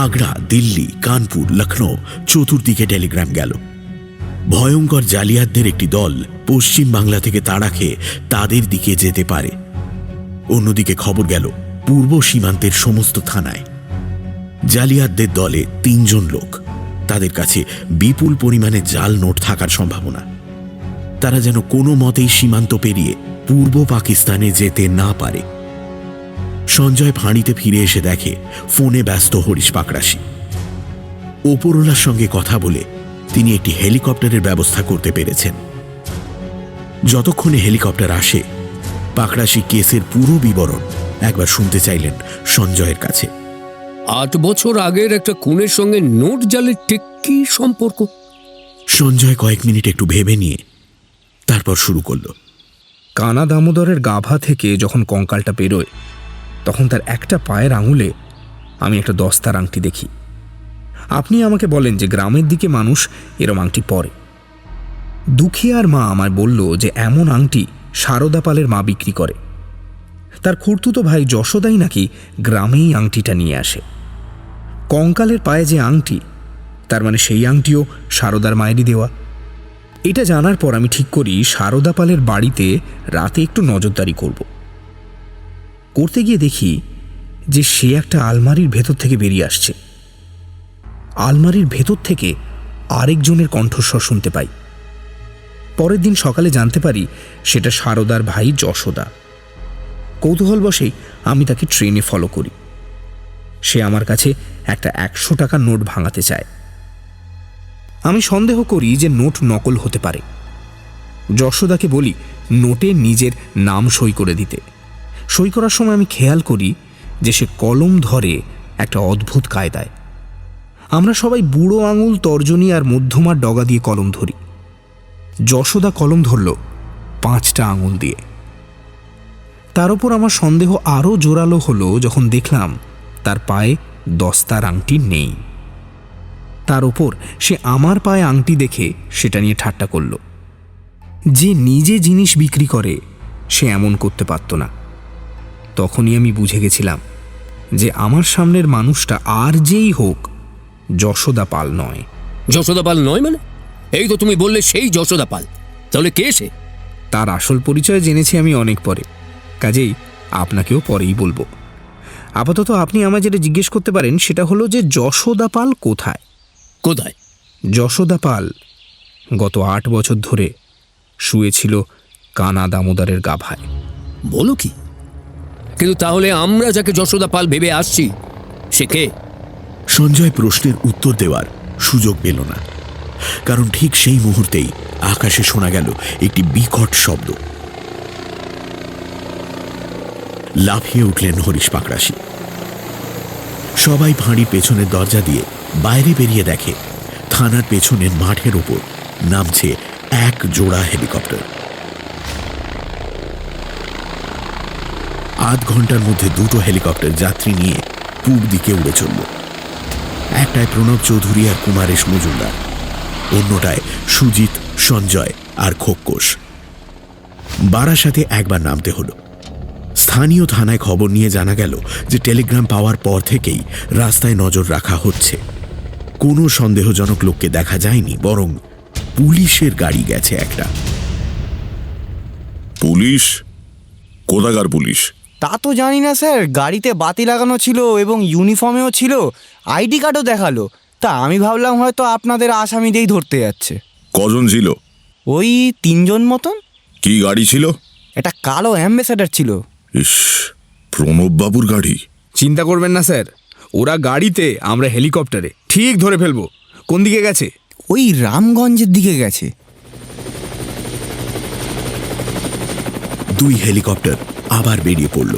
Speaker 1: আগ্রা, দিল্লি, কানপুর, লখনৌ চতুর্দিকে টেলিগ্রাম গেল। ভয়ঙ্কর জালিয়াতদের একটি দল পশ্চিম বাংলা থেকে তাড়া খেয়ে তাদের দিকে যেতে পারে। অন্যদিকে খবর গেল পূর্ব সীমান্তের সমস্ত থানায়। জালিয়াতদের দলে 3 জন লোক, তাদের কাছে বিপুল পরিমাণে জাল নোট থাকার সম্ভাবনা। তারা যেন কোনো মতেই সীমান্ত পেরিয়ে পূর্ব পাকিস্তানে যেতে না পারে। সঞ্জয় ফাঁড়িতে ফিরে এসে দেখে ফোনে ব্যস্ত হরিশ পাকড়াশি। ওপরওয়ালার সঙ্গে কথা বলে তিনি একটি হেলিকপ্টারের ব্যবস্থা করতে পেরেছেন। যতক্ষণে হেলিকপ্টার আসে, পাকড়াশি কেসের পুরো বিবরণ একবার শুনতে চাইলেন সঞ্জয়ের কাছে।
Speaker 7: 8 বছর আগের একটা খুনের সঙ্গে নোট জালের ঠিক কি সম্পর্ক?
Speaker 1: সঞ্জয় কয়েক মিনিট একটু ভেবে নিয়ে তারপর শুরু করল।
Speaker 8: কানা দামোদরের গাভা থেকে যখন কঙ্কালটা বেরোয়, তখন তার একটা পায়ের আঙুলে আমি একটা দস্তার আংটি দেখি। আপনি আমাকে বলেন যে গ্রামের দিকে মানুষ এরম আংটি পরে। দুখিয়ার মা আমায় বলল যে এমন আংটি সারদা পালের মা বিক্রি করে। তার খুড়তুতো ভাই যশোদাই নাকি গ্রামেই আংটিটা নিয়ে আসে। কঙ্কালের পায়ে যে আংটি, তার মানে সেই আংটিও সারদার মায়েরই দেওয়া। এটা জানার পর আমি ঠিক করি সারদা পালের বাড়িতে রাতে একটু নজরদারি করতে গিয়ে দেখি যে সে একটা আলমারির ভেতর থেকে বেরিয়ে আসছে। আলমারির ভেতর থেকে আরেকজনের কণ্ঠস্বর শুনতে পাই। পরের দিন সকালে জানতে পারি সেটা সারদার ভাই যশোদা। কৌতূহলবশেই আমি তাকে ট্রেনে ফলো করি। সে আমার কাছে একটা 100 টাকার নোট ভাঙাতে চায়। আমি সন্দেহ করি যে নোট নকল হতে পারে। যশোদাকে বলি নোটে নিজের নাম সই করে দিতে। সই করার সময় আমি খেয়াল করি যে সে কলম ধরে একটা অদ্ভুত কায়দায়। আমরা সবাই বুড়ো আঙুল, তর্জনী আর মধ্যমার ডগা দিয়ে কলম ধরি। যশোদা কলম ধরল 5টা আঙুল দিয়ে। তার উপর আমার সন্দেহ আরও জোরালো হলো যখন দেখলাম তার পায়ে দস্তার আংটি নেই। তার উপর সে আমার পায়ে আংটি দেখে সেটা নিয়ে ঠাট্টা করল। যে নিজে জিনিস বিক্রি করে সে এমন করতে পারত না। তখনই আমি বুঝে গেছিলাম যে আমার সামনের মানুষটা আর যেই হোক যশোদা পাল নয়।
Speaker 7: যশোদা পাল নয় মানে? এই তো তুমি বললে সেই যশোদা পাল। তাহলে কে সে?
Speaker 8: তার আসল পরিচয় জেনেছি আমি অনেক পরে, কাজেই আপনাকেও পরেই বলবো। আপাতত আপনি আমায় যেটা জিজ্ঞেস করতে পারেন সেটা হলো যে যশোদা পাল কোথায়?
Speaker 7: কোথায়?
Speaker 8: যশোদা পাল গত 8 বছর ধরে শুয়েছিল কানা দামোদরের গাভায়।
Speaker 7: বলো কি? কিন্তু তাহলে আমরা যাকে যশোদা পাল ভেবে আসছি সে কে?
Speaker 1: সঞ্জয় প্রশ্নের উত্তর দেওয়ার সুযোগ পেল না, কারণ ঠিক সেই মুহূর্তেই আকাশে শোনা গেল একটি বিকট শব্দ। লাফিয়ে উঠলেন হরিশ পাকড়াশি। সবাই ফাঁড়ির পেছনের দরজা দিয়ে বাইরে বেরিয়ে দেখে থানার পেছনের মাঠের ওপর নামছে 1 জোড়া হেলিকপ্টার। আধ ঘন্টার মধ্যে 2টো হেলিকপ্টার যাত্রী নিয়ে পূব দিকে উড়ে চলল। একটায় প্রণব চৌধুরী আর কুমারেশ মজুমদার, অন্যটায় সুজিত, সঞ্জয় আর খোক্কোশ। বারাসাতে একবার নামতে হলো। স্থানীয় থানায় খবর নিয়ে জানা গেল যে টেলিগ্রাম পাওয়ার পর থেকেই রাস্তায় নজর রাখা হচ্ছে। কোনো সন্দেহজনক লোককে দেখা যায়নি, বরং পুলিশের গাড়ি গেছে একটা।
Speaker 9: পুলিশ? কোথাকার পুলিশ?
Speaker 16: তা তো জানি না স্যার। গাড়িতে বাতি লাগানো ছিল এবং ইউনিফর্মেও ছিল, আইডি কার্ডও দেখালো। তা আমি ভাবলাম হয়তো আপনাদের আসামি দিয়েই ধরতে যাচ্ছে।
Speaker 9: কজন ছিল?
Speaker 16: ওই 3 জন মতন।
Speaker 9: কি গাড়ি ছিল?
Speaker 16: একটা কালো অ্যাম্বাসেডার ছিল।
Speaker 9: ইস, প্রণব বাবুর গাড়ি।
Speaker 8: চিন্তা করবেন না স্যার, ওরা গাড়িতে, আমরা হেলিকপ্টারে। ঠিক ধরে ফেলবো। কোন দিকে গেছে?
Speaker 16: ওই রামগঞ্জের দিকে গেছে।
Speaker 1: 2 হেলিকপ্টার আবার বেরিয়ে পড়ল।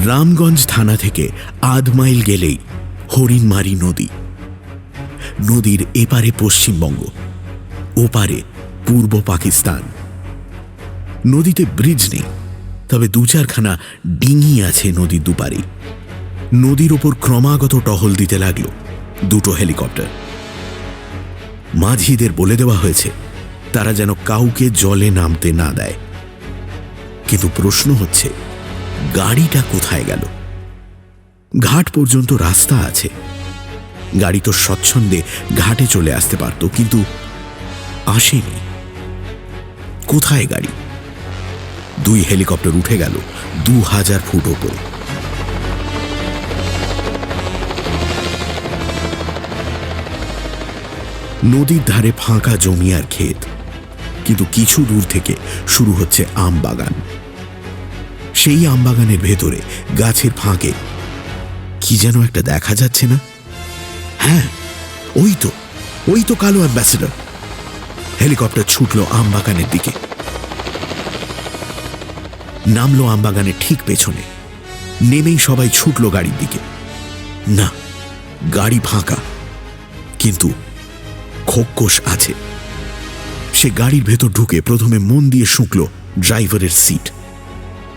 Speaker 1: রামগঞ্জ থানা থেকে আধ মাইল গেলেই হরিণমারি নদী। নদীর এপারে পশ্চিমবঙ্গ, ওপারে পূর্ব পাকিস্তান। নদীতে ব্রিজ নেই, তবে 2-4খানা ডিঙি আছে নদীর দুপারে। নদীর ওপর ক্রমাগত টহল দিতে লাগলো দুটো হেলিকপ্টার। মাঝিদের বলে দেওয়া হয়েছে তারা যেন কাউকে জলে নামতে না দেয়। কিন্তু প্রশ্ন হচ্ছে, গাড়িটা কোথায় গেল? ঘাট পর্যন্ত রাস্তা আছে, গাড়ি তো স্বচ্ছন্দে ঘাটে চলে আসতে পারত, কিন্তু আসেনি। কোথায় গাড়ি? 2 হেলিকপ্টার উঠে গেল 2000 ফুট ওপরে। নদীর ধারে ফাঁকা জমি আর ক্ষেত, কিন্তু কিছু দূর থেকে শুরু হচ্ছে আম বাগান। সেই আম বাগানের ভেতরে গাছের ফাঁকে কি যেন একটা দেখা যাচ্ছে না? হ্যাঁ, ওই তো কালো অ্যাম্বাসেডর। হেলিকপ্টার ছুটল আম বাগানের দিকে, নামলো আম বাগানের ঠিক পেছনে। নেমেই সবাই ছুটল গাড়ির দিকে। না, গাড়ি ফাঁকা, কিন্তু খোকস আছে। সে গাড়ির ভেতর ঢুকে প্রথমে মন দিয়ে শুঁকল ড্রাইভারের সিট,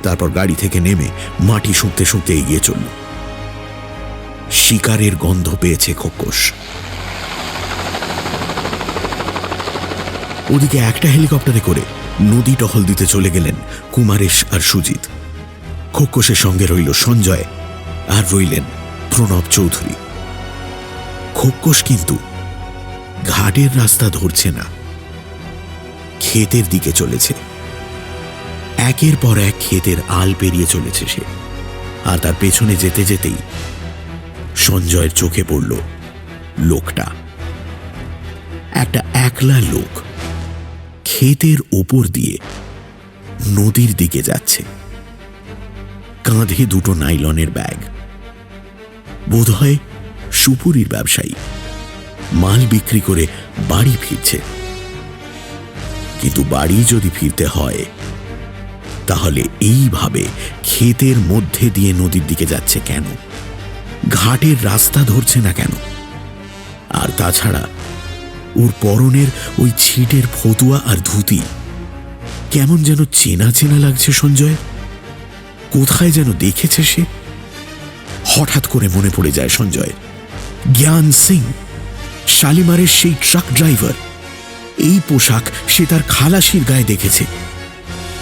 Speaker 1: তারপর গাড়ি থেকে নেমে মাটি শুঁকতে শুঁকতে এগিয়ে চলল। শিকারের গন্ধ পেয়েছে খোকস। ওদিকে একটা হেলিকপ্টারে করে নদী টহল দিতে চলে গেলেন কুমারেশ আর সুজিত। খোকসের সঙ্গে রইল সঞ্জয় আর রইলেন প্রণব চৌধুরী। খোকস কিন্তু ঘাটের রাস্তা ধরছে না, ক্ষেতের দিকে চলেছে। একের পর এক ক্ষেতের আল পেরিয়ে চলেছে সে। আর তার পেছনে যেতে যেতেই সঞ্জয়ের চোখে পড়ল লোকটা। একটা একলা লোক ক্ষেতের ওপর দিয়ে নদীর দিকে যাচ্ছে, কাঁধে দুটো নাইলনের ব্যাগ। বোধহয় সুপুরির ব্যবসায়ী, মাল বিক্রি করে বাড়ি ফিরছে। কিন্তু বাড়ি যদি ফিরতে হয় তাহলে এইভাবে ক্ষেতের মধ্যে দিয়ে নদীর দিকে যাচ্ছে কেন? ঘাটের রাস্তা ধরছে না কেন? আর তাছাড়া ওর পরনের ওই ছিটের ফতুয়া আর ধুতি কেমন যেন চেনা চেনা লাগছে সঞ্জয়। কোথায় যেন দেখেছে সে। হঠাৎ করে মনে পড়ে যায় সঞ্জয়, জ্ঞান সিং, শালিমারের সেই ট্রাক ড্রাইভার। এই পোশাক সে তার খালাসির গায়ে দেখেছে।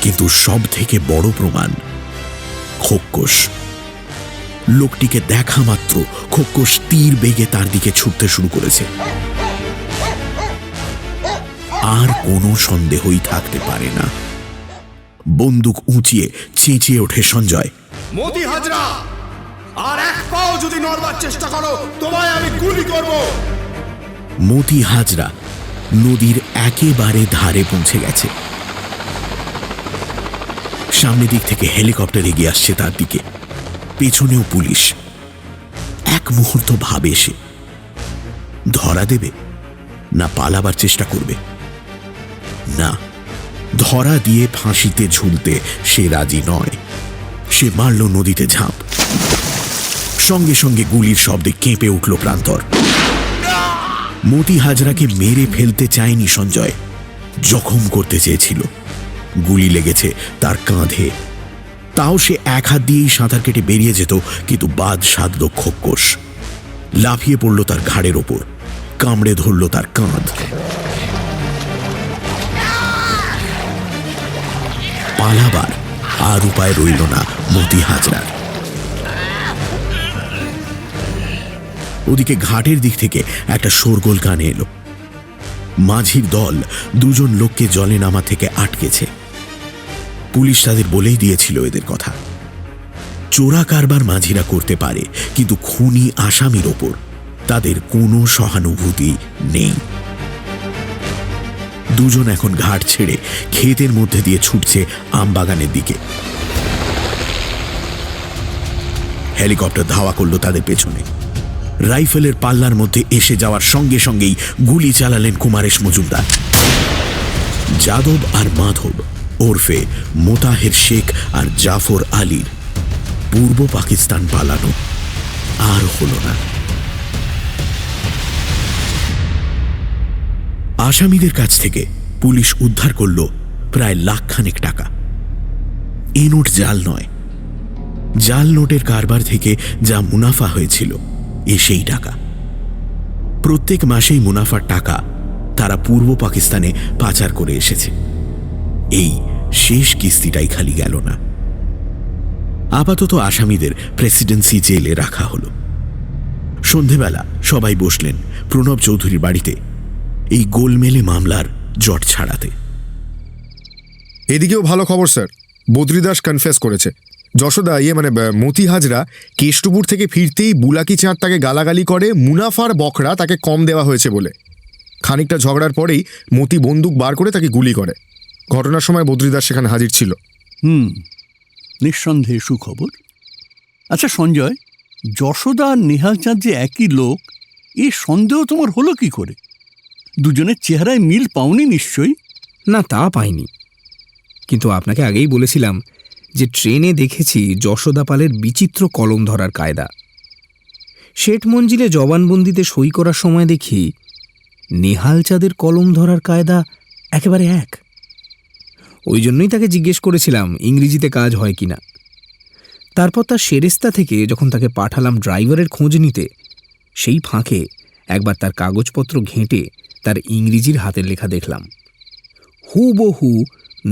Speaker 1: কিন্তু সব থেকে বড় প্রমাণ খোকস। লোকটিকে দেখা মাত্র খোকস তীর বেগে তার দিকে ছুটতে শুরু করেছে। আর কোনো সন্দেহই থাকতে পারে না। বন্দুক উঁচিয়ে চেঁচিয়ে ওঠে সঞ্জয়,
Speaker 17: মোদি হাজরা, আর এক পাও যদি নড়বার চেষ্টা করো তোমায় আমি গুলি করব।
Speaker 1: মতি হাজরা নদীর একেবারে ধারে পৌঁছে গেছে। সামনের দিক থেকে হেলিকপ্টার এগিয়ে আসছে তার দিকে, পেছনেও পুলিশ। এক মুহূর্ত ভাবে সে, ধরা দেবে না পালাবার চেষ্টা করবে। না, ধরা দিয়ে ফাঁসিতে ঝুলতে সে রাজি নয়। সে মারল নদীতে ঝাঁপ। সঙ্গে সঙ্গে গুলির শব্দে কেঁপে উঠল প্রান্তর। মতি হাজরাকে মেরে ফেলতে চায়নি সঞ্জয়, জখম করতে চেয়েছিল। গুলি লেগেছে তার কাঁধে। তাও সে এক হাত দিয়েই সাঁতার কেটে বেরিয়ে যেত, কিন্তু বাদ সাধল খোকস। লাফিয়ে পড়ল তার ঘাড়ের ওপর, কামড়ে ধরল তার কাঁধ। পালাবার আর উপায় রইল না মতি হাজরার। ওদিকে ঘাটের দিক থেকে একটা শোরগোল কানে এলো। মাঝির দল দুজন লোককে জলে নামা থেকে আটকেছে। পুলিশ তাদের বলেই দিয়েছিল এদের কথা। চোরা কারবার মাঝিরা করতে পারে, কিন্তু খুনি আসামির ওপর তাদের কোনো সহানুভূতি নেই। দুজন এখন ঘাট ছেড়ে ক্ষেতের মধ্যে দিয়ে ছুটছে আমবাগানের দিকে। হেলিকপ্টার ধাওয়া করল তাদের পেছনে। রাইফেলের পাল্লার মধ্যে এসে যাওয়ার সঙ্গে সঙ্গেই গুলি চালালেন কুমারেশ মজুমদার। যাদব আর মাধব ওরফে মোতাহের শেখ আর জাফর আলীর পূর্ব পাকিস্তান পালানো আর হল না। আসামিদের কাছ থেকে পুলিশ উদ্ধার করল প্রায় লাখখানেক টাকা। এ নোট জাল নয়, জাল নোটের কারবার থেকে যা মুনাফা হয়েছিল এ সেই টাকা। প্রত্যেক মাসেই মুনাফার টাকা তারা পূর্ব পাকিস্তানে পাচার করে এসেছে। এই শেষ কিস্তিটাই খালি গেল না। আপাতত আসামিদের প্রেসিডেন্সি জেলে রাখা হলো। সন্ধেবেলা সবাই বসলেন প্রণব চৌধুরীর বাড়িতে এই গোলমেলে মামলার জট ছাড়াতে।
Speaker 14: এদিকেও ভালো খবর স্যার, বদ্রীদাস কনফেস করেছে। যশোদা মতি হাজরা কেষ্টপুর থেকে ফিরতেই বুলাকি চাঁদ তাকে গালাগালি করে মুনাফার বকরা তাকে কম দেওয়া হয়েছে বলে। খানিকটা ঝগড়ার পরেই মতি বন্দুক বার করে তাকে গুলি করে। ঘটনার সময় বদ্রীদাস সেখানে হাজির ছিল।
Speaker 13: নিঃসন্দেহে সুখবর। আচ্ছা সঞ্জয়, যশোদা আর নেহাল চাঁদ যে একই লোক, এই সন্দেহ তোমার হলো কি করে? দুজনের চেহারায় মিল পাওনি নিশ্চয়ই?
Speaker 8: না, তা পাইনি, কিন্তু আপনাকে আগেই বলেছিলাম যে ট্রেনে দেখেছি যশোদা পালের বিচিত্র কলম ধরার কায়দা। শেঠ মঞ্জিলে জবানবন্দিতে সই করার সময় দেখি নেহাল চাঁদের কলম ধরার কায়দা একেবারে এক। ওই জন্যই তাকে জিজ্ঞেস করেছিলাম ইংরেজিতে কাজ হয় কিনা। তারপর তার সেরেস্তা থেকে যখন তাকে পাঠালাম ড্রাইভারের খোঁজ নিতে, সেই ফাঁকে একবার তার কাগজপত্র ঘেঁটে তার ইংরেজির হাতের লেখা দেখলাম, হুবহু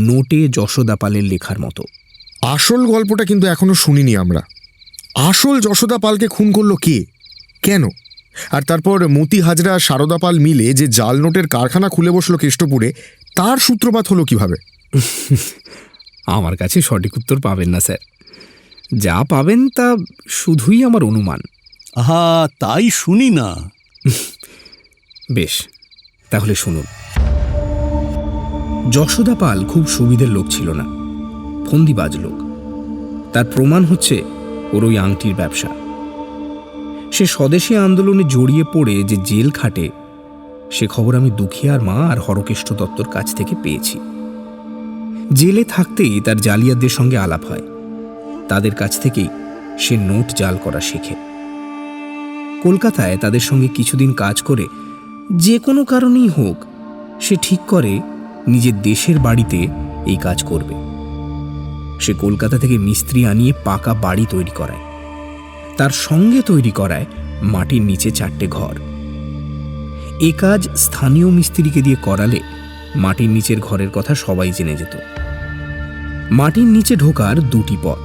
Speaker 8: নোটে যশোদা পালের লেখার মতো।
Speaker 14: আসল গল্পটা কিন্তু এখনো শুনিনি আমরা। আসল যশোদা পালকে খুন করলো কে, কেন? আর তারপর মতি হাজরা আর সারদা পাল মিলে যে জাল নোটের কারখানা খুলে বসলো কেষ্টপুরে, তার সূত্রপাত হলো কিভাবে?
Speaker 8: আমার কাছে সঠিক উত্তর পাবেন না স্যার, যা পাবেন তা শুধুই আমার অনুমান।
Speaker 13: আহা, তাই শুনি না।
Speaker 8: বেশ, তাহলে শুনুন। যশোদা পাল খুব সুবিধের লোক ছিল না, ফন্দিবাজ লোক। তার প্রমাণ হচ্ছে ওর ওই আংটির ব্যবসা। সে স্বদেশী আন্দোলনে জড়িয়ে পড়ে যে জেল খাটে, সে খবর আমি দুখিয়ার মা আর হরকেষ্ট দত্তর কাছ থেকে পেয়েছি। জেলে থাকতেই তার জালিয়াতদের সঙ্গে আলাপ হয়, তাদের কাছ থেকেই সে নোট জাল করা শেখে। কলকাতায় তাদের সঙ্গে কিছুদিন কাজ করে যে কোনো কারণেই হোক সে ঠিক করে নিজের দেশের বাড়িতে এই কাজ করবে। সে কলকাতা থেকে মিস্ত্রি আনিয়ে পাকা বাড়ি তৈরি করায়, তার সঙ্গে তৈরি করায় মাটির নিচে 4টে ঘর। এ কাজ স্থানীয় মিস্ত্রিকে দিয়ে করালে মাটির নিচের ঘরের কথা সবাই জেনে যেত। মাটির নিচে ঢোকার 2টি পথ,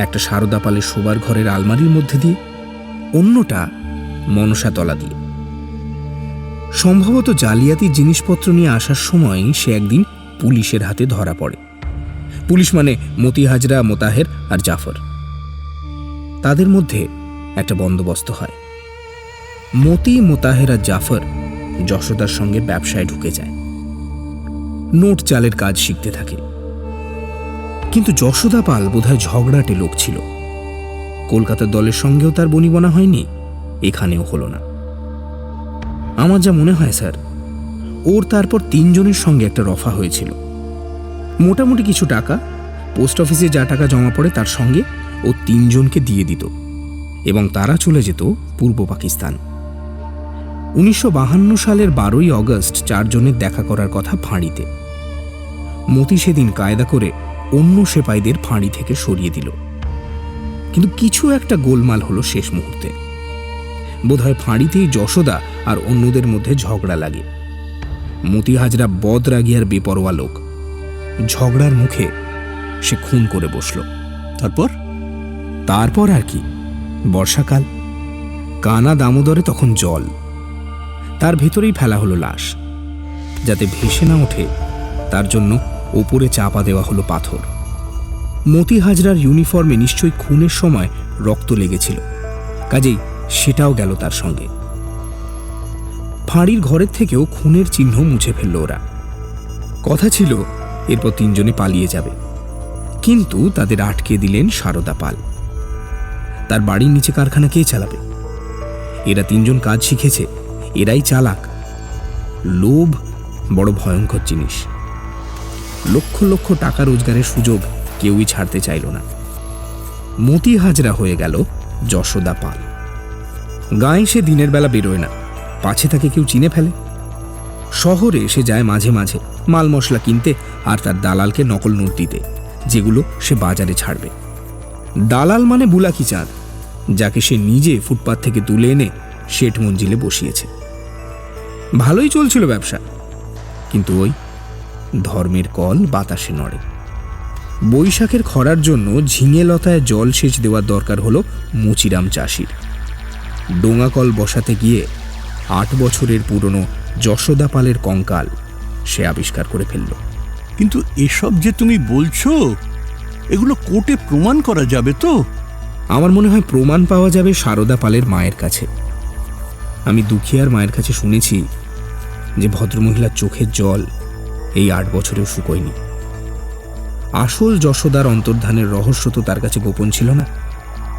Speaker 8: একটা সারদা পালের শোবার ঘরের আলমারির মধ্যে দিয়ে, অন্যটা মনসাতলা দিয়ে। সম্ভবত জালিয়াতি জিনিসপত্র নিয়ে আসার সময় সে একদিন পুলিশের হাতে ধরা পড়ে। পুলিশ মানে মতি হাজরা, মোতাহের আর জাফর। তাদের মধ্যে একটা বন্দোবস্ত হয়। মতি, মোতাহের আর জাফর যশোদার সঙ্গে ব্যবসায় ঢুকে যায়, নোট চালের কাজ শিখতে থাকে। কিন্তু যশোদা পাল বোধহয় ঝগড়াটে লোক ছিল। কলকাতার দলের সঙ্গেও তার বনিবনা হয়নি, এখানেও হলো না। আমার যা মনে হয় স্যার, ওর তারপর 3 জনের সঙ্গে একটা রফা হয়েছিল। মোটামুটি কিছু টাকা, পোস্ট অফিসে যা টাকা জমা পড়ে তার সঙ্গে ও 3 জনকে দিয়ে দিত এবং তারা চলে যেত পূর্ব পাকিস্তান। 1952 সালের 12ই অগস্ট 4 জনের দেখা করার কথা ফাঁড়িতে। মতি সেদিন কায়দা করে অন্য সেপাইদের ফাঁড়ি থেকে সরিয়ে দিল, কিন্তু কিছু একটা গোলমাল হলো শেষ মুহূর্তে। বোধহয় ফাঁড়িতেই যশোদা আর অন্যদের মধ্যে ঝগড়া লাগে। মতি হাজরা বদরাগী আর বেপরোয়া লোক, ঝগড়ার মুখে সে খুন করে বসল। তারপর আর কি, বর্ষাকাল, কানা দামোদরে তখন জল, তার ভেতরেই ফেলা হলো লাশ। যাতে ভেসে না ওঠে তার জন্য ওপরে চাপা দেওয়া হলো পাথর। মতি হাজরার ইউনিফর্মে নিশ্চয়ই খুনের সময় রক্ত লেগেছিল, কাজেই সেটাও গেল তার সঙ্গে। ফাঁড়ির ঘরের থেকেও খুনের চিহ্ন মুছে ফেলল ওরা। কথা ছিল এরপর 3 জনে পালিয়ে যাবে, কিন্তু তাদের আটকে দিলেন সারদা পাল। তার বাড়ির নিচে কারখানা কে চালাবে? এরা 3 জন কাজ শিখেছে, এরাই চালাক। লোভ বড় ভয়ঙ্কর জিনিস। লক্ষ লক্ষ টাকা রোজগারের সুযোগ কেউই ছাড়তে চাইল না। মতি হাজরা হয়ে গেল যশোদা পাল। গায়ে সে দিনের বেলা বেরোয় না, পাছে তাকে কেউ চিনে ফেলে। শহরে এসে যায় মাঝে মাঝে মাল মশলা কিনতে আর তার দালালকে নকল নোট দিতে, যেগুলো সে বাজারে ছাড়বে। দালাল মানে বুলাকি চাঁদ, যাকে সে নিজে ফুটপাত থেকে তুলে এনে শেঠ মঞ্জিলে বসিয়েছে। ভালোই চলছিল ব্যবসা, কিন্তু ওই ধর্মের কল বাতাসে নড়ে। বৈশাখের খরার জন্য ঝিঙে লতায় জল সেচ দেওয়ার দরকার হলো মুচিরাম চাষির। ডোঙা কল বসাতে গিয়ে 8 বছরের পুরনো যশোদা পালের কঙ্কাল সে আবিষ্কার করে ফেলল।
Speaker 13: কিন্তু এসব যে তুমি বলছো, এগুলো কোর্টে প্রমাণ করা যাবে তো?
Speaker 8: আমার মনে হয় প্রমাণ পাওয়া যাবে সারদা পালের মায়ের কাছে। আমি দুখিয়ার মায়ের কাছে শুনেছি যে ভদ্রমহিলার চোখের জল এই 8 বছরেও শুকোয়নি। আসল যশোদার অন্তর্ধানের রহস্য তো তার কাছে গোপন ছিল না,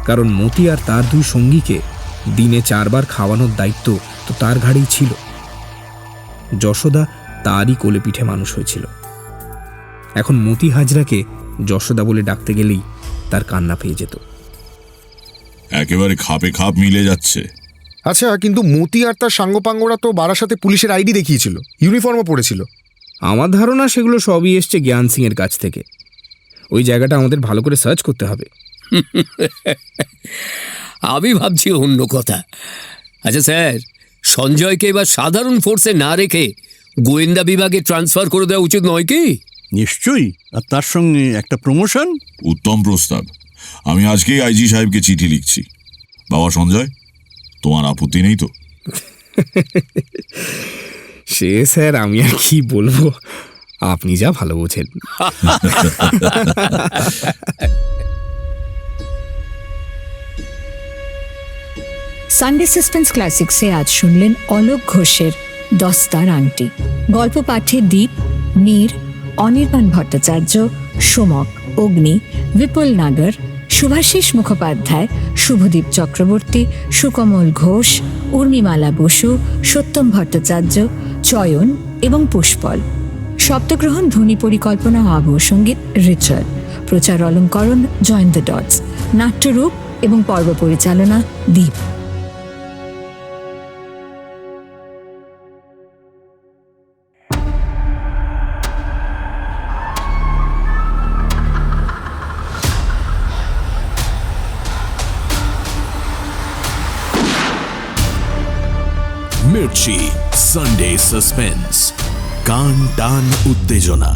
Speaker 8: কারণ মতি আর তার 2 সঙ্গীকে দিনে 4 বার খাওয়ানোর দায়িত্ব তো তার ঘাড়েই ছিল। যশোদা তারই কোলে পিঠে মানুষ হয়েছিল। এখন মতি হাজরাকে যশোদা বলে ডাকতে গেলেই তার কান্না পেয়ে যেত।
Speaker 9: একেবারে খাপে খাপ মিলে যাচ্ছে।
Speaker 14: আচ্ছা, কিন্তু মতি আর তার সাঙ্গপাঙ্গরা তো বারাসাতে পুলিশের আইডি দেখিয়েছিল, ইউনিফর্মও পরেছিল।
Speaker 8: আমার ধারণা সেগুলো সবই এসছে জ্ঞান সিং এর কাছ থেকে। ওই জায়গাটা আমাদের ভালো করে সার্চ করতে হবে।
Speaker 7: আমি ভাবছি অন্য কথা। আচ্ছা স্যার, সঞ্জয়কে এবার সাধারণ ফোর্সে না রেখে গোয়েন্দা বিভাগে ট্রান্সফার করে দেওয়া উচিত নয় কি?
Speaker 13: নিশ্চয়ই, আর তার সঙ্গে একটা প্রমোশন।
Speaker 9: উত্তম প্রস্তাব। আমি আজকেই আইজি সাহেবকে চিঠি লিখছি। বাবা সঞ্জয়, তোমার আপত্তি নেই তো?
Speaker 8: সে স্যার আমি আর কি বলবো, আপনি যা ভালো বোঝেন।
Speaker 4: সানডে সাসপেন্স ক্লাসিক্সে আজ শুনলেন অলোক ঘোষের দস্তার আংটি। গল্প পাঠে দীপ, নীর, অনির্বাণ ভট্টাচার্য, সোমক, অগ্নি, বিপুল নাগর, শুভাশিস মুখোপাধ্যায়, শুভদীপ চক্রবর্তী, সুকমল ঘোষ, উর্মিমালা বসু, সত্যম ভট্টাচার্য, চয়ন এবং পুষ্পল। শব্দগ্রহণ, ধ্বনি পরিকল্পনা ও আবহ সঙ্গীত রিচার্ড। প্রচার অলঙ্করণ জয়েন দ্য ডটস। নাট্যরূপ এবং পর্ব পরিচালনা দীপ।
Speaker 1: মির্চি সানডে সাসপেন্স, কান টান উত্তেজনা।